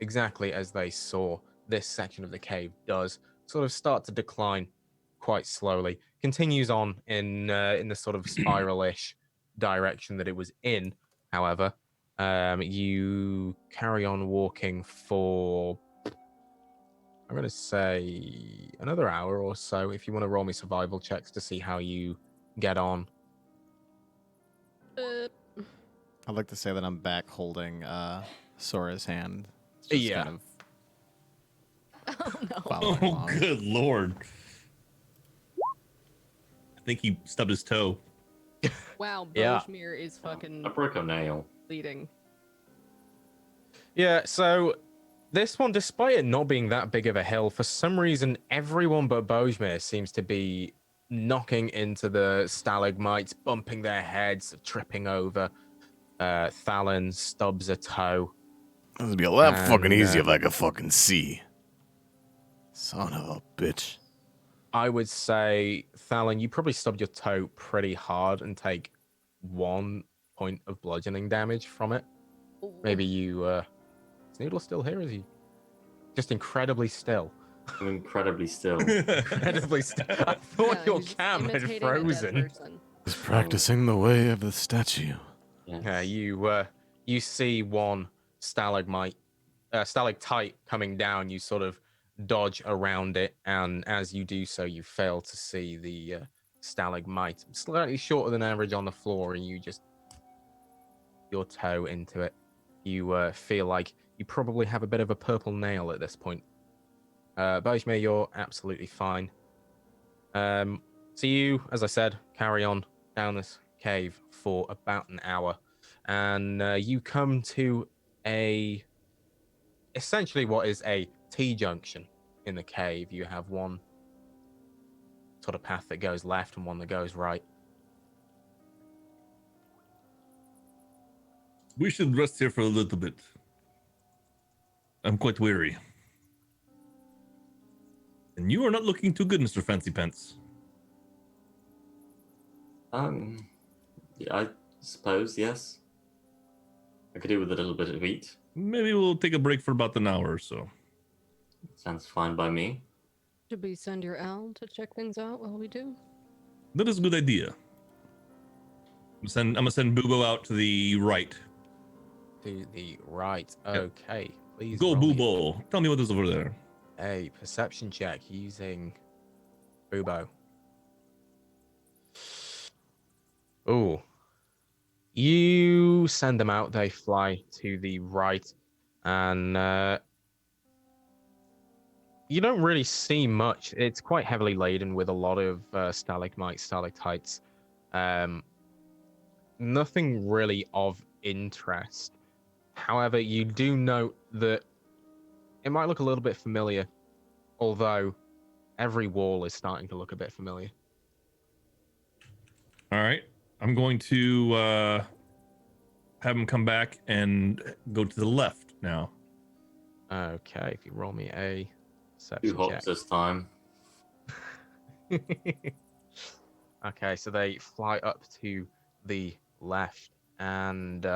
exactly as they saw, this section of the cave does sort of start to decline quite slowly. Continues on in the sort of spiral-ish direction that it was in. However, you carry on walking for, I'm going to say, another hour or so. If you want to roll me survival checks to see how you get on. I'd like to say that I'm back holding Sora's hand. It's just Yeah. kind of Oh no. following Oh, along. good lord. I think he stubbed his toe. Wow, Yeah. Bojmir is fucking I broke a nail. bleeding. Yeah, so this one, despite it not being that big of a hill, for some reason, everyone but Bojmir seems to be knocking into the stalagmites, bumping their heads, tripping over. Thalon stubs a toe. This would be a lot fucking And, easier if I could fucking see. Son of a bitch. I would say, Thalon, you probably stubbed your toe pretty hard and take 1 point of bludgeoning damage from it. Maybe you... Is Noodle still here? Is he just incredibly still? I'm incredibly still. Incredibly still. I thought Yeah, your he's just cam had imitating a dead frozen. person. He's practicing the way of the statue. Yes. You see one stalagmite, stalactite coming down. You sort of dodge around it, and as you do so, you fail to see the stalagmite, slightly shorter than average on the floor, and you just your toe into it. You feel like you probably have a bit of a purple nail at this point. Bojmir, you're absolutely fine. So you, as I said, carry on down this cave for about an hour, and you come to essentially what is a T-junction in the cave. You have one sort of path that goes left and one that goes right. We should rest here for a little bit. I'm quite weary. And you are not looking too good, Mr. Fancy Pants. Yeah, I suppose, yes. I could do with a little bit of eat. Maybe we'll take a break for about an hour or so. Sounds fine by me. Should we send your owl to check things out while we do? That is a good idea. I'm gonna send Boobo out to the right. To the right. Yep. Okay. Please Go, roll me Boobo. Tell me what is over there. a perception check using Bubo. Oh. You send them out, they fly to the right, and you don't really see much. It's quite heavily laden with a lot of stalagmites, stalactites. Nothing really of interest. However, you do note that it might look a little bit familiar, although every wall is starting to look a bit familiar. All right. I'm going to have him come back and go to the left now. Okay, if you roll me a 2 perception hops check. this time. Okay, so they fly up to the left, and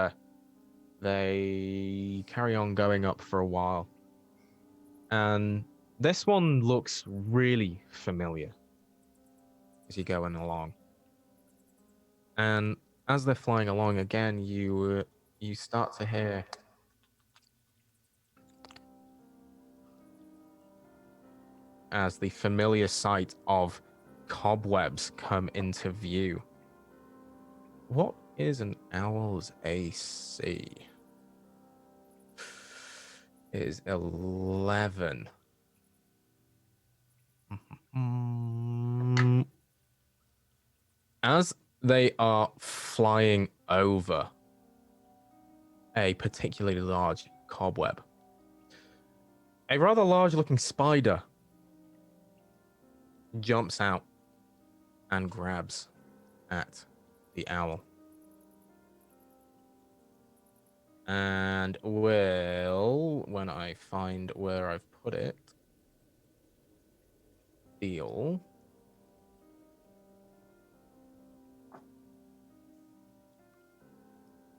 they carry on going up for a while. And this one looks really familiar as you're going along. And As they're flying along again, you start to hear as the familiar sight of cobwebs come into view. What is an owl's AC? It is 11. As they are flying over a particularly large cobweb, a rather large looking spider jumps out and grabs at the owl. And will, when I find where I've put it, deal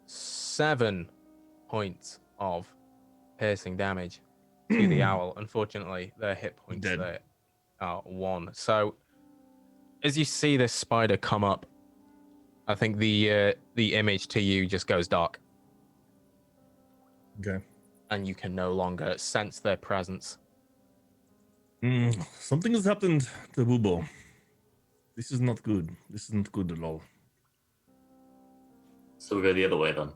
7 points of piercing damage to the owl. Unfortunately, their hit points Dead. there are 1. So, as you see this spider come up, I think the image to you just goes dark, Okay. and you can no longer sense their presence. Something has happened to Bubo. This is not good. This isn't good at all. So we go the other way then.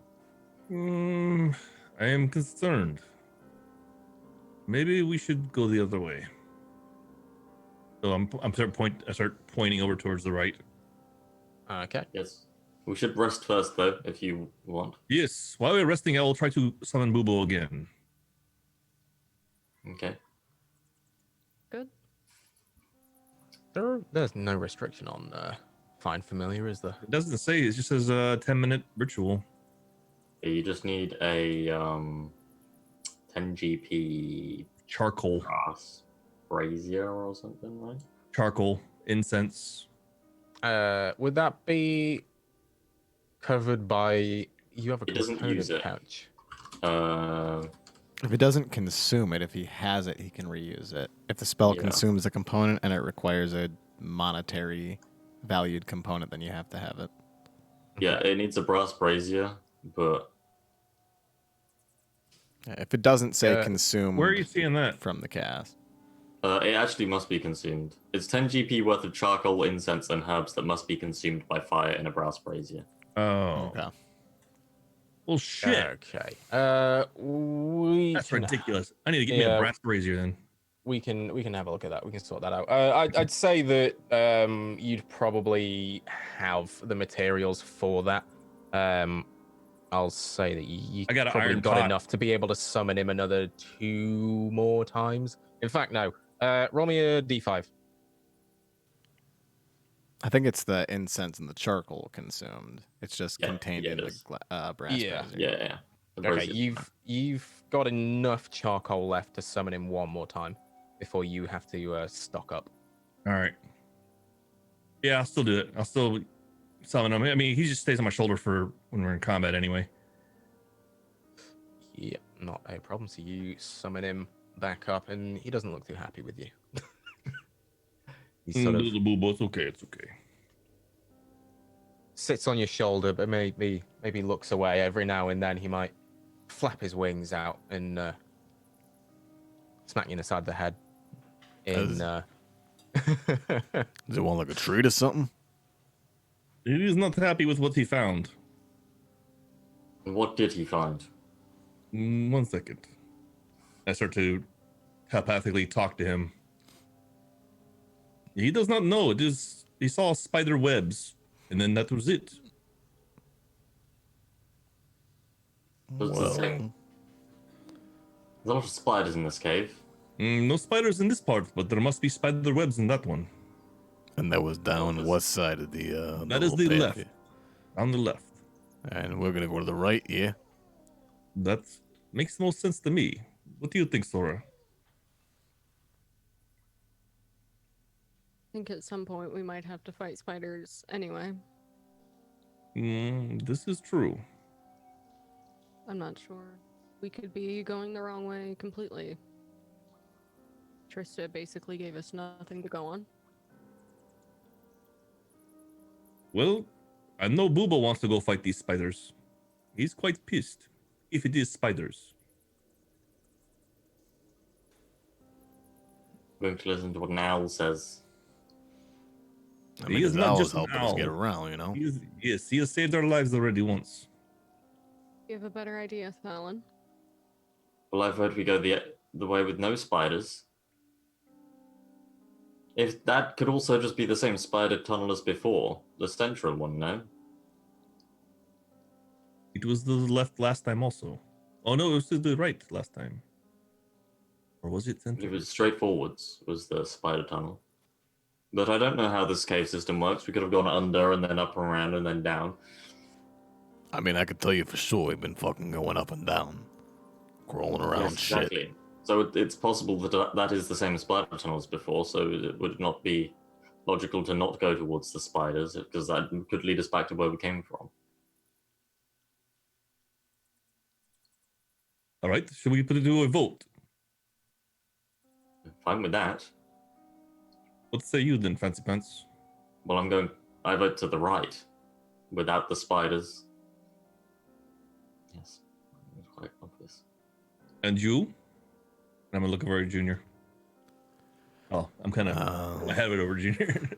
I am concerned. Maybe we should go the other way. So I start pointing over towards the right. Okay. Yes. We should rest first, though, if you want. Yes. While we're resting, I will try to summon Bubo again. Okay. Good. There's no restriction on Find Familiar, is there? It doesn't say. It just says a 10-minute ritual. Yeah, you just need a 10 GP Charcoal. grass brazier or something, right? Charcoal. Incense. Would that be covered by... You have a It doesn't use component it. pouch. If it doesn't consume it, if he has it, he can reuse it. If the spell Yeah. consumes a component and it requires a monetary valued component, then you have to have it. Yeah, it needs a brass brazier, but If it doesn't say consume Where are you seeing that? from the cast. it actually must be consumed. It's 10 GP worth of charcoal, incense, and herbs that must be consumed by fire in a brass brazier. Oh. Okay. Well, shit. Okay. That's ridiculous. I need to get me a brass brazier then. We can have a look at that. We can sort that out. I'd say that you'd probably have the materials for that. I'll say that you I got an probably iron got pot. enough to be able to summon him another 2 more times. In fact, no. Roll me a d5. I think it's the incense and the charcoal consumed. It's just Yeah, contained yeah, in it the is. Yeah. brass brazier. Yeah. The Okay, brazier. you've got enough charcoal left to summon him 1 more time before you have to stock up. All right. Yeah, I'll still do it. I'll still summon him. I mean, he just stays on my shoulder for when we're in combat anyway. Yeah, not a problem. So you summon him back up, and he doesn't look too happy with you. He sort of Little Bubo, it's okay. It's okay. sits on your shoulder, but maybe looks away. Every now and then he might flap his wings out and smack you in the side of the head. Does it want like a treat or something? He is not happy with what he found. What did he find? 1 second. I start to telepathically talk to him. He does not know. He saw spider webs, and then that was it. Does it say? There's a lot of spiders in this cave. No spiders in this part, but there must be spider webs in that one. And that was down what side of the That is little the path left. here? On the left. And we're gonna go to the right, yeah? That makes the most sense to me. What do you think, Sora? I think at some point we might have to fight spiders anyway. This is true. I'm not sure. We could be going the wrong way completely. Trista basically gave us nothing to go on. Well, I know Boobo wants to go fight these spiders. He's quite pissed. If it is spiders. Going to listen to what an owl says. I He mean, is his not owl's just an helping us get owl. around, you know? Yes, he has saved our lives already once. You have a better idea, Thalon? Well, I've heard we go the way with no spiders. If that could also just be the same spider tunnel as before, the central one, no? It was the left last time also. Oh no, it was to the right last time. Or was it It center? was straight forwards, was the spider tunnel. But I don't know how this cave system works. We could have gone under and then up and around and then down. I mean, I could tell you for sure we've been fucking going up and down. Crawling around Yes, exactly. shit. So it's possible that that is the same spider tunnel as before, so it would not be logical to not go towards the spiders, because that could lead us back to where we came from. All right, should we put it to a vote? Fine with that. What say you then, Fancy Pants? Well, I vote to the right, without the spiders. Yes, it's quite obvious. And you? I'm gonna look over at Junior. Oh, I'm kind of ahead of it over Junior.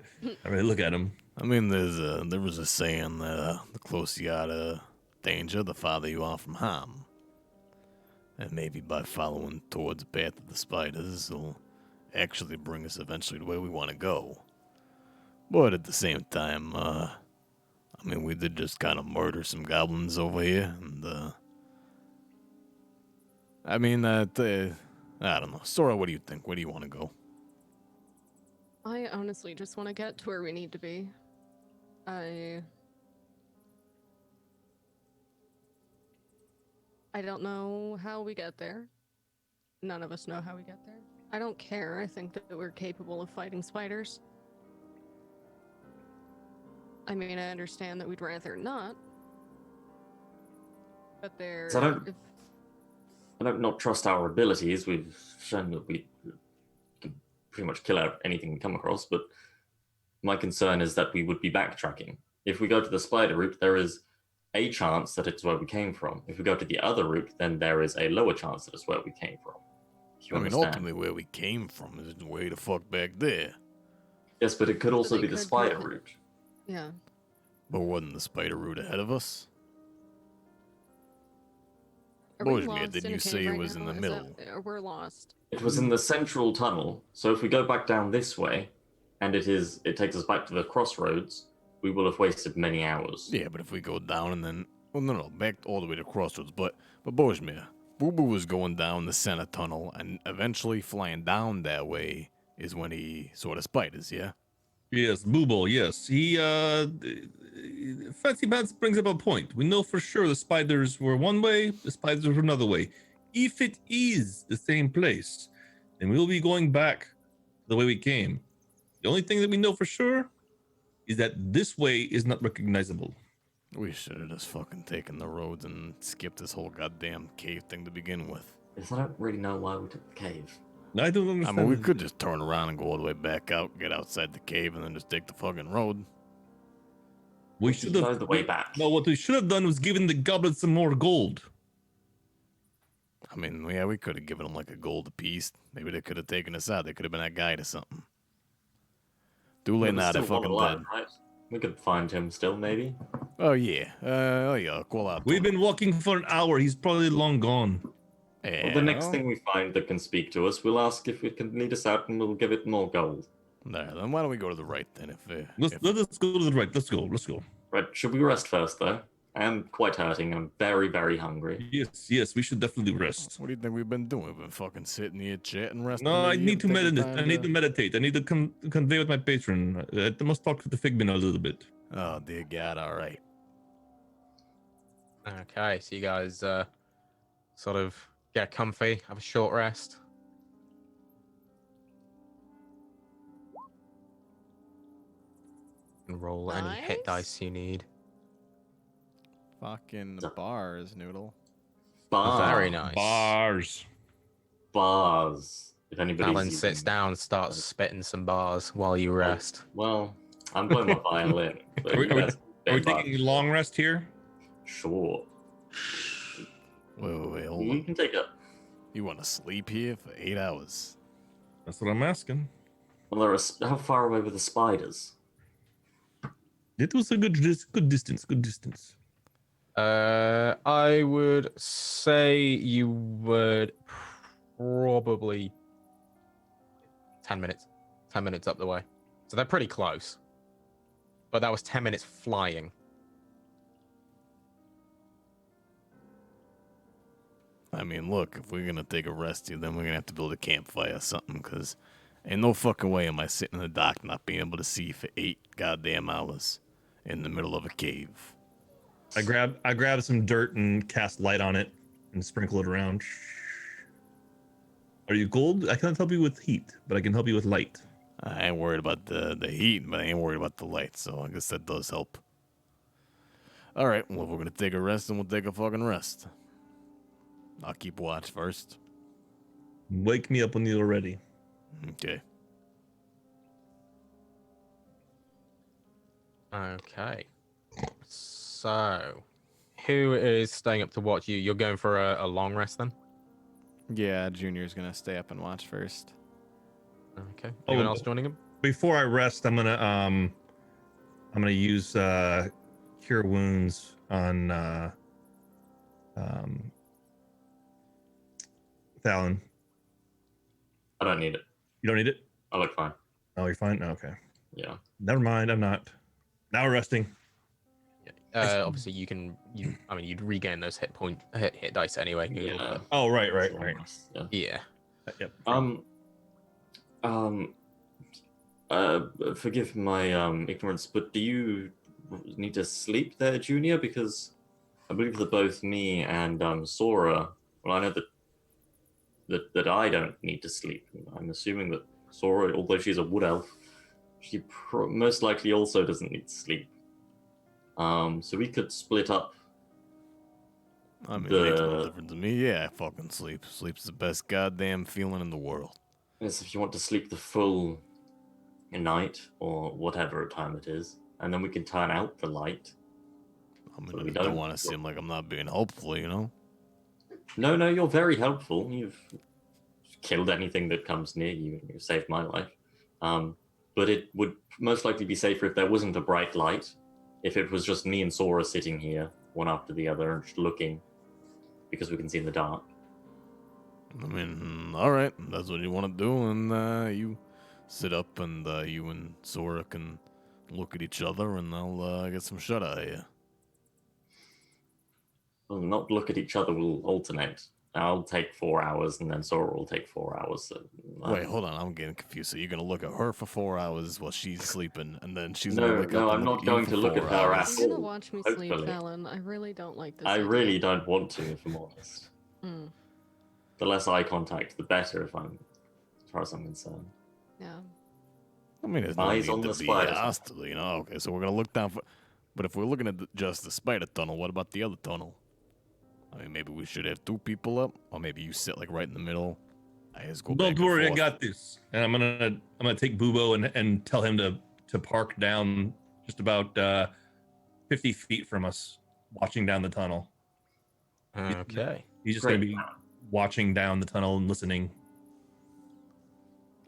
I really look at him. I mean, there was a saying that the closer you are to danger, the farther you are from harm. And maybe by following towards the path of the spiders, will actually bring us eventually to where we want to go. But at the same time, I mean, we did just kind of murder some goblins over here, and I mean, I don't know. Sora, what do you think? Where do you want to go? I honestly just want to get to where we need to be. I don't know how we get there. None of us know how we get there. I don't care. I think that we're capable of fighting spiders. I mean, I understand that we'd rather not. But they're... So I don't not trust our abilities. We've shown that we can pretty much kill out anything we come across, but my concern is that we would be backtracking. If we go to the spider route, there is a chance that it's where we came from. If we go to the other route, then there is a lower chance that it's where we came from. I mean, ultimately, where we came from is way the fuck back there. Yes, but it could also be the spider be... route. Yeah. But wasn't the spider route ahead of us? Božmir, did you say it was in the middle? We're lost. It was in the central tunnel, so if we go back down this way, and it takes us back to the crossroads, we will have wasted many hours. Yeah, but if we go down and then... Well, no, back all the way to crossroads. But Božmir, Boo Boo was going down the center tunnel, and eventually flying down that way is when he saw the spiders, yeah? Yes, Boobo, yes. He, Fancy Pants brings up a point. We know for sure the spiders were one way, the spiders were another way. If it is the same place, then we'll be going back the way we came. The only thing that we know for sure is that this way is not recognizable. We should have just fucking taken the roads and skipped this whole goddamn cave thing to begin with. Yes, I don't really know why we took the cave. I don't understand. I mean, we could just turn around and go all the way back out, get outside the cave, and then just take the fucking road. We should have the way back. No, what we should have done was given the goblins some more gold. I mean, yeah, we could have given them like a gold apiece. Maybe they could have taken us out. They could have been a guide or something. Dule now, they're fucking dead. Right? We could find him still, maybe. Oh yeah, call out. We've been walking for an hour. He's probably long gone. Yeah, Well, the next thing we find that can speak to us, we'll ask if it can lead us out, and we'll give it more gold. There, then why don't we go to the right then? Let's go to the right. Let's go. Right, should we rest first, though? I am quite hurting. I'm very, very hungry. Yes, we should definitely rest. What do you think we've been doing? We've been fucking sitting here chatting, resting. No, I need to meditate. I need to meditate. I need to convey with my patron. I must talk to the Figman a little bit. Oh dear God! All right. Okay, so you guys sort of get comfy, have a short rest. And roll any hit dice you need. Fucking bars, Noodle. Bars. Very nice. Bars. If anybody Alan sits down, starts spitting some bars while you rest. Well, I'm playing my violin. But Are we bed taking a bugs. long rest here? Sure. Wait, hold You on. can take a. You want to sleep here for 8 hours? That's what I'm asking. Well, how far away were the spiders? It was a good distance. Good distance. I would say you would probably 10 minutes. 10 minutes up the way. So they're pretty close. But that was 10 minutes flying. I mean, look, if we're gonna take a rest here, then we're gonna have to build a campfire or something, because ain't no fucking way am I sitting in the dark not being able to see for 8 goddamn hours in the middle of a cave. I grab some dirt and cast light on it and sprinkle it around. Are you cold? I can't help you with heat, but I can help you with light. I ain't worried about the heat, but I ain't worried about the light, so I guess that does help. Alright, well, if we're gonna take a rest, then we'll take a fucking rest. I'll keep watch first. Wake me up when you're ready. Okay. Okay. So, who is staying up to watch you? You're going for a long rest then? Yeah, Junior's gonna stay up and watch first. Okay. Anyone Oh, else joining him? Before I rest, I'm gonna use cure wounds on Thalen. I don't need it. You don't need it? I look fine. Oh, you're fine? Okay. Yeah. Never mind, I'm not. Now we're resting. Obviously, you'd regain those hit dice anyway. Noodle, Yeah. but- Oh, right. Yeah. Yeah. Yep. Forgive my ignorance, but do you need to sleep there, Junior? Because I believe that both me and Sora. Well, I know that I don't need to sleep. I'm assuming that Sora, although she's a wood elf, she most likely also doesn't need to sleep. So we could split up. I mean, it makes no difference to me. Yeah, I fucking sleep. Sleep's the best goddamn feeling in the world. Yes, if you want to sleep the full night or whatever time it is, and then we can turn out the light. I mean, So I we don't don't- want to seem like I'm not being helpful, you know? No, you're very helpful. You've killed anything that comes near you, and you saved my life. But it would most likely be safer if there wasn't a bright light. If it was just me and Sora sitting here, one after the other, and just looking, because we can see in the dark. I mean, all right, that's what you want to do, and you sit up, and you and Sora can look at each other, and I'll get some shut eye here. Well, not look at each other. We'll alternate. I'll take 4 hours, and then Sora will take 4 hours. So, Wait, hold on, I'm getting confused. So you're gonna look at her for 4 hours while she's sleeping, and then she's No, gonna wake no, up I'm and not look at going you to for look at 4 her hours. at You're gonna all. watch me sleep, Hopefully. Fallon. I really don't like this. I idea. really don't want to, if I'm honest. Mm, The less eye contact, the better, as far as I'm concerned. yeah. I mean, there's no Eyes need on to the be spiders. hostile, you know? Okay, so we're gonna look down for... But if we're looking at just the spider tunnel, what about the other tunnel? I mean, maybe we should have 2 people up, or maybe you sit, like, right in the middle. I just go Don't back and worry, I forth. got this. And I'm gonna take Bubo and tell him to park down just about 50 feet from us, watching down the tunnel. Okay. He's just Great. gonna be watching down the tunnel and listening.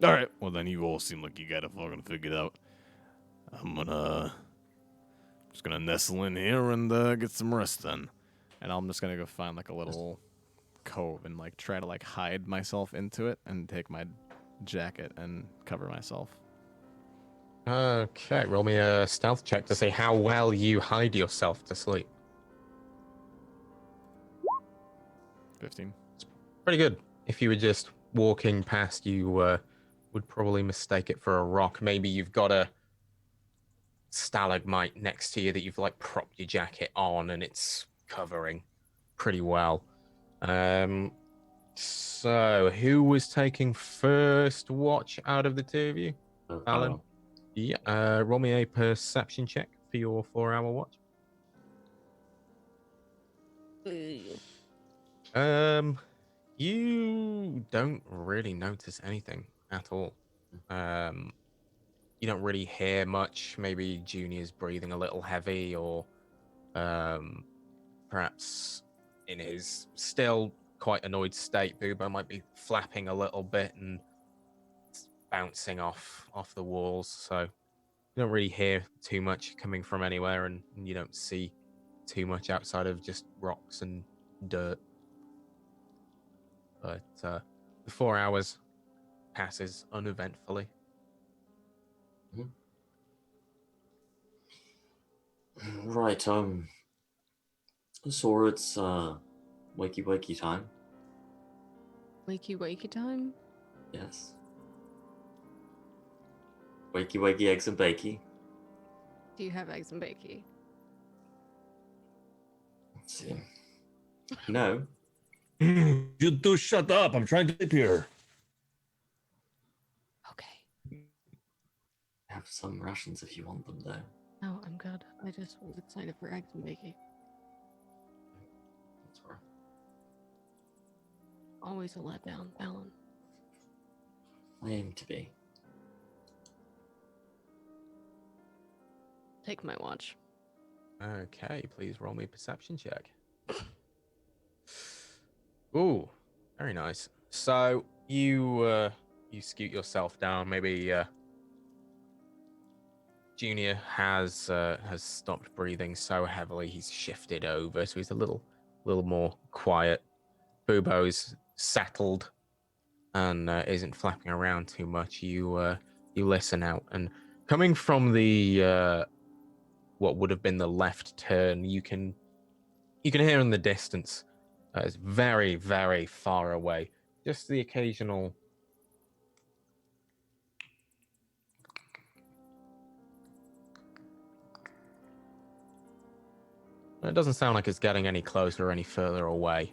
All right, well, then you all seem like you got it fucking figured out. I'm just gonna nestle in here and get some rest then. And I'm just gonna go find like a little cove and like try to like hide myself into it and take my jacket and cover myself. Okay. Roll me a stealth check to see how well you hide yourself to sleep. 15. Pretty good. If you were just walking past, you would probably mistake it for a rock. Maybe you've got a stalagmite next to you that you've like propped your jacket on and it's covering pretty well. So who was taking first watch out of the 2 of you? Alan? Yeah. Roll me a perception check for your 4-hour watch. You don't really notice anything at all. you don't really hear much. Maybe Junior's breathing a little heavy, or perhaps in his still quite annoyed state, Boobo might be flapping a little bit and bouncing off the walls. So you don't really hear too much coming from anywhere, and you don't see too much outside of just rocks and dirt. But the 4 hours passes uneventfully. Right, so it's wakey time. Wakey time? Yes. Wakey eggs and bakey. Do you have eggs and bakey? Let's see. No. You two shut up. I'm trying to sleep here. Okay. Have some rations if you want them, though. No, I'm good. I just was excited for eggs and bakey. That's right. Always a letdown, Alan. I aim to be. Take my watch. Okay, please roll me a perception check. Ooh, very nice. So you scoot yourself down. Maybe Junior has stopped breathing so heavily he's shifted over, so he's a little more quiet. Bubo's settled and isn't flapping around too much. You listen out, and coming from the what would have been the left turn, you can hear in the distance. It's very, very far away. Just the occasional it doesn't sound like it's getting any closer or any further away.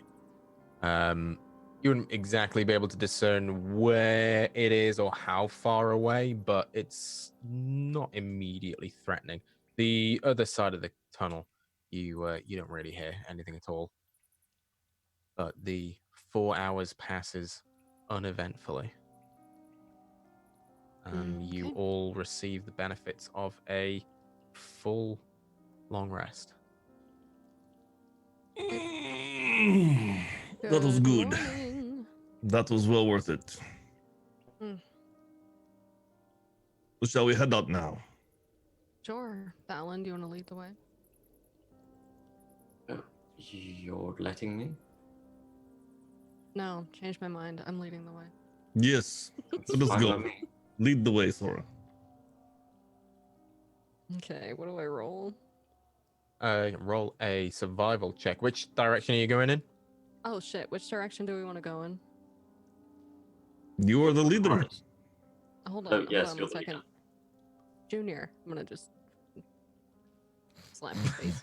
You wouldn't exactly be able to discern where it is or how far away, but it's not immediately threatening. The other side of the tunnel, you don't really hear anything at all. But the 4 hours passes uneventfully. And you Okay. all receive the benefits of a full long rest. That was good. Morning. That was well worth it. Mm. So shall we head out now? Sure. Alan, do you want to lead the way? You're letting me? No, change my mind. I'm leading the way. Yes. That's Let us fine go. by me. Lead the way, Sora. Okay, what do I roll? Roll a survival check. Which direction are you going in? Oh shit, which direction do we want to go in? You are the leader. Right. Hold Oh, on, yes, hold on you're one the second. leader. Junior, I'm gonna just slap his face.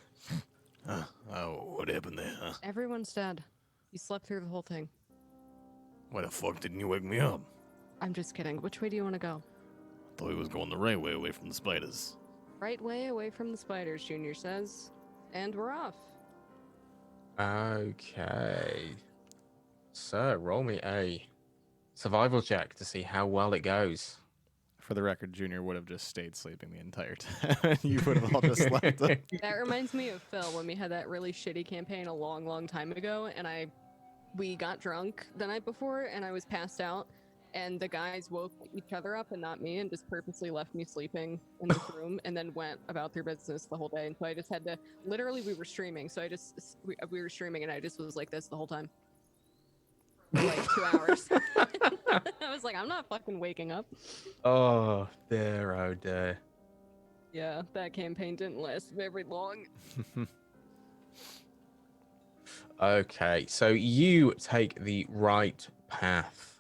Oh, what happened there, huh? Everyone's dead. You slept through the whole thing. Why the fuck didn't you wake me up? I'm just kidding. Which way do you want to go? Thought he was going the right way away from the spiders. Right way away from the spiders, Junior says. And we're off. Okay. So, roll me a survival check to see how well it goes. For the record, Junior would have just stayed sleeping the entire time. You would have all just slept. That reminds me of Phil when we had that really shitty campaign a long, long time ago, and we got drunk the night before, and I was passed out, and the guys woke each other up and not me, and just purposely left me sleeping in this room, and then went about their business the whole day. And so I just had to, literally, we were streaming, so we were streaming, and I just was like this the whole time. For like 2 hours. I was like, I'm not fucking waking up. Oh dear. Yeah, that campaign didn't last very long. Okay, so you take the right path.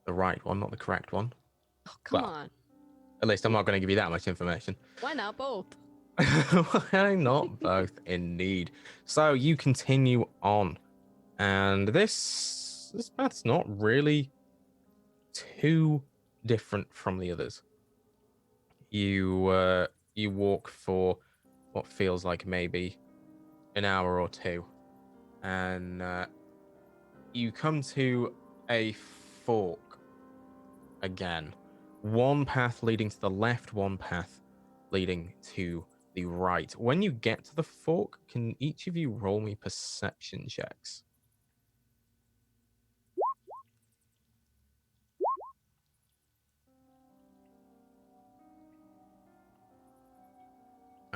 The right one, not the correct one. Oh, come Well, on. At least I'm not going to give you that much information. Why not both? Why not both, indeed. So you continue on, and this path's not really too different from the others. You walk for what feels like maybe an hour or two, and you come to a fork again, one path leading to the left, one path leading to the right. When you get to the fork, can each of you roll me perception checks?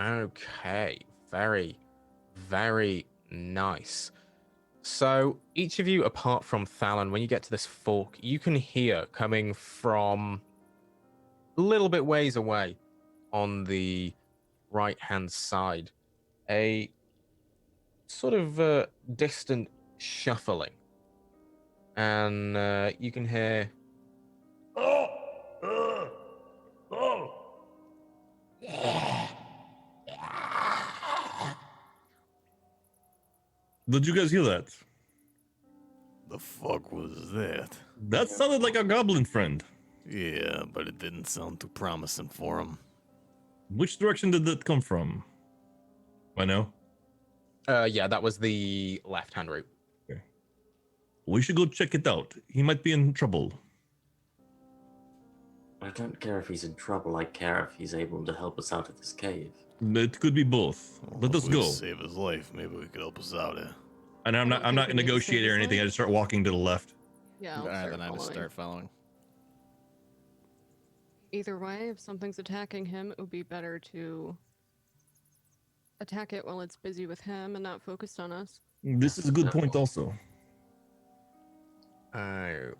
Okay, very, very nice. So each of you, apart from Thalen, when you get to this fork, you can hear coming from a little bit ways away on the right-hand side a sort of distant shuffling. And you can hear, Did you guys hear that? The fuck was that? That sounded like a goblin friend. Yeah, but it didn't sound too promising for him. Which direction did that come from? I know. yeah, that was the left-hand route. We should go check it out. He might be in trouble. I don't care if he's in trouble. I care if he's able to help us out of this cave. It could be both. Let us If we go. Save his life. Maybe we could help us out here. And I'm I don't not think we need to negotiating save or his anything. I life. just start walking to the left. Yeah, I'll Alright, start then I just following. start following. Either way, if something's attacking him, it would be better to attack it while it's busy with him and not focused on us. This is a good point also. Okay.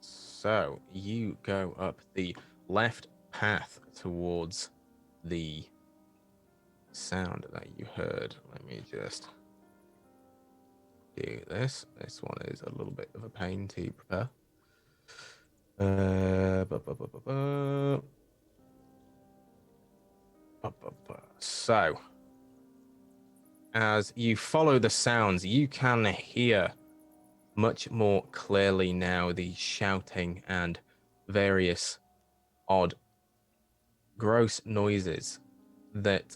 So you go up the left path towards the sound that you heard. Let me just do this. This one is a little bit of a pain to prepare. So, as you follow the sounds, you can hear much more clearly now the shouting and various odd, gross noises that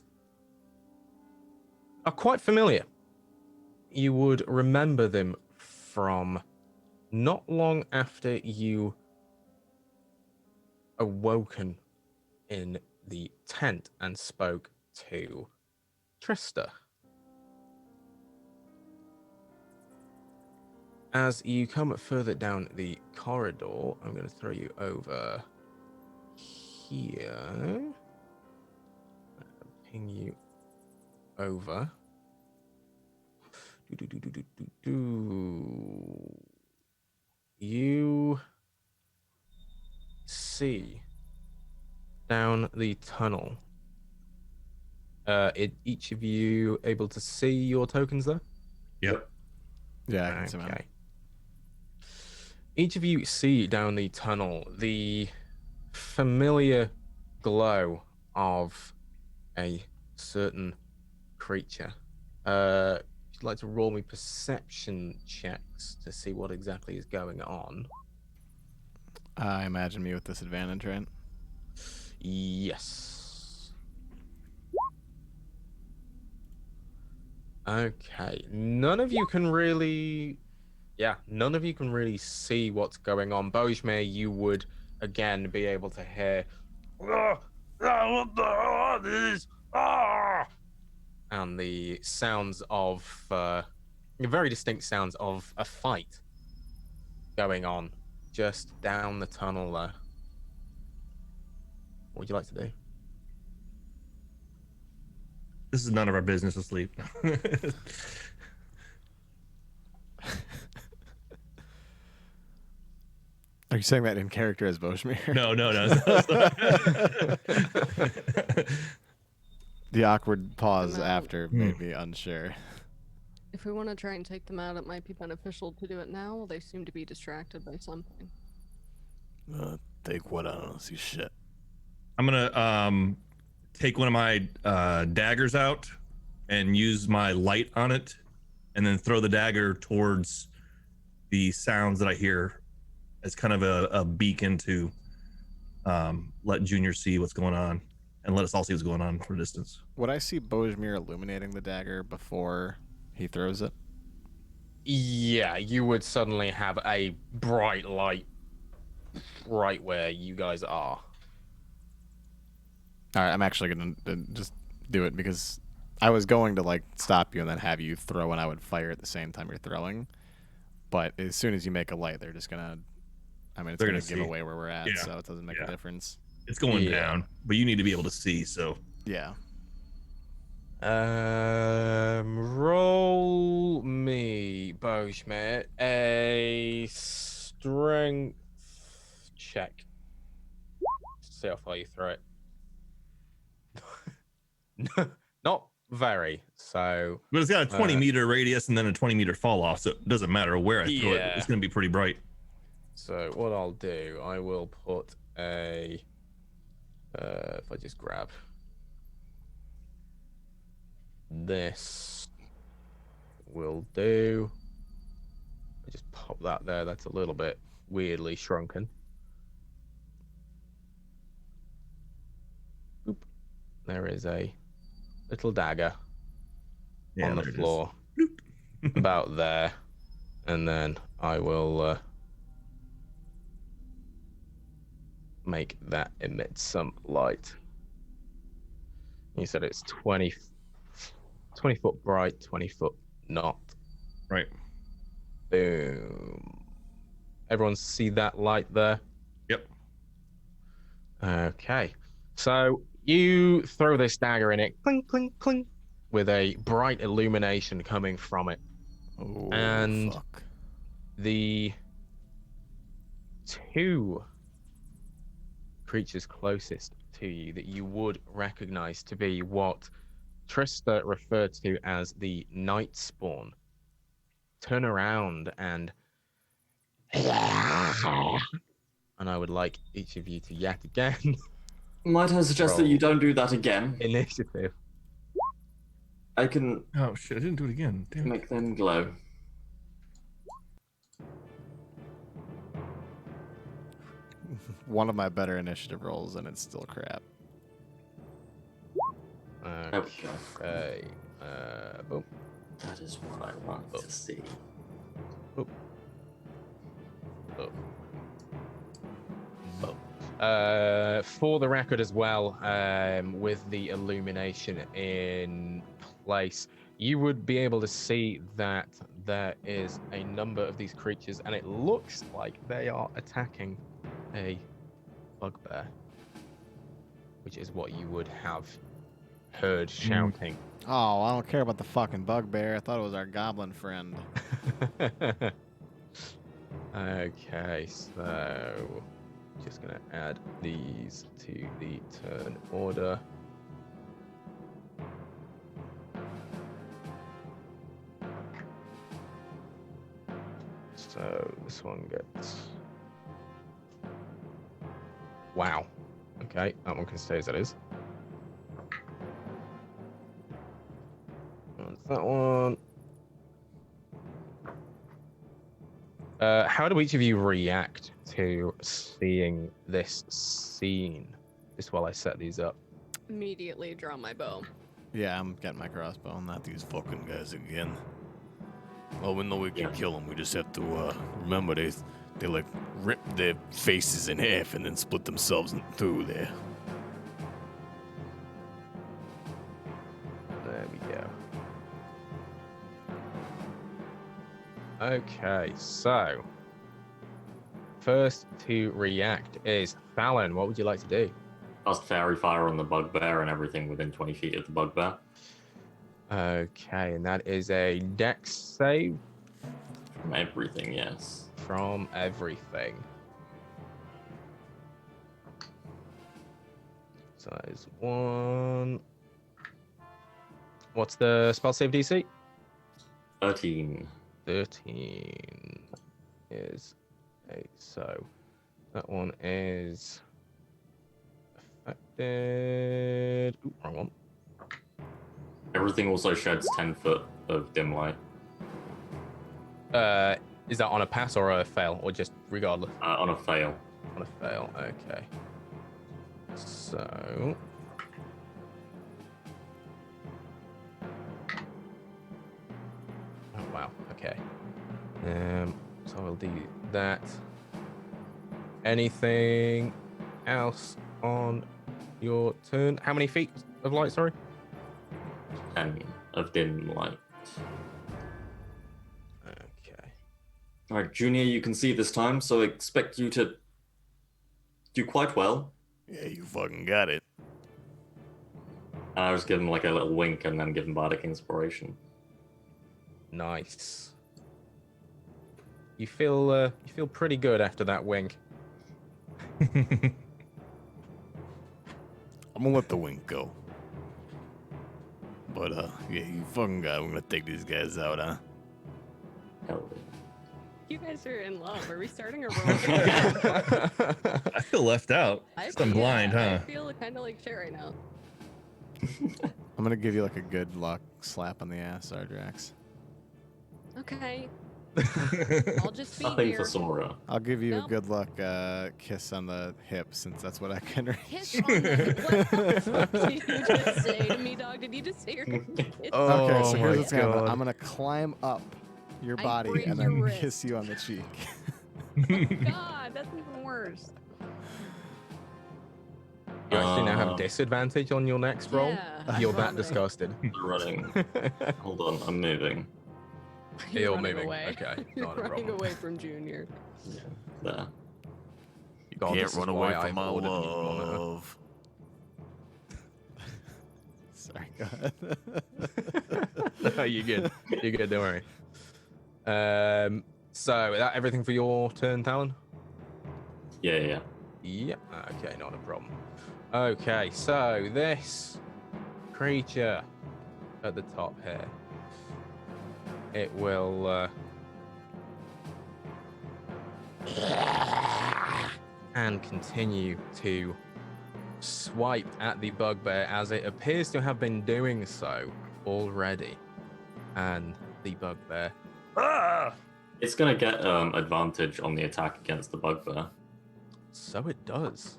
are quite familiar. You would remember them from not long after you awoken in the tent and spoke to Trista. As you come further down the corridor, I'm going to throw you over here. Ping you over. You see down the tunnel. Each of you able to see your tokens there? Yep. Yeah, I can see mine. Okay. Each of you see down the tunnel the familiar glow of a certain creature. If you'd like to roll me perception checks to see what exactly is going on. I imagine me with disadvantage, right? Yes. Okay. None of you can really see what's going on. Bojmir, you would again be able to hear what the hell is this? And the sounds of very distinct sounds of a fight going on just down the tunnel there. What would you like to do? This is none of our business. Asleep. Are you saying that in character as Bojmir? No. The awkward pause Come out. after made me unsure. If we want to try and take them out, it might be beneficial to do it now while they seem to be distracted by something. Take what? I don't see shit. I'm gonna take one of my daggers out and use my light on it, and then throw the dagger towards the sounds that I hear as kind of a beacon to let Junior see what's going on and let us all see what's going on from a distance. Would I see Bojmir illuminating the dagger before he throws it? Yeah, you would suddenly have a bright light right where you guys are. All right, I'm actually gonna just do it because I was going to like stop you and then have you throw, and I would fire at the same time you're throwing. But as soon as you make a light, they're just gonna. I mean, it's They're gonna gonna give see. away where we're at, Yeah. so it doesn't make a Yeah. difference. It's going Yeah. down, but you need to be able to see. So Yeah. Roll me, Boschmidt, a strength check. See how far you throw it. Not very. So, but it's got a 20 Uh, meter radius and then a 20 meter fall off, so it doesn't matter where I throw it. Yeah. It's going to be pretty bright. so what I'll do, I will put a. If I just grab this, will do. I just pop that there. That's a little bit weirdly shrunken. Oop. There is a little dagger Yeah, on the there it is. floor, about there, and then I will make that emit some light. You said it's 20 foot bright, 20 foot not. Right. Boom. Everyone see that light there? Yep. Okay. So you throw this dagger in it, clink, clink, clink, with a bright illumination coming from it. Oh, And- fuck. The two creatures closest to you that you would recognize to be what Trista referred to as the Nightspawn turn around and I would like each of you to yet again Might I suggest that you don't do that again? initiative. I can Oh shit! I didn't do it again. Damn it. make them glow. One of my better initiative rolls, and it's still crap. Okay. Boom. That is what I want to see. Boom. For the record as well, with the illumination in place, you would be able to see that there is a number of these creatures, and it looks like they are attacking a bugbear, which is what you would have heard shouting. Oh, I don't care about the fucking bugbear. I thought it was our goblin friend. Okay, so just gonna add these to the turn order. So this one gets. Wow. Okay, that one can stay as it is. That's that one. How do each of you react to seeing this scene? Just while I set these up. Immediately draw my bow. Yeah, I'm getting my crossbow. Not these fucking guys again. Well, we know we can kill them. We just have to remember they like rip their faces in half and then split themselves in two there. There we go. Okay, so first to react is Fallon. What would you like to do? Cast Fairy Fire on the bugbear and everything within 20 feet of the bugbear. Okay, and that is a dex save From everything, yes. from everything. So that is one. What's the spell save DC? 13. 13 is a so that one is affected. Ooh, wrong one. Everything also sheds 10 foot of dim light. Is that on a pass or a fail, or just regardless? On a fail. On a fail, okay. So oh wow, okay. So I'll do that. Anything else on your turn? How many feet of light, sorry? 10 of dim light. Okay. All right, Junior, you can see this time, so I expect you to do quite well. Yeah, you fucking got it. And I just give him like a little wink and then give him bardic inspiration. Nice. You feel pretty good after that wink. I'm gonna let the wink go. But yeah, you fucking got it. I'm gonna take these guys out, huh? Hell yeah. You guys are in love. Are we starting a romance? I feel left out. I'm blind, huh? I feel kind of like shit right now. I'm gonna give you like a good luck slap on the ass, Sardrax. Okay. I'll just be Nothing here. for Sora. I'll give you Nope. a good luck kiss on the hip since that's what I can reach. Kiss on the What the fuck did you just say to me, dog? Did you just say you're gonna kiss Oh, Okay, so my here's what's gonna happen. God. I'm gonna climb up your I body break and your then wrist. kiss you on the cheek. God, that's even worse. You actually now have disadvantage on your next roll. Yeah, You're that vomiting. disgusted. Running. Hold on, I'm moving. You're running moving. away. Okay, You're not a running problem. away from Junior. Yeah, there. You God, this can't is run why away I've from my ordered a new monitor. love. Sorry, go ahead. No, you're good. You're good. Don't worry. So is that everything for your turn, Talon? Yeah. Yep. Okay, not a problem. Okay, so this creature at the top here, it will and continue to swipe at the bugbear as it appears to have been doing so already. And the bugbear, It's gonna get advantage on the attack against the bugbear. so it does.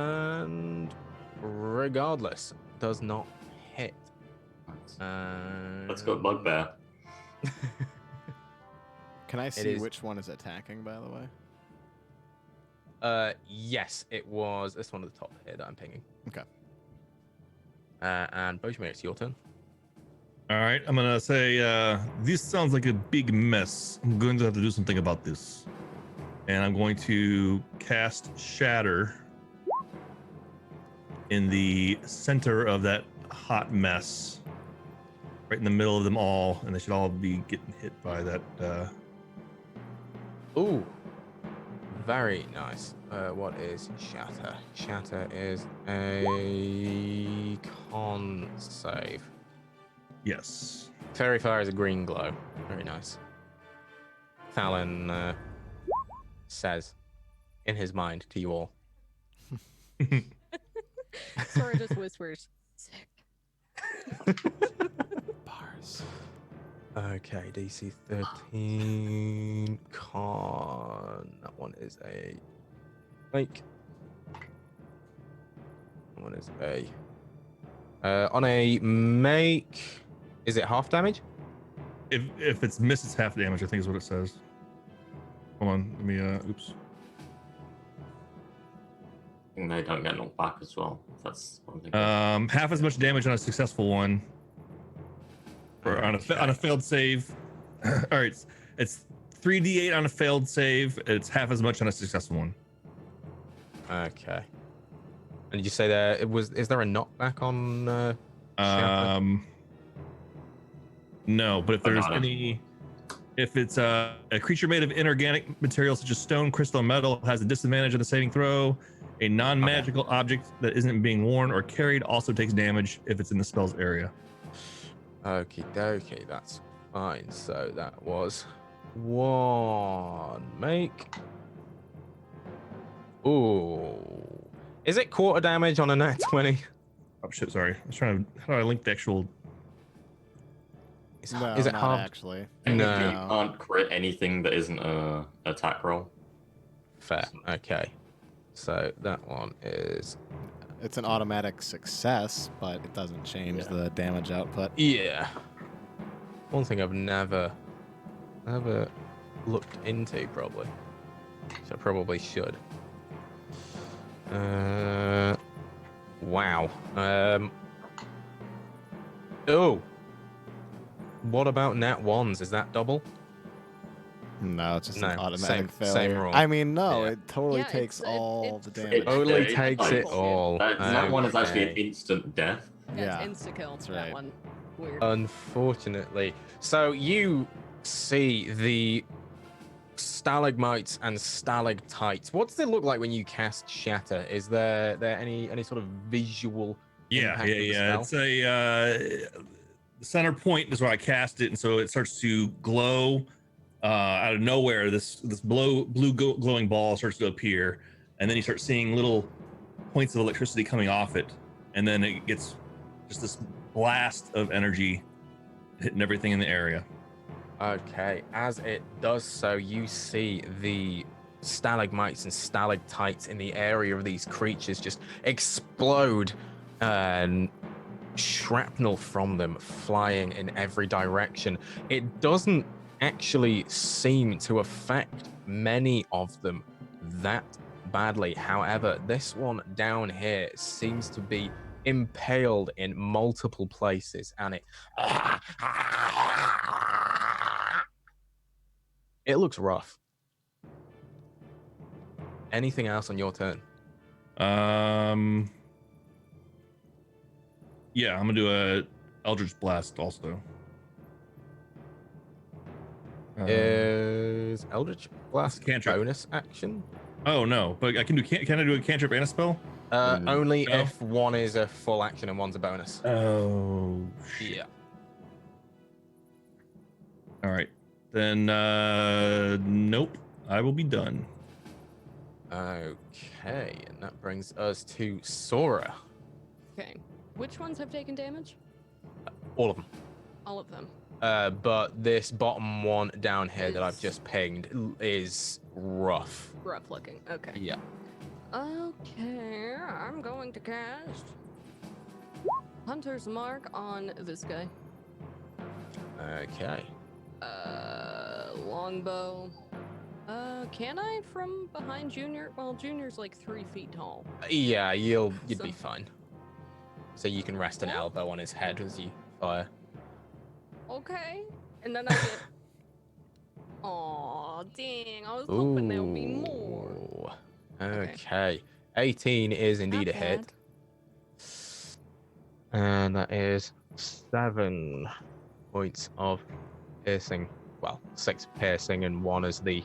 And regardless, does not hit. Let's go bugbear. Can I It see is- which one is attacking, by the way? Yes, it was this one at the top here that I'm pinging. Okay. And Boshmir, it's your turn. All right, I'm gonna say this sounds like a big mess. I'm going to have to do something about this, and I'm going to cast Shatter in the center of that hot mess, right in the middle of them all, and they should all be getting hit by that. Ooh, very nice. What is Shatter? Shatter is a con save. Yes. Fairy Fire is a green glow. Very nice. Talon says in his mind to you all. Sora just whispers, sick. Bars. Okay, DC 13 con. That one is a fake. That one is a on a make. Is it half damage? If it's missed, it's half damage. I think is what it says. Hold on, let me. Oops. And they don't get knocked back as well. That's one thing. Half as much damage on a successful one, or on a failed save. All right, it's 3d8 on a failed save. It's half as much on a successful one. Okay. And did you say there it was? Is there a knockback on? Shatter? No, but if there's Banana. any, if it's a creature made of inorganic materials such as stone, crystal, and metal, has a disadvantage on the saving throw. A non-magical object that isn't being worn or carried also takes damage if it's in the spell's area. Okie dokie, that's fine. So that was one make. Ooh. Is it quarter damage on a nat 20? Oh shit! Sorry, I was trying to. How do I link the actual? No, is it not half? actually. No. You can't crit anything that isn't a attack roll. Fair. Okay. So that one is. It's an automatic success, but it doesn't change Yeah. the damage output. Yeah. One thing I've never looked into, probably. So I probably should. Wow. Oh. What about nat ones? Is that double? No, it's just an No, automatic same failure. rule. I mean, no, Yeah. it totally Yeah, takes all the It damage. Totally it takes it does. all. That one is actually an Okay. instant death. Yeah, Yeah, it's insta kill. that's That right. one. Weird. Unfortunately. So you see the stalagmites and stalactites. What does it look like when you cast Shatter? Is there any sort of visual Yeah, impact of the spell? It's the center point is where I cast it, and so it starts to glow out of nowhere. This blue glowing ball starts to appear, and then you start seeing little points of electricity coming off it, and then it gets just this blast of energy hitting everything in the area. Okay, as it does so, you see the stalagmites and stalactites in the area of these creatures just explode, and shrapnel from them flying in every direction. It doesn't actually seem to affect many of them that badly. However, this one down here seems to be impaled in multiple places, and it looks rough. Anything else on your turn? Yeah, I'm gonna do a Eldritch Blast also. Is Eldritch Blast cantrip. bonus action? Oh no, but I can do. Can I do a cantrip and a spell? Only no. if one is a full action and one's a bonus. Oh. Yeah. All right. Then nope. I will be done. Okay, and that brings us to Sora. Okay. Which ones have taken damage? All of them. All of them. But this bottom one down here that I've just pinged is rough. Rough looking. Okay. Yeah. Okay, I'm going to cast Hunter's Mark on this guy. Okay. Longbow. Can I from behind Junior? Well, Junior's like 3 feet tall. Yeah, you'd So- be fine. So you can rest an elbow on his head as you fire. Okay. And then I get. Aw, dang. I was hoping there would be more. Ooh. Okay. 18 is indeed a Not hit. bad. And that is 7 points of piercing. Well, 6 piercing and 1 as the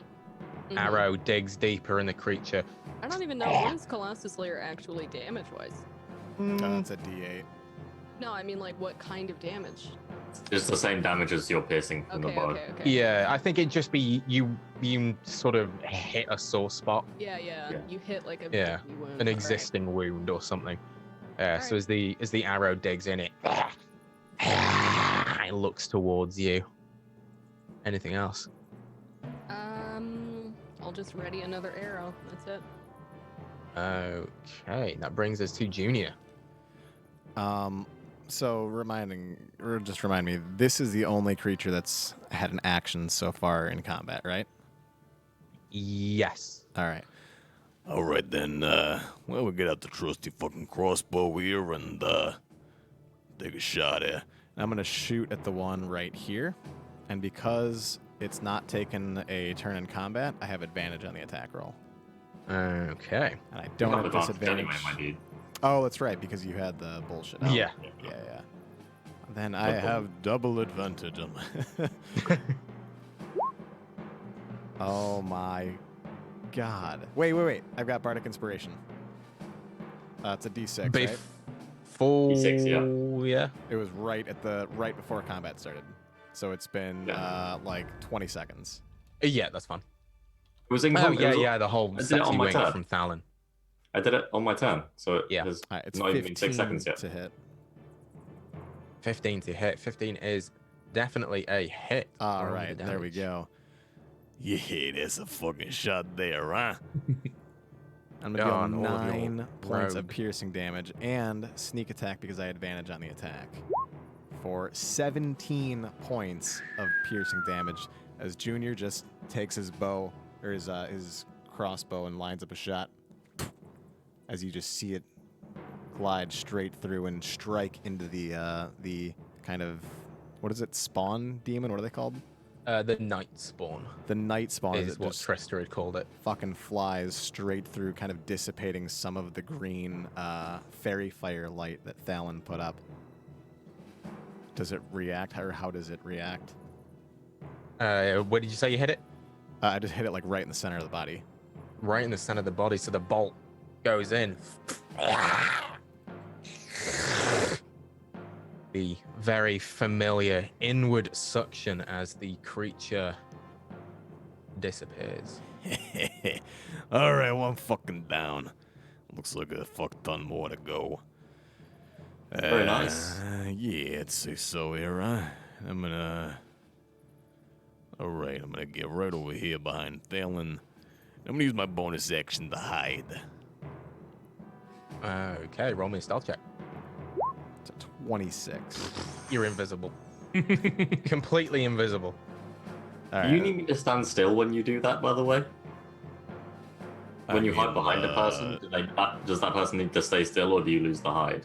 Mhm. arrow digs deeper in the creature. I don't even know what is Colossus Layer actually damage-wise. That's a D8. No, I mean like what kind of damage? It's the same damage as your piercing from the Okay, bow. okay, okay. Yeah, I think it'd just be you sort of hit a sore spot, Yeah. Yeah. You hit like a Yeah, sticky wound. an Alright. existing wound or something. So Alright. as the arrow digs in, it looks towards you. Anything else? I'll just ready another arrow. That's it. Okay, that brings us to Junior. So remind me, this is the only creature that's had an action so far in combat, right? Yes. All right. All right, then, well, we get out the trusty fucking crossbow here and, take a shot at. I'm going to shoot at the one right here. And because it's not taken a turn in combat, I have advantage on the attack roll. Okay. And I You don't have have advantage disadvantage. anyway, my dude. Oh, that's right, because you had the bullshit. Oh, Yeah. Yeah. Then I have double advantage on my... Oh my god. Wait. I've got Bardic Inspiration. It's a D6, right? Full. D6, Yeah. It was right before combat started. So it's been like 20 seconds. Yeah, that's fine. It was in Oh, it was- yeah, the whole I did it on sexy my wing turn. from Thalon. I did it on my turn, so it Yeah. has All right, it's not 15 even been 6 seconds yet. to hit. 15 to hit. 15 is definitely a hit. All Roll right, the there we damage. go. Yeah, that's a fucking shot there, huh? I'm Yeah, gonna on deal all of your 9 points of rogue. piercing damage and sneak attack because I had advantage on the attack. For 17 points of piercing damage. as Junior just takes his bow or his crossbow and lines up a shot. As you just see it glide straight through and strike into the kind of, what is it, spawn demon? What are they called? The Nightspawn The Nightspawn is what Trista had called it. Fucking flies straight through, kind of dissipating some of the green fairy fire light that Thalen put up. Does it react, or how does it react? Where did you say you hit it? I just hit it like right in the center of the body. Right in the center of the body, so the bolt goes in. The very familiar inward suction as the creature disappears. All right, well, I'm fucking down. Looks like a fuck ton more to go. Very nice. Yeah, I'd say so here, huh? I'm gonna... Alright, I'm gonna get right over here behind Thalen. I'm gonna use my bonus action to hide. Okay, roll me a stealth check. It's a 26. You're invisible. Completely invisible. All Do you need me to stand still when you do that, by the way? When you hide behind a person, does that person need to stay still, or do you lose the hide?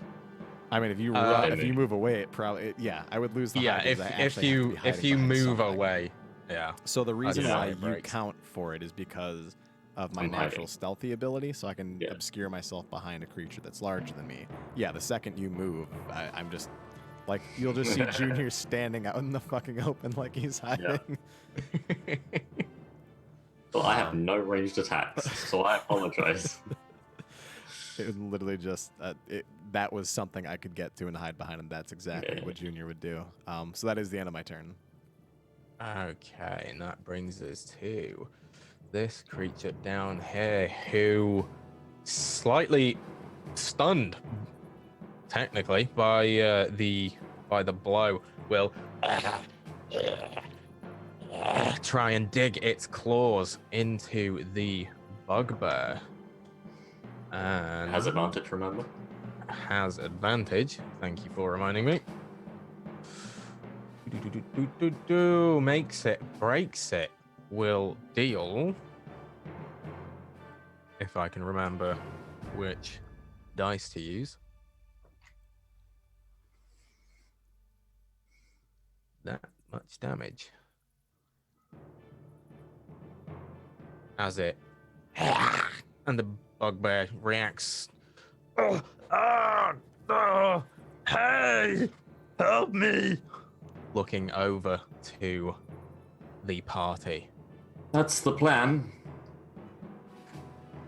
I mean, if you if you move away, it probably yeah, I would lose the hide. Yeah, because I if actually have to be you hiding behind move something. away, yeah. So the reason Yeah. why It you breaks. count for it is because of my I'm natural hiding. stealthy ability, so I can Yeah. obscure myself behind a creature that's larger than me. Yeah, the second you move, I'm just like you'll just see Junior standing out in the fucking open like he's hiding. Well, I have no ranged attacks, so I apologize. It was literally just that was something I could get to and hide behind, and that's exactly Yeah. what Junior would do. So that is the end of my turn. Okay, and that brings us to this creature down here who slightly stunned technically by the blow will try and dig its claws into the bugbear and Has advantage, remember? has advantage. Thank you for reminding me. Makes it, breaks it, will deal, if I can remember which dice to use, that much damage. As it, and the bugbear reacts. Hey, help me! Looking over to the party. That's the plan.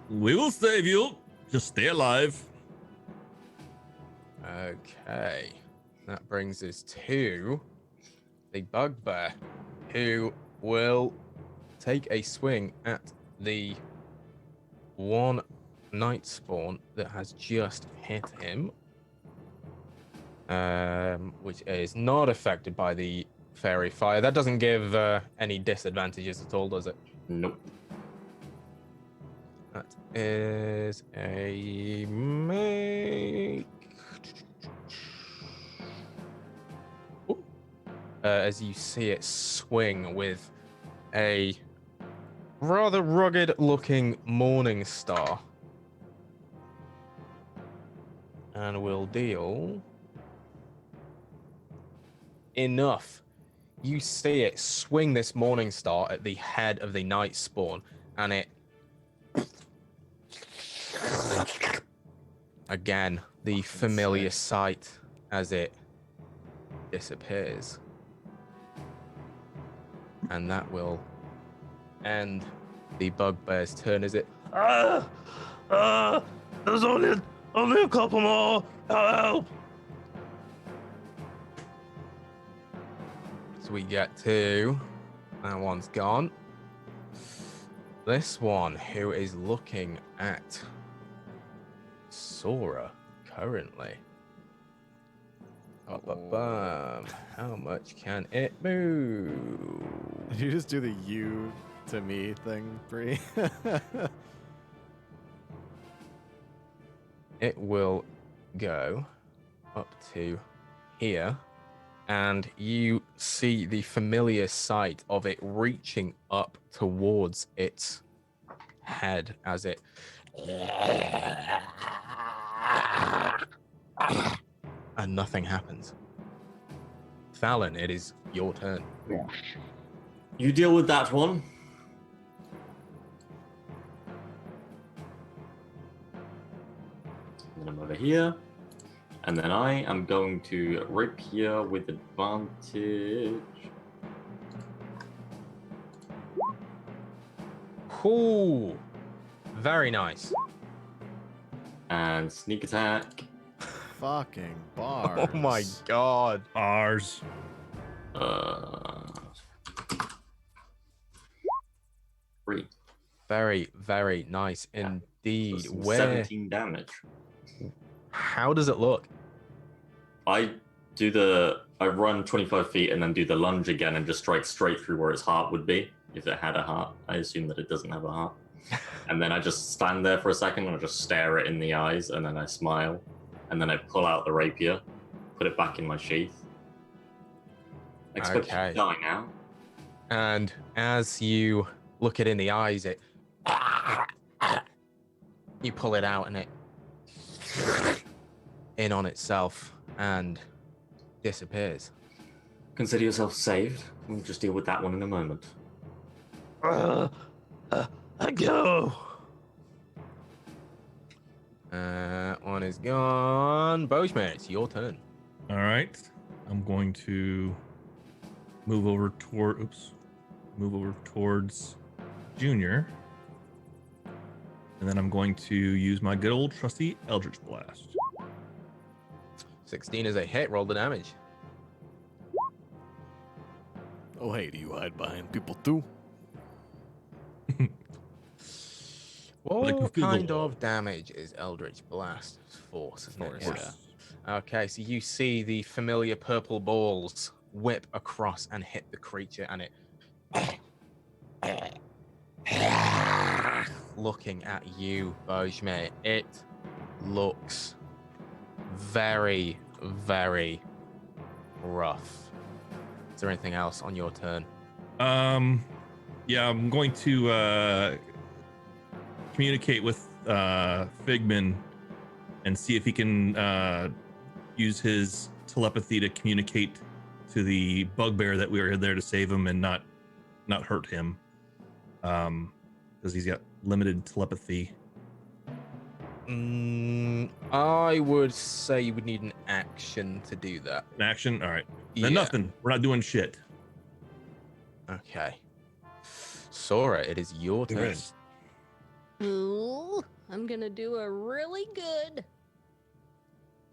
We will save you. Just stay alive. Okay, that brings us to the bugbear, who will take a swing at the one Nightspawn that has just hit him, which is not affected by the fairy fire. That doesn't give any disadvantages at all, does it? Nope. That is a make. Ooh. As you see it swing with a rather rugged-looking morning star, and will deal enough. You see it swing this morning star at the head of the Nightspawn, and it again the familiar sight as it disappears, and that will end the bugbear's turn. Is it? There's only a couple more. Help! So we get to that one's gone. This one, who is looking at Sora currently. How much can it move? Did you just do the you to me thing, Bree? It will go up to here and you see the familiar sight of it reaching up towards its head as it and nothing happens. Fallon, it is your turn. You deal with that one. And then I'm over here. And then I am going to rapier with advantage. Ooh, very nice. And sneak attack. Fucking bars. Oh my god. Ours. Uh, 3. Very, very nice indeed. So some Where? 17 damage. How does it look? I run 25 feet and then do the lunge again and just strike straight through where its heart would be if it had a heart. I assume that it doesn't have a heart. And then I just stand there for a second and I just stare it in the eyes and then I smile. And then I pull out the rapier, put it back in my sheath. I expect Okay. to die now. And as you look it in the eyes, it you pull it out and it in on itself and disappears. Consider yourself saved. We'll just deal with that one in a moment. I go. One is gone. Boschman, it's your turn. All right. I'm going to move over towards Junior. And then I'm going to use my good old trusty Eldritch Blast. 16 is a hit. Roll the damage. Oh, hey, do you hide behind people too? Like What a Google kind wall. of damage is Eldritch Blast? Force, isn't it? Force, Yeah. Okay, so you see the familiar purple balls whip across and hit the creature, and it looking at you, Bojme. It looks very, very rough. Is there anything else on your turn? Yeah, I'm going to communicate with Figman and see if he can use his telepathy to communicate to the bugbear that we were there to save him and not hurt him, because he's got limited telepathy. I would say you would need an action to do that. An action? All right. Yeah. Then nothing. We're not doing shit. Okay. Sora, it is your turn. Yes. Ooh, I'm gonna do a really good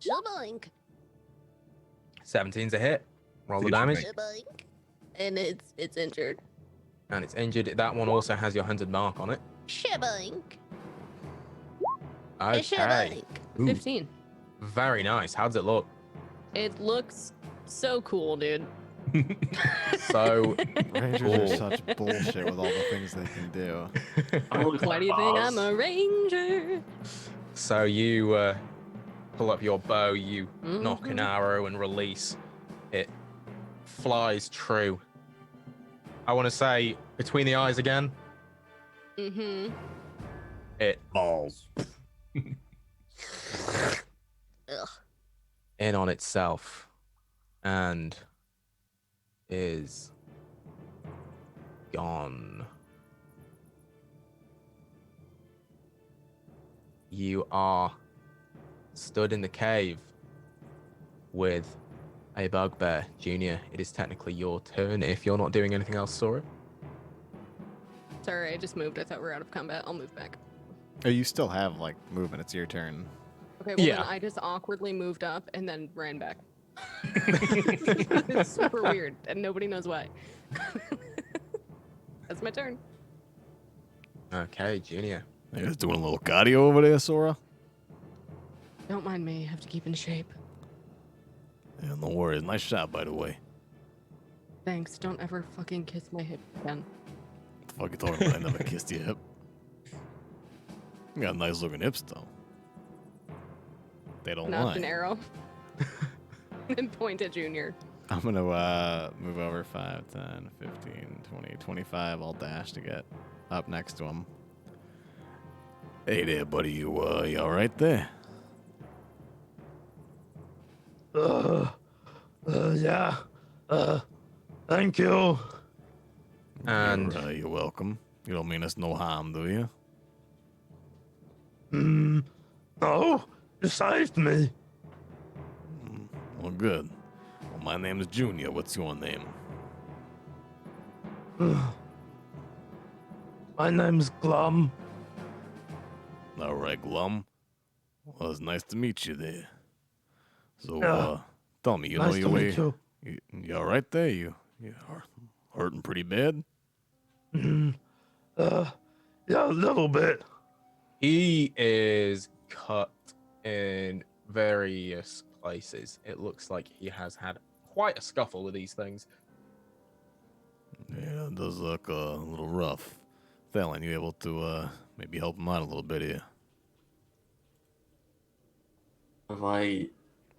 shaboink. 17's a hit. Roll the Good damage. Shaboink. And it's injured. And it's injured. That one also has your hunted mark on it. Shaboink. Okay. Shaboink. Ooh. 15. Very nice. How does it look? It looks so cool, dude. So Rangers cool. are such bullshit with all the things they can do. Why do you think I'm a ranger? So you pull up your bow, you knock an Mhm. arrow and release. It flies true. I want to say between the eyes again. Mm-hmm. It Balls. Ugh. in on itself and is gone. You are stood in the cave with a bugbear. Junior, it is technically your turn if you're not doing anything else, Sora. Sorry, I just moved. I thought we were out of combat. I'll move back. Oh, you still have like movement. It's your turn. Okay, well Yeah. then I just awkwardly moved up and then ran back. It's super weird, and nobody knows why. That's my turn. Okay, Junior. You guys doing a little cardio over there, Sora? Don't mind me. I have to keep in shape. Yeah, no worries. Nice shot, by the way. Thanks. Don't ever fucking kiss my hip again. What the fuck you talking about? I never kissed your hip. You got nice looking hips, though. They don't Knocked lie. an arrow. And point at Junior. I'm going to move over 5, 10, 15, 20, 25. I'll dash to get up next to him. Hey there, buddy. You all right there? Yeah. Thank you. And You're welcome. You don't mean us no harm, do you? No, you saved me. Well, good. Well, my name is Junior. What's your name? My name's Glum. All right, Glum. Well, it's nice to meet you there. So, Yeah. tell me, you Nice know your to way. meet you. You all right there? You are hurting pretty bad? Yeah, a little bit. he is cut in various places. It looks like he has had quite a scuffle with these things. Yeah, it does look a little rough. Thalen, you able to maybe help him out a little bit here? Have I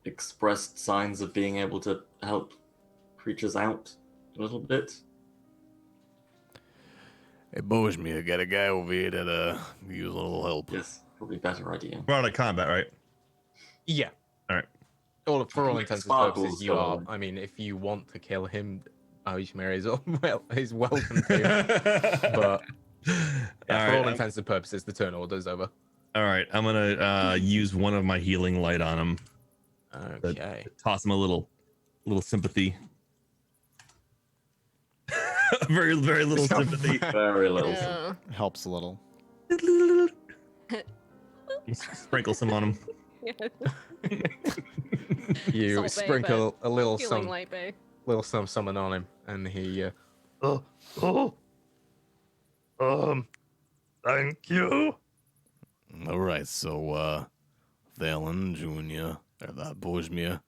expressed signs of being able to help creatures out a little bit? Hey, Bojmi, I got a guy over here that could use a little help. Yes, probably better idea. We're out of combat, right? Yeah. All right. For all Make intents and sparkles purposes, you go are. on. I mean, if you want to kill him, Ishmael is welcome to. But yeah, for all intents and purposes, the turn order's over. All right, I'm gonna use one of my healing light on him. Okay. Toss him a little sympathy. very little sympathy. Very little. Yeah. Helps a little. Sprinkle some on him. You Salt Bae, sprinkle a little Healing light bay. summon on him, and he Thank you. All right, so, Thalen, Junior, Bojmir,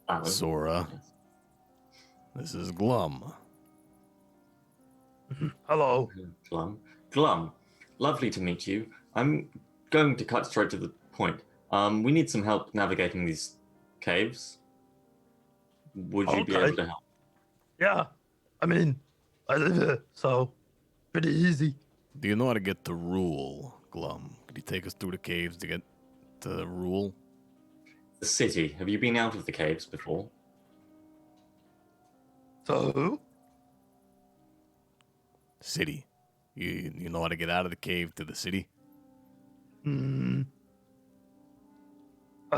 Alan. Sora. Yes. This is Glum. Hello. Glum. Glum. Lovely to meet you. I'm going to cut straight to the point. We need some help navigating these caves. Would you be Okay. able to help? Yeah. I mean, I live here, so pretty easy. Do you know how to get to Rule, Glum? Could you take us through the caves to get to Rule? The city. Have you been out of the caves before? So, City. You know how to get out of the cave to the city? I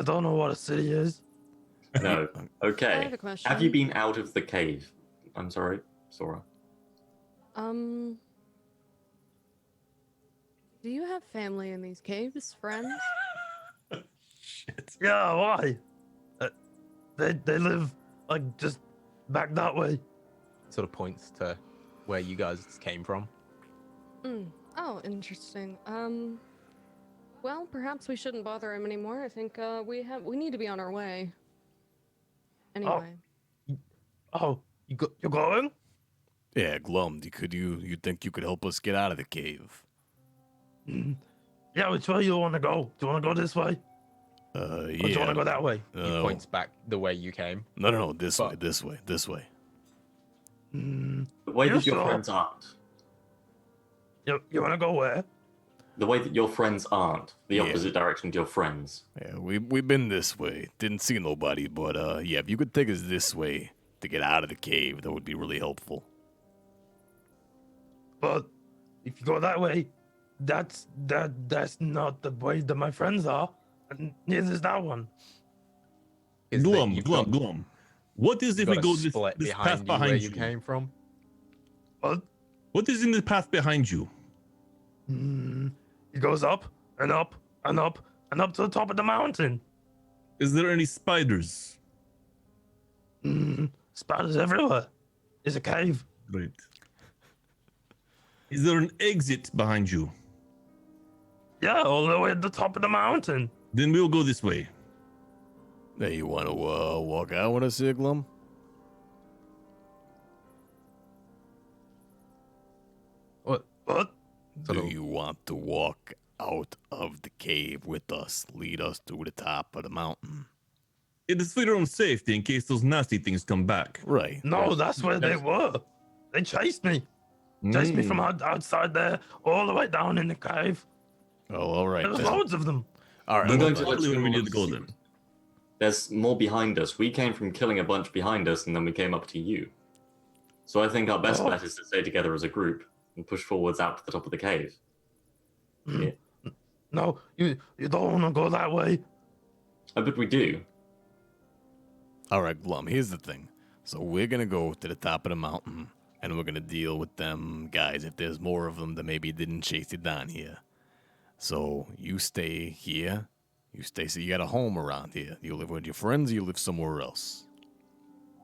don't know what a city is. No. I Okay. have a question. Have you been out of the cave? I'm sorry, Sora. Do you have family in these caves, friends? Shit. Yeah, why? They live like just back that way. sort of points to where you guys came from. Oh, interesting. Well, perhaps we shouldn't bother him anymore. I think we need to be on our way. Anyway. Oh, you're going? Yeah, Glum, you think you could help us get out of the cave? Yeah, which way you want to go? Do you want to go this way? Yeah. Or do you want to go that way? He points back the way you came. No, this But- way, this way. The way Yeah, that your sure. friends aren't. You want to go where? The way that your friends aren't. The Yeah. opposite direction to your friends. Yeah, we've been this way. Didn't see nobody, but yeah, if you could take us this way to get out of the cave, that would be really helpful. But if you go that way, that's not the way that my friends are, and neither is that one. Is that Glum. you've got- What is if you've we got go a this split path behind you where behind you you? came from? But What is in the path behind you? it goes up and up and up and up to the top of the mountain. Is there any spiders? Spiders everywhere. It's a cave. Great. Is there an exit behind you? Yeah, all the way at the top of the mountain. Then we'll go this way. Hey, you want to walk out with us here, Glum? What? Do you want to walk out of the cave with us? Lead us to the top of the mountain. It is for your own safety in case those nasty things come back. Right. No, that's where they were. They chased me. Chased me from outside there all the way down in the cave. Oh, all right. There was then. loads of them. All right. I'm well going to then. let Luckily, you when we know did the golden. There's more behind us. We came from killing a bunch behind us, and then we came up to you. So I think our best bet is to stay together as a group and push forwards out to the top of the cave. Yeah. No, you don't want to go that way. I bet we do. All right, Glum, here's the thing. So we're going to go to the top of the mountain, and we're going to deal with them guys if there's more of them that maybe didn't chase you down here. So you stay here. So you got a home around here. You live with your friends, or you live somewhere else?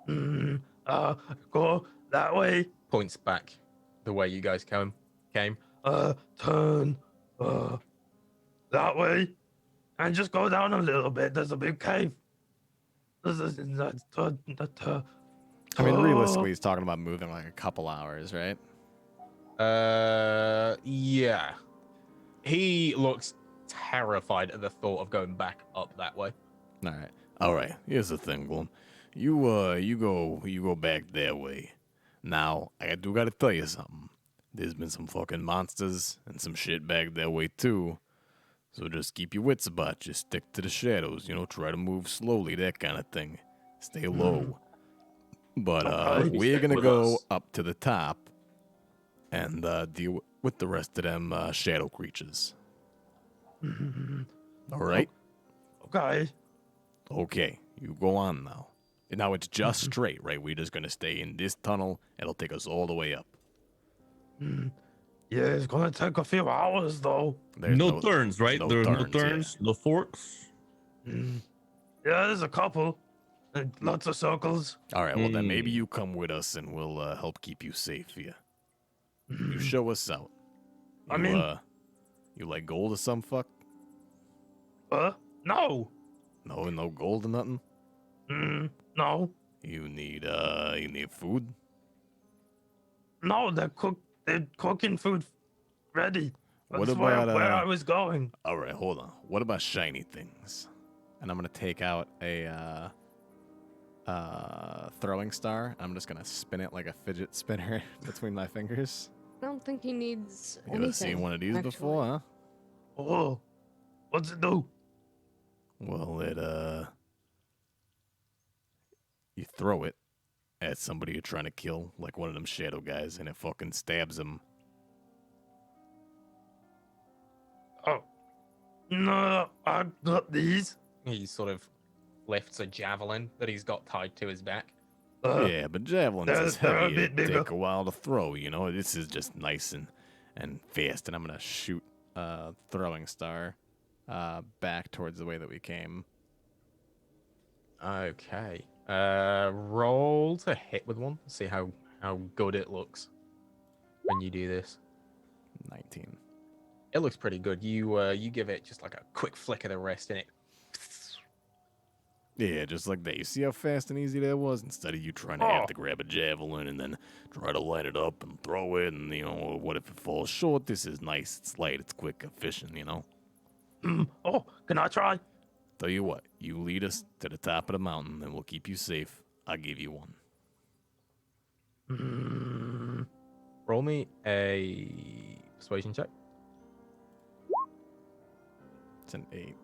Go that way. Points back the way you guys came. Turn. That way. And just go down a little bit. There's a big cave. I mean, realistically, he's talking about moving like a couple hours, right? Yeah. He looks terrified at the thought of going back up that way. All right. All right, here's the thing, Glum. You go back that way. Now, I do gotta tell you something. There's been some fucking monsters and some shit back that way too. So just keep your wits about you. Stick to the shadows. Try to move slowly, that kind of thing. Stay low. But we're gonna go up to the top and deal with the rest of them shadow creatures. All right. Okay. Okay, you go on now. And now it's just straight, right? We're just gonna stay in this tunnel. It'll take us all the way up. Yeah, it's gonna take a few hours though. There's No turns, right? no There's no turns, turns, no forks. Yeah, there's a couple. And lots of circles. All right, well then maybe you come with us and we'll help keep you safe here. You show us out. You like gold or some fuck? No. No gold or nothing? No. You need food? No, they're cooking food ready. What That's about, where I was going. All right, hold on. What about shiny things? And I'm gonna take out a throwing star. I'm just gonna spin it like a fidget spinner between my fingers. I don't think he needs You anything. ever seen one of these actually. before, huh? Oh, what's it do? Well, you throw it at somebody you're trying to kill, like one of them shadow guys, and it fucking stabs them. Oh, no, I got these. He sort of lifts a javelin that he's got tied to his back. Yeah, but javelins is they're a heavy. bit It'd bigger. take a while to throw, This is just nice and fast. And I'm gonna shoot a throwing star back towards the way that we came. Okay. Roll to hit with one. See how good it looks when you do this. 19. It looks pretty good. You give it just like a quick flick of the wrist and it. Yeah, just like that. You see how fast and easy that was? Instead of you trying to have to grab a javelin and then try to line it up and throw it, and what if it falls short? This is nice. It's light. It's quick, efficient. Oh, can I try? Tell you what, you lead us to the top of the mountain, and we'll keep you safe. I'll give you one. Roll me a persuasion check. It's an 8.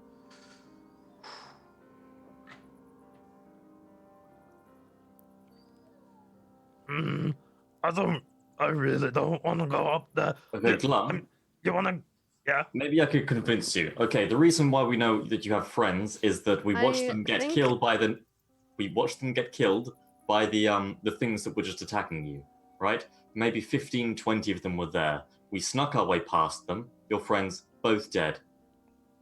I really don't want to go up there. Okay, Glum, You want to? Yeah. maybe I could convince you. Okay, the reason why we know that you have friends is that we watched I them get think- killed by the. We watched them get killed by the things that were just attacking you, right? Maybe 15, 20 of them were there. We snuck our way past them. Your friends both dead.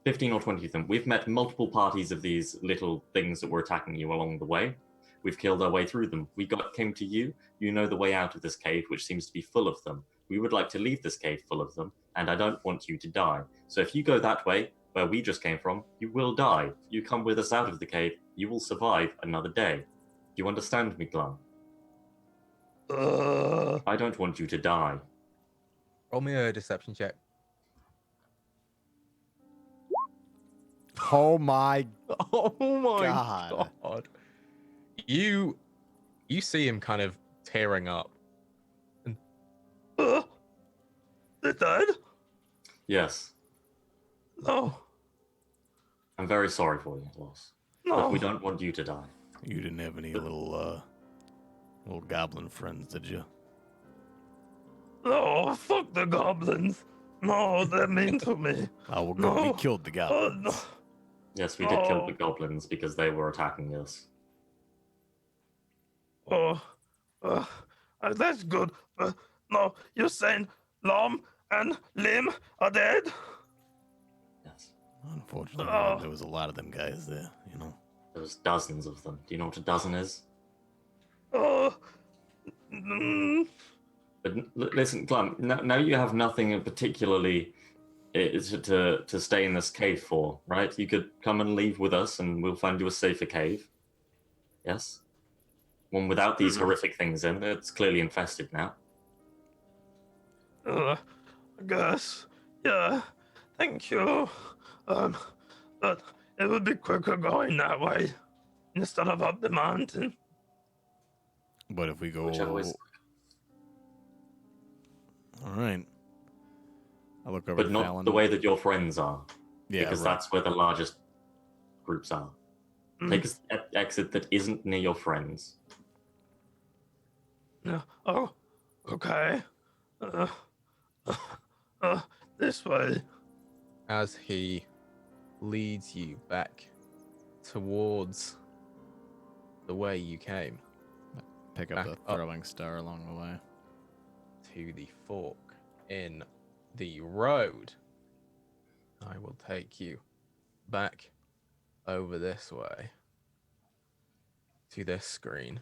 15 or 20 of them. We've met multiple parties of these little things that were attacking you along the way. We've killed our way through them. We came to you. You know the way out of this cave, which seems to be full of them. We would like to leave this cave full of them, and I don't want you to die. So if you go that way, where we just came from, you will die. If you come with us out of the cave, you will survive another day. Do you understand me, Glum? I don't want you to die. Roll me a deception check. Oh my Oh my God. god. You see him kind of tearing up. They're dead? Yes, No. I'm very sorry for you, Loss. No. But we don't want you to die. You didn't have any little goblin friends, did you? No, fuck the goblins. No, they're mean to me. Oh, well, good. We No. killed the Oh, goblins. no. Yes, we did kill Oh. the goblins because they were attacking us. Oh, that's good. No, you're saying Lom and Lim are dead? Yes. Unfortunately, Oh. there was a lot of them guys there, you know. There was dozens of them. Do you know what a dozen is? Oh. Mm. But listen, Glum, now you have nothing in particularly to stay in this cave for, right? You could come and leave with us and we'll find you a safer cave. Yes? One without these horrific things in. It's clearly infested now. I guess. Yeah. Thank you. But it would be quicker going that way instead of up the mountain. But if we go... Whichever way's- All right. I look over But to not Fallon. the way that your friends are. Yeah, Because right. that's where the largest groups are. Mm. Take an exit that isn't near your friends. Yeah. Oh, okay. This way. As he leads you back towards the way you came, Pick up Back the up. throwing star along the way. to the fork in the road. I will take you back over this way to this screen.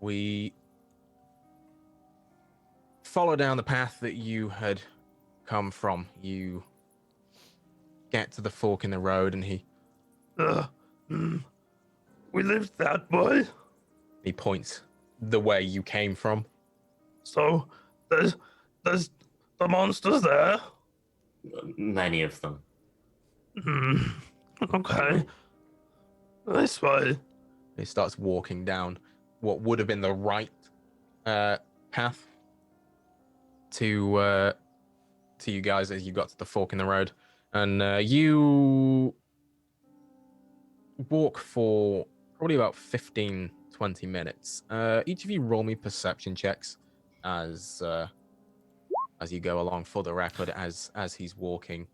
We follow down the path that you had come from. You get to the fork in the road, and he We lived that way. points the way you came from. So there's the monsters there. Many of them. Okay. This way. He starts walking down what would have been the right path to you guys as you got to the fork in the road, and you walk for probably about 15-20 minutes. Each of you roll me perception checks as you go along. For the record, as he's walking,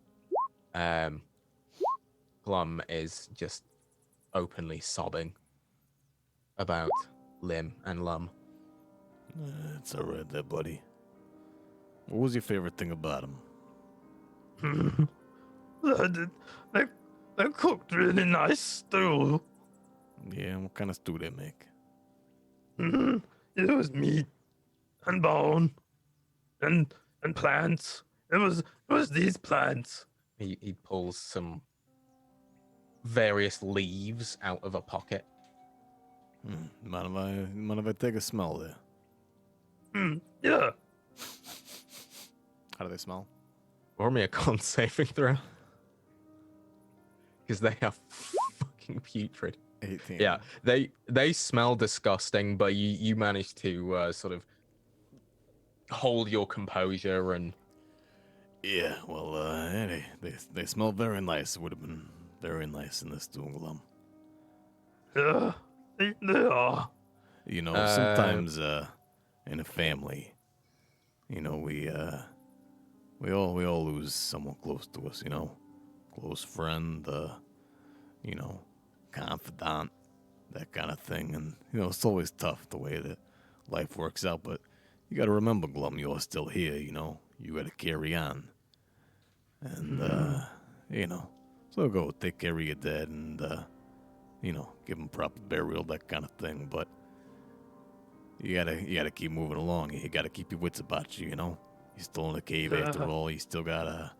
Plum is just openly sobbing about Lim and Lum. It's all right there, buddy. What was your favorite thing about him? They cooked really nice stew. Yeah, what kind of stew they make? It was meat and bone and plants. It was these plants. He pulls some various leaves out of a pocket. Mind if I take a smell there? Yeah. How do they smell? Roll me a con saving throw. Because they are fucking putrid. 18. Yeah, they smell disgusting, but you manage to sort of hold your composure and... Yeah, well, they smell very nice. It would have been very nice in this stew, Glum. Yeah. They are. You know, sometimes in a family, you know, we all lose someone close to us. You know, close friend, you know, confidant, that kind of thing. And you know, it's always tough the way that life works out. But you got to remember, Glum, you're still here. You know, you got to carry on. And you know, so go take care of your dad and you know, give him proper burial, that kind of thing. But you gotta keep moving along. You gotta keep your wits about you. You know, you're still in the cave after all. You still got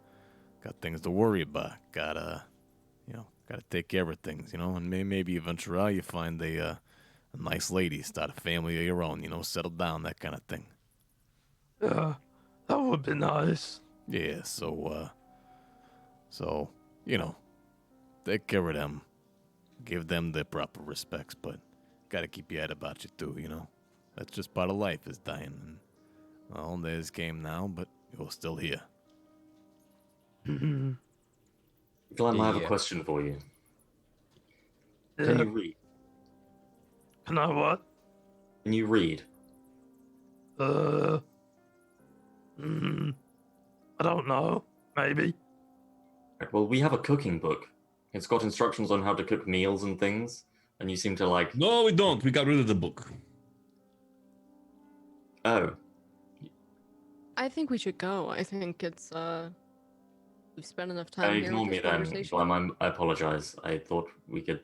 things to worry about. Gotta take care of things. You know, and maybe eventually you find a nice lady, start a family of your own. You know, settle down, that kind of thing. Yeah. That would be nice. Yeah. So you know, take care of them. Give them their proper respects, but gotta keep your head about you too, you know? That's just part of life is dying. And, well, there's game now, but you're still here. Mhm. Glenn, I have a Yeah. question for you. Yeah. Can you read? Can I what? Can you read? Uh, I don't know. Maybe. Right, well, we have a cooking book. It's got instructions on how to cook meals and things, and you seem to like. No, we don't. We got rid of the book. Oh, I think we should go. I think it's we've spent enough time here ignore with me this then. conversation. I apologize. I thought we could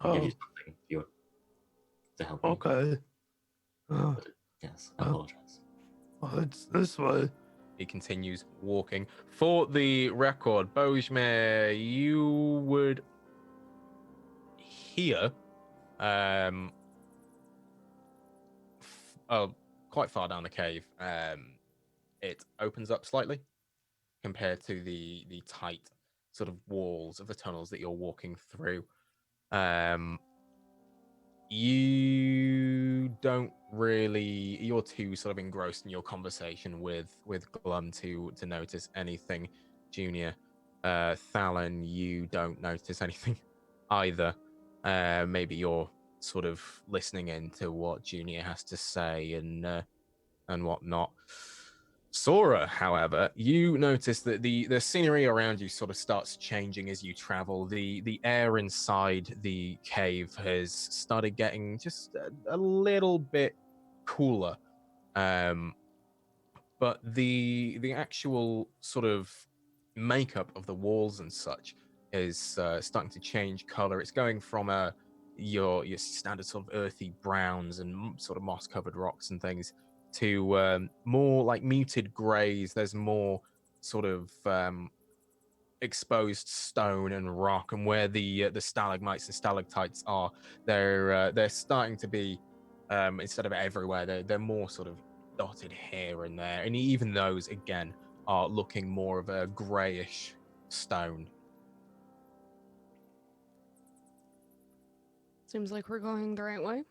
give you Oh, something if you to help you. okay. Uh, Yes, I apologize. well, it's this way. He continues walking. For the record, Bojmir, you would hear, quite far down the cave, it opens up slightly compared to the tight sort of walls of the tunnels that you're walking through. You don't really, you're too sort of engrossed in your conversation with Glum to notice anything. Junior, Thalen, you don't notice anything either. Maybe you're sort of listening in to what Junior has to say and whatnot. Sora, however, you notice that the scenery around you sort of starts changing as you travel. The air inside the cave has started getting just a little bit cooler. But the actual sort of makeup of the walls and such is starting to change color. It's going from your standard sort of earthy browns and sort of moss covered rocks and things to more like muted grays. There's more sort of exposed stone and rock, and where the stalagmites and stalactites are, they're starting to be instead of everywhere, they're more sort of dotted here and there, and even those again are looking more of a grayish stone. Seems like we're going the right way.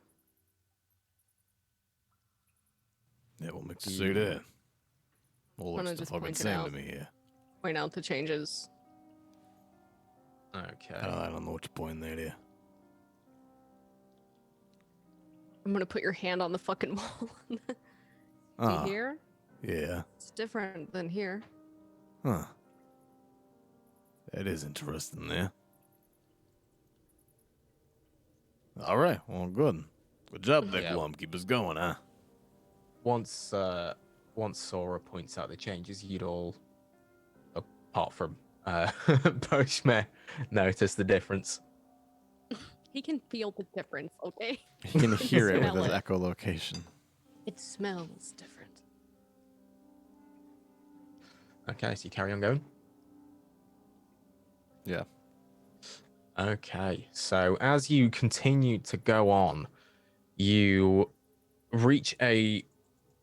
Yeah, what makes you say that? All Wanna looks the just fucking point it same out. to me here. Point out the changes. Okay. I don't know what you're pointing there, dear. I'm gonna put your hand on the fucking wall. See Ah, here? yeah. It's different than here. Huh. That is interesting there. All right, well, good. Good job there, Yeah. Glum. Keep us going, huh? Once Sora points out the changes, you'd all, apart from Bojmir, notice the difference. He can feel the difference, okay? He can hear it with Smell his it. echolocation. It smells different. Okay, so you carry on going. Yeah. Okay, so as you continue to go on, you reach a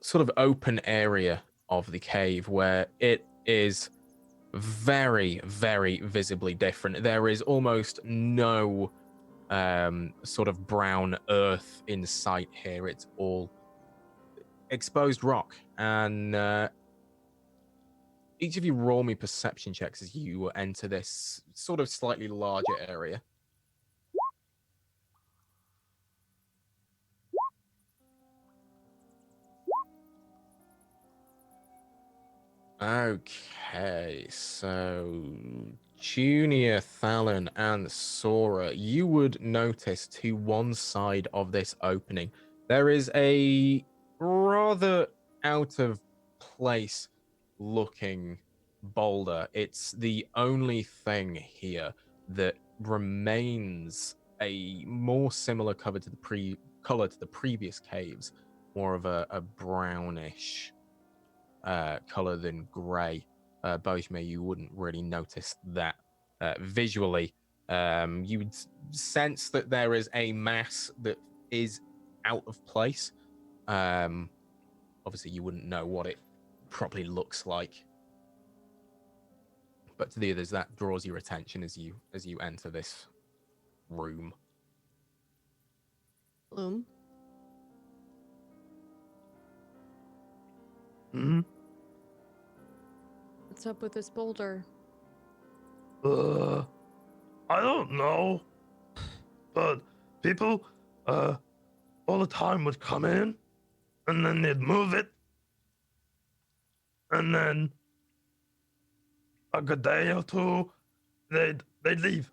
sort of open area of the cave where it is very, very visibly different. There is almost no sort of brown earth in sight here. It's all exposed rock. And each of you roll me perception checks as you enter this sort of slightly larger area. Okay, so Junior, Thalen, and Sora, you would notice to one side of this opening, there is a rather out of place looking boulder. It's the only thing here that remains a more similar color to the previous caves, more of a brownish color than gray. Bojmir, you wouldn't really notice that visually. You would sense that there is a mass that is out of place. Obviously, you wouldn't know what it properly looks like. but to the others, that draws your attention as you enter this room. Bloom. Hmm? What's up with this boulder? I don't know. But people, all the time would come in, and then they'd move it, and then like a day or two, they'd leave.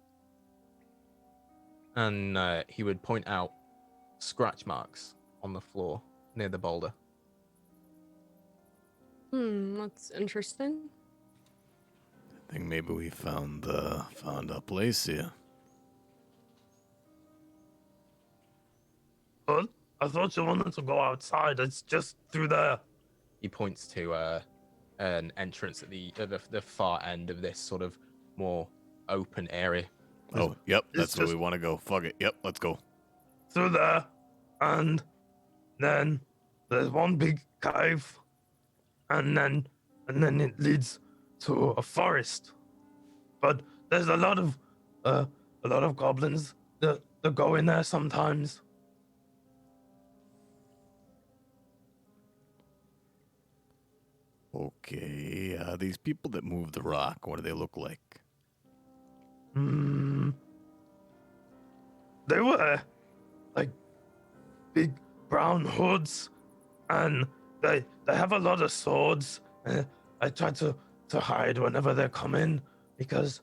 And he would point out scratch marks on the floor near the boulder. That's interesting. I think maybe we found a place here. But I thought you wanted to go outside. It's just through there. He points to an entrance at the far end of this sort of more open area. Oh, yep, it's that's where we just- want to go. Fuck it. Yep, let's go. Through there, and then there's one big cave, and then it leads to a forest. But there's a lot of goblins that go in there sometimes. Okay, these people that move the rock, what do they look like? They wear like big brown hoods, and they have a lot of swords. I try to hide whenever they come in because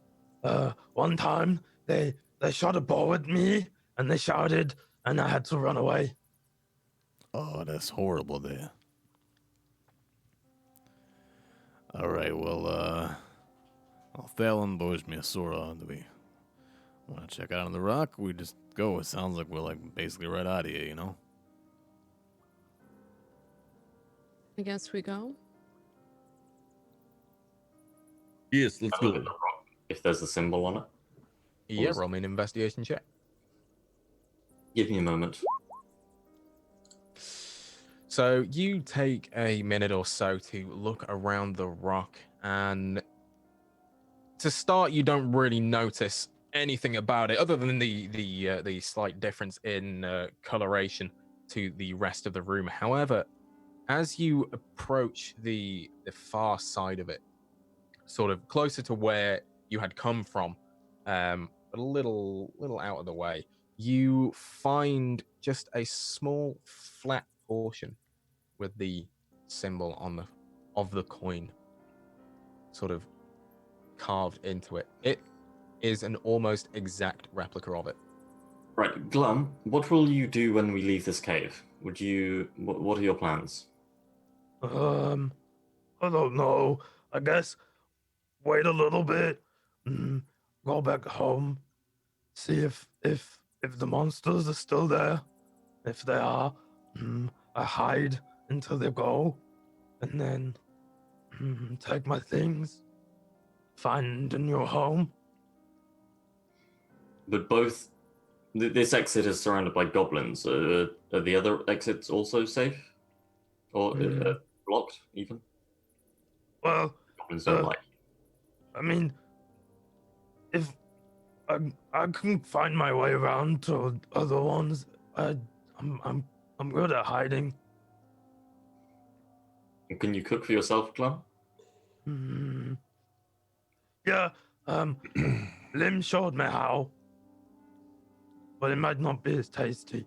one time they shot a bow at me and they shouted and I had to run away. Oh, that's horrible there. All right, well, Thalon, Bojmir, Sora, do we want to check out on the rock? We just go. It sounds like we're like basically right out of here, you know? I guess we go. Yes, let's Have a look go. at the rock, if there's a symbol on it. Yeah, was- roll me an investigation check. Give me a moment. So you take a minute or so to look around the rock, and to start, you don't really notice anything about it other than the slight difference in coloration to the rest of the room. However, as you approach the far side of it, sort of closer to where you had come from, a little out of the way, you find just a small flat portion with the symbol of the coin sort of carved into it. It is an almost exact replica of it. Right, Glum, what will you do when we leave this cave? What are your plans? I don't know. I guess wait a little bit, go back home, see if the monsters are still there. If they are, I hide until they go, and then take my things, find a new home. But this exit is surrounded by goblins. Are the other exits also safe? Or blocked, even? Well, Goblins don't Uh, like you. I mean, if I can find my way around to other ones, I'm good at hiding. Can you cook for yourself, Glum? Yeah, Lim showed me how, but it might not be as tasty.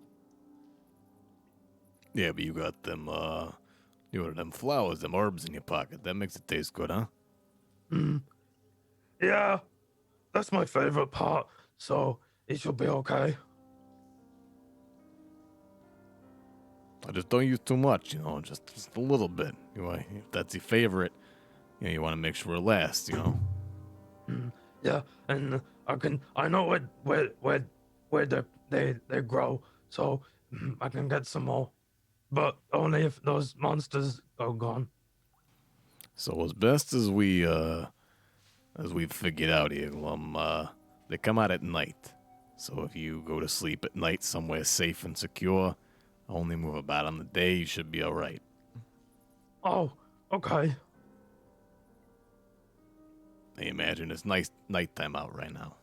Yeah, but you got them, them flowers, them herbs in your pocket. That makes it taste good, huh? Yeah, that's my favorite part, so it should be okay. I just don't use too much, you know, just a little bit. If that's your favorite, you want to make sure it lasts, you know. Yeah, and I know where they grow, so I can get some more, but only if those monsters are gone. So as best as we've figured out here, they come out at night. So if you go to sleep at night somewhere safe and secure, only move about on the day, you should be all right. Oh, okay. I imagine it's nice nighttime out right now.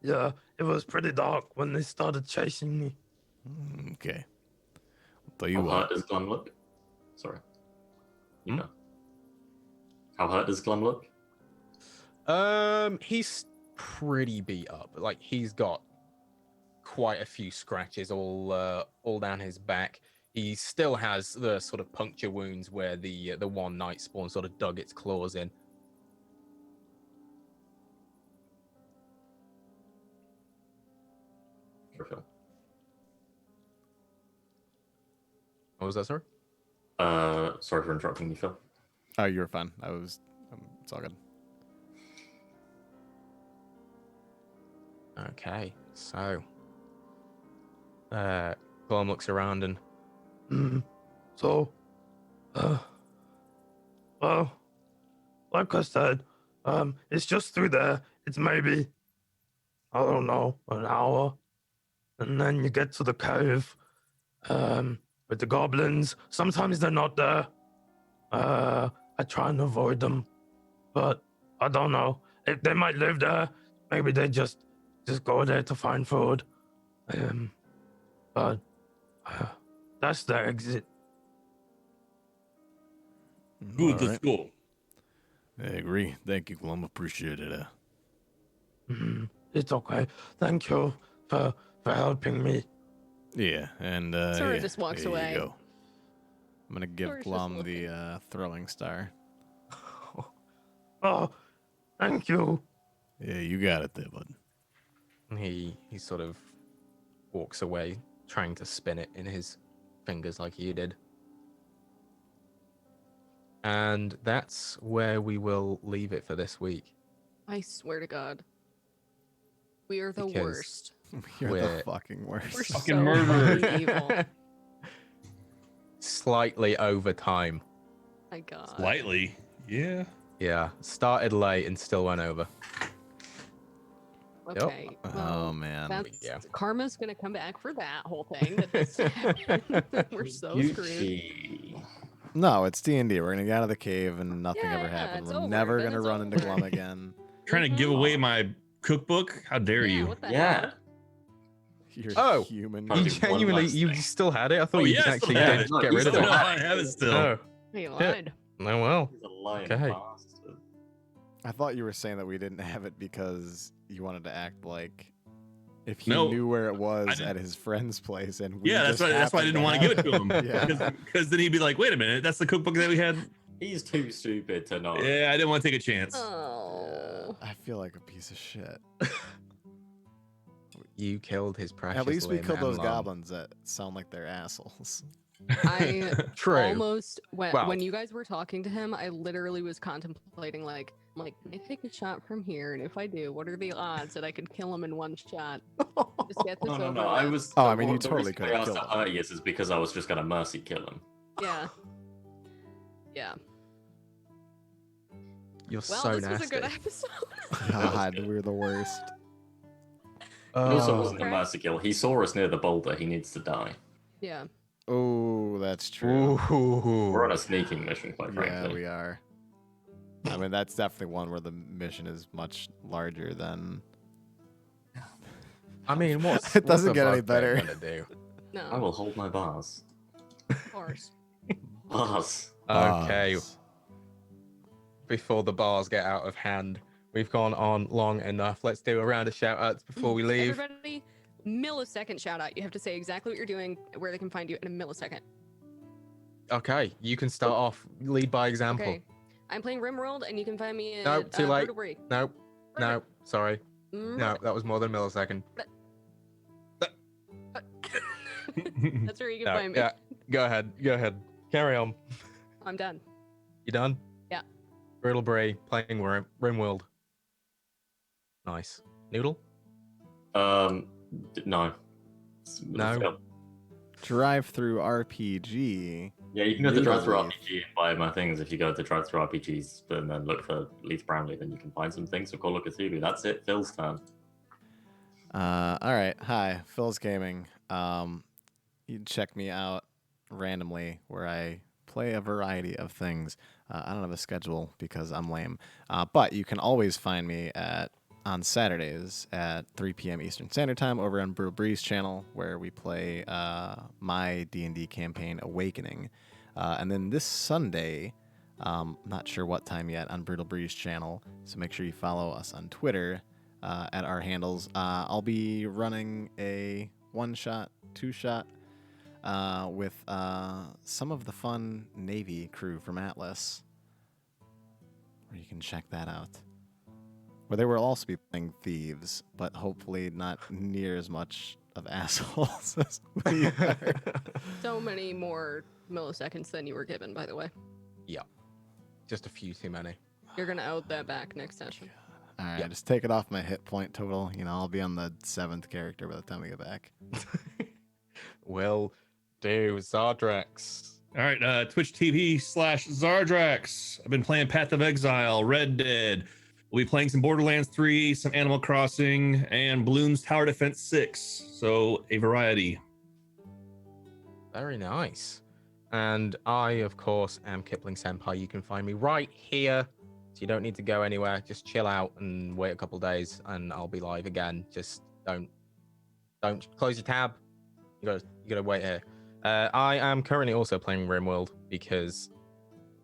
Yeah, it was pretty dark when they started chasing me. Okay. I'll tell you How what. hurt does Glum look? Sorry. You Hmm? go. How hurt does Glum look? He's pretty beat up. Like he's got quite a few scratches all down his back. He still has the sort of puncture wounds where the one Nightspawn sort of dug its claws in. Sure, Phil. What was that, sorry? Sorry for interrupting you, Phil. Oh, you were fine. It's all good. Okay, so Glom looks around and So, well, like I said, it's just through there. It's maybe, I don't know, an hour. And then you get to the cave, with the goblins. Sometimes they're not there. I try and avoid them, but I don't know. If they might live there, maybe they just go there to find food. But that's the exit. Good, All let's right. go. I agree. Thank you, Glum. Appreciate it. It's okay. Thank you for helping me. Yeah, and Sora yeah, just walks there away. You go. I'm gonna give Sora's just Glum looking. the throwing star. Oh, thank you. Yeah, you got it there, bud. he sort of walks away, trying to spin it in his fingers like you did. And that's where we will leave it for this week. I swear to God. We are the Because- worst. You're the We're- fucking We're worst. Fucking so murderers. fucking evil. Slightly over time. My God. Slightly. Yeah. Yeah, started late and still went over. Yep. Okay. Oh Well, man. that's Yeah. karma's gonna come back for that whole thing. That this happened. We're so screwed. Gucci. No, it's D&D. We're gonna get out of the cave and nothing ever Yeah, happened. it's We're over, never then gonna it's run into over. Glum again. Trying to give away my cookbook? How dare Yeah, you? what the Yeah. hell? You're Oh, human. Probably You just one genuinely, last you thing. still had it? I thought Oh, you yeah, I actually still have did it. No, get you rid of still it. No, I have it still. Oh, He lied. no, well. He's a lying Okay. bastard. I thought you were saying that we didn't have it because you wanted to act like if he No, knew where it I was didn't- at his friend's place and we Yeah, that's just why. That's why I happened didn't want to have give it to him. Yeah. Because then he'd be like, "Wait a minute, that's the cookbook that we had." He's too stupid to know. Yeah, I didn't want to take a chance. Oh. I feel like a piece of shit. You killed his precious At least we limb killed and those lung. goblins that sound like they're assholes. I True. almost Wow. when you guys were talking to him, I literally was contemplating like, can I take a shot from here? And if I do, what are the odds that I could kill him in one shot? Just get this No, over I with. was. Oh, I mean, you the totally reason could've I asked killed how him. hurt he is because I was just gonna mercy kill him. Yeah. Yeah. You're Well, so this nasty. was a good episode. God, we're the worst. It also Oh. wasn't a mercy kill. He saw us near the boulder. He needs to die. Yeah. Oh, that's true. We're on Ooh. a sneaking mission, quite Yeah, frankly. we are. I mean, that's definitely one where the mission is much larger than. I mean, what's It doesn't what's a get any bugbear better. gonna do? No. I will hold my bars. Of course. Bars. Okay, Bars. before the bars get out of hand, we've gone on long enough. Let's do a round of shout outs before we leave. Everybody, millisecond shout out. You have to say exactly what you're doing, where they can find you in a millisecond. Okay, you can start off. Lead by example. Okay. I'm playing Rimworld, and you can find me at Nope, too late. Brutal Break. Nope. No, sorry. Mm, No, that was more than a millisecond. That's where you can No, find me. yeah, go ahead. Go ahead. Carry on. I'm done. You done? Yeah. Brutal Bray playing Rimworld. Nice. Noodle? No. No. Drive through RPG. Yeah, you can go to Drive Through Legally. RPG and buy my things. If you go to Drive Through RPGs and then look for Leith Brownlee, then you can find some things for Call of Cthulhu. That's it. Phil's turn. All right. Hi, Phil's Gaming. You can check me out randomly where I play a variety of things. I don't have a schedule because I'm lame. But you can always find me on Saturdays at 3 p.m. Eastern Standard Time over on Brutal Breeze channel, where we play my D&D campaign, Awakening. And then this Sunday, not sure what time yet, on Brutal Breeze channel, so make sure you follow us on Twitter at our handles. I'll be running a one-shot, two-shot with some of the fun Navy crew from Atlas, where you can check that out. Where they will also be playing thieves, but hopefully not near as much of assholes as we are. So many more milliseconds than you were given, by the way. Yeah. Just a few too many. You're gonna out that back next session. All right, Yep. just take it off my hit point total. You know, I'll be on the 7th character by the time we get back. Will do. Zardrax. All right, Twitch TV/Zardrax. I've been playing Path of Exile, Red Dead. We'll be playing some Borderlands 3, some Animal Crossing, and Bloons Tower Defense 6. So a variety. Very nice. And I, of course, am Kipling Senpai. You can find me right here. So you don't need to go anywhere. Just chill out and wait a couple days and I'll be live again. Just don't close your tab. You gotta wait here. I am currently also playing RimWorld because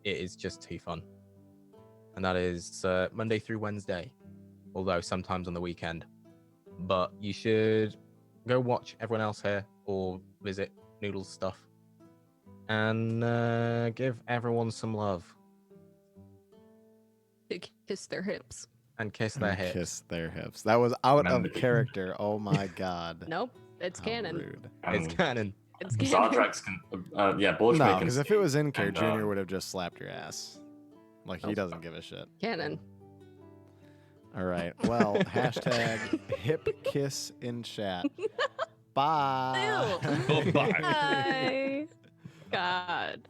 it is just too fun. And that is Monday through Wednesday, although sometimes on the weekend. But you should go watch everyone else here or visit Noodle's stuff and give everyone some love Kiss their hips. and kiss their hips. Kiss their hips. That was out Remember- of character. Oh my god. Nope, it's How canon. rude. It's canon. It's canon. Zardrax can, Borchme No, can. because if it was in care, and, Junior would have just slapped your ass. Like, he doesn't give a shit. Canon. All right. Well, hashtag hip kiss in chat. Bye. Ew. Oh, bye. Bye. God.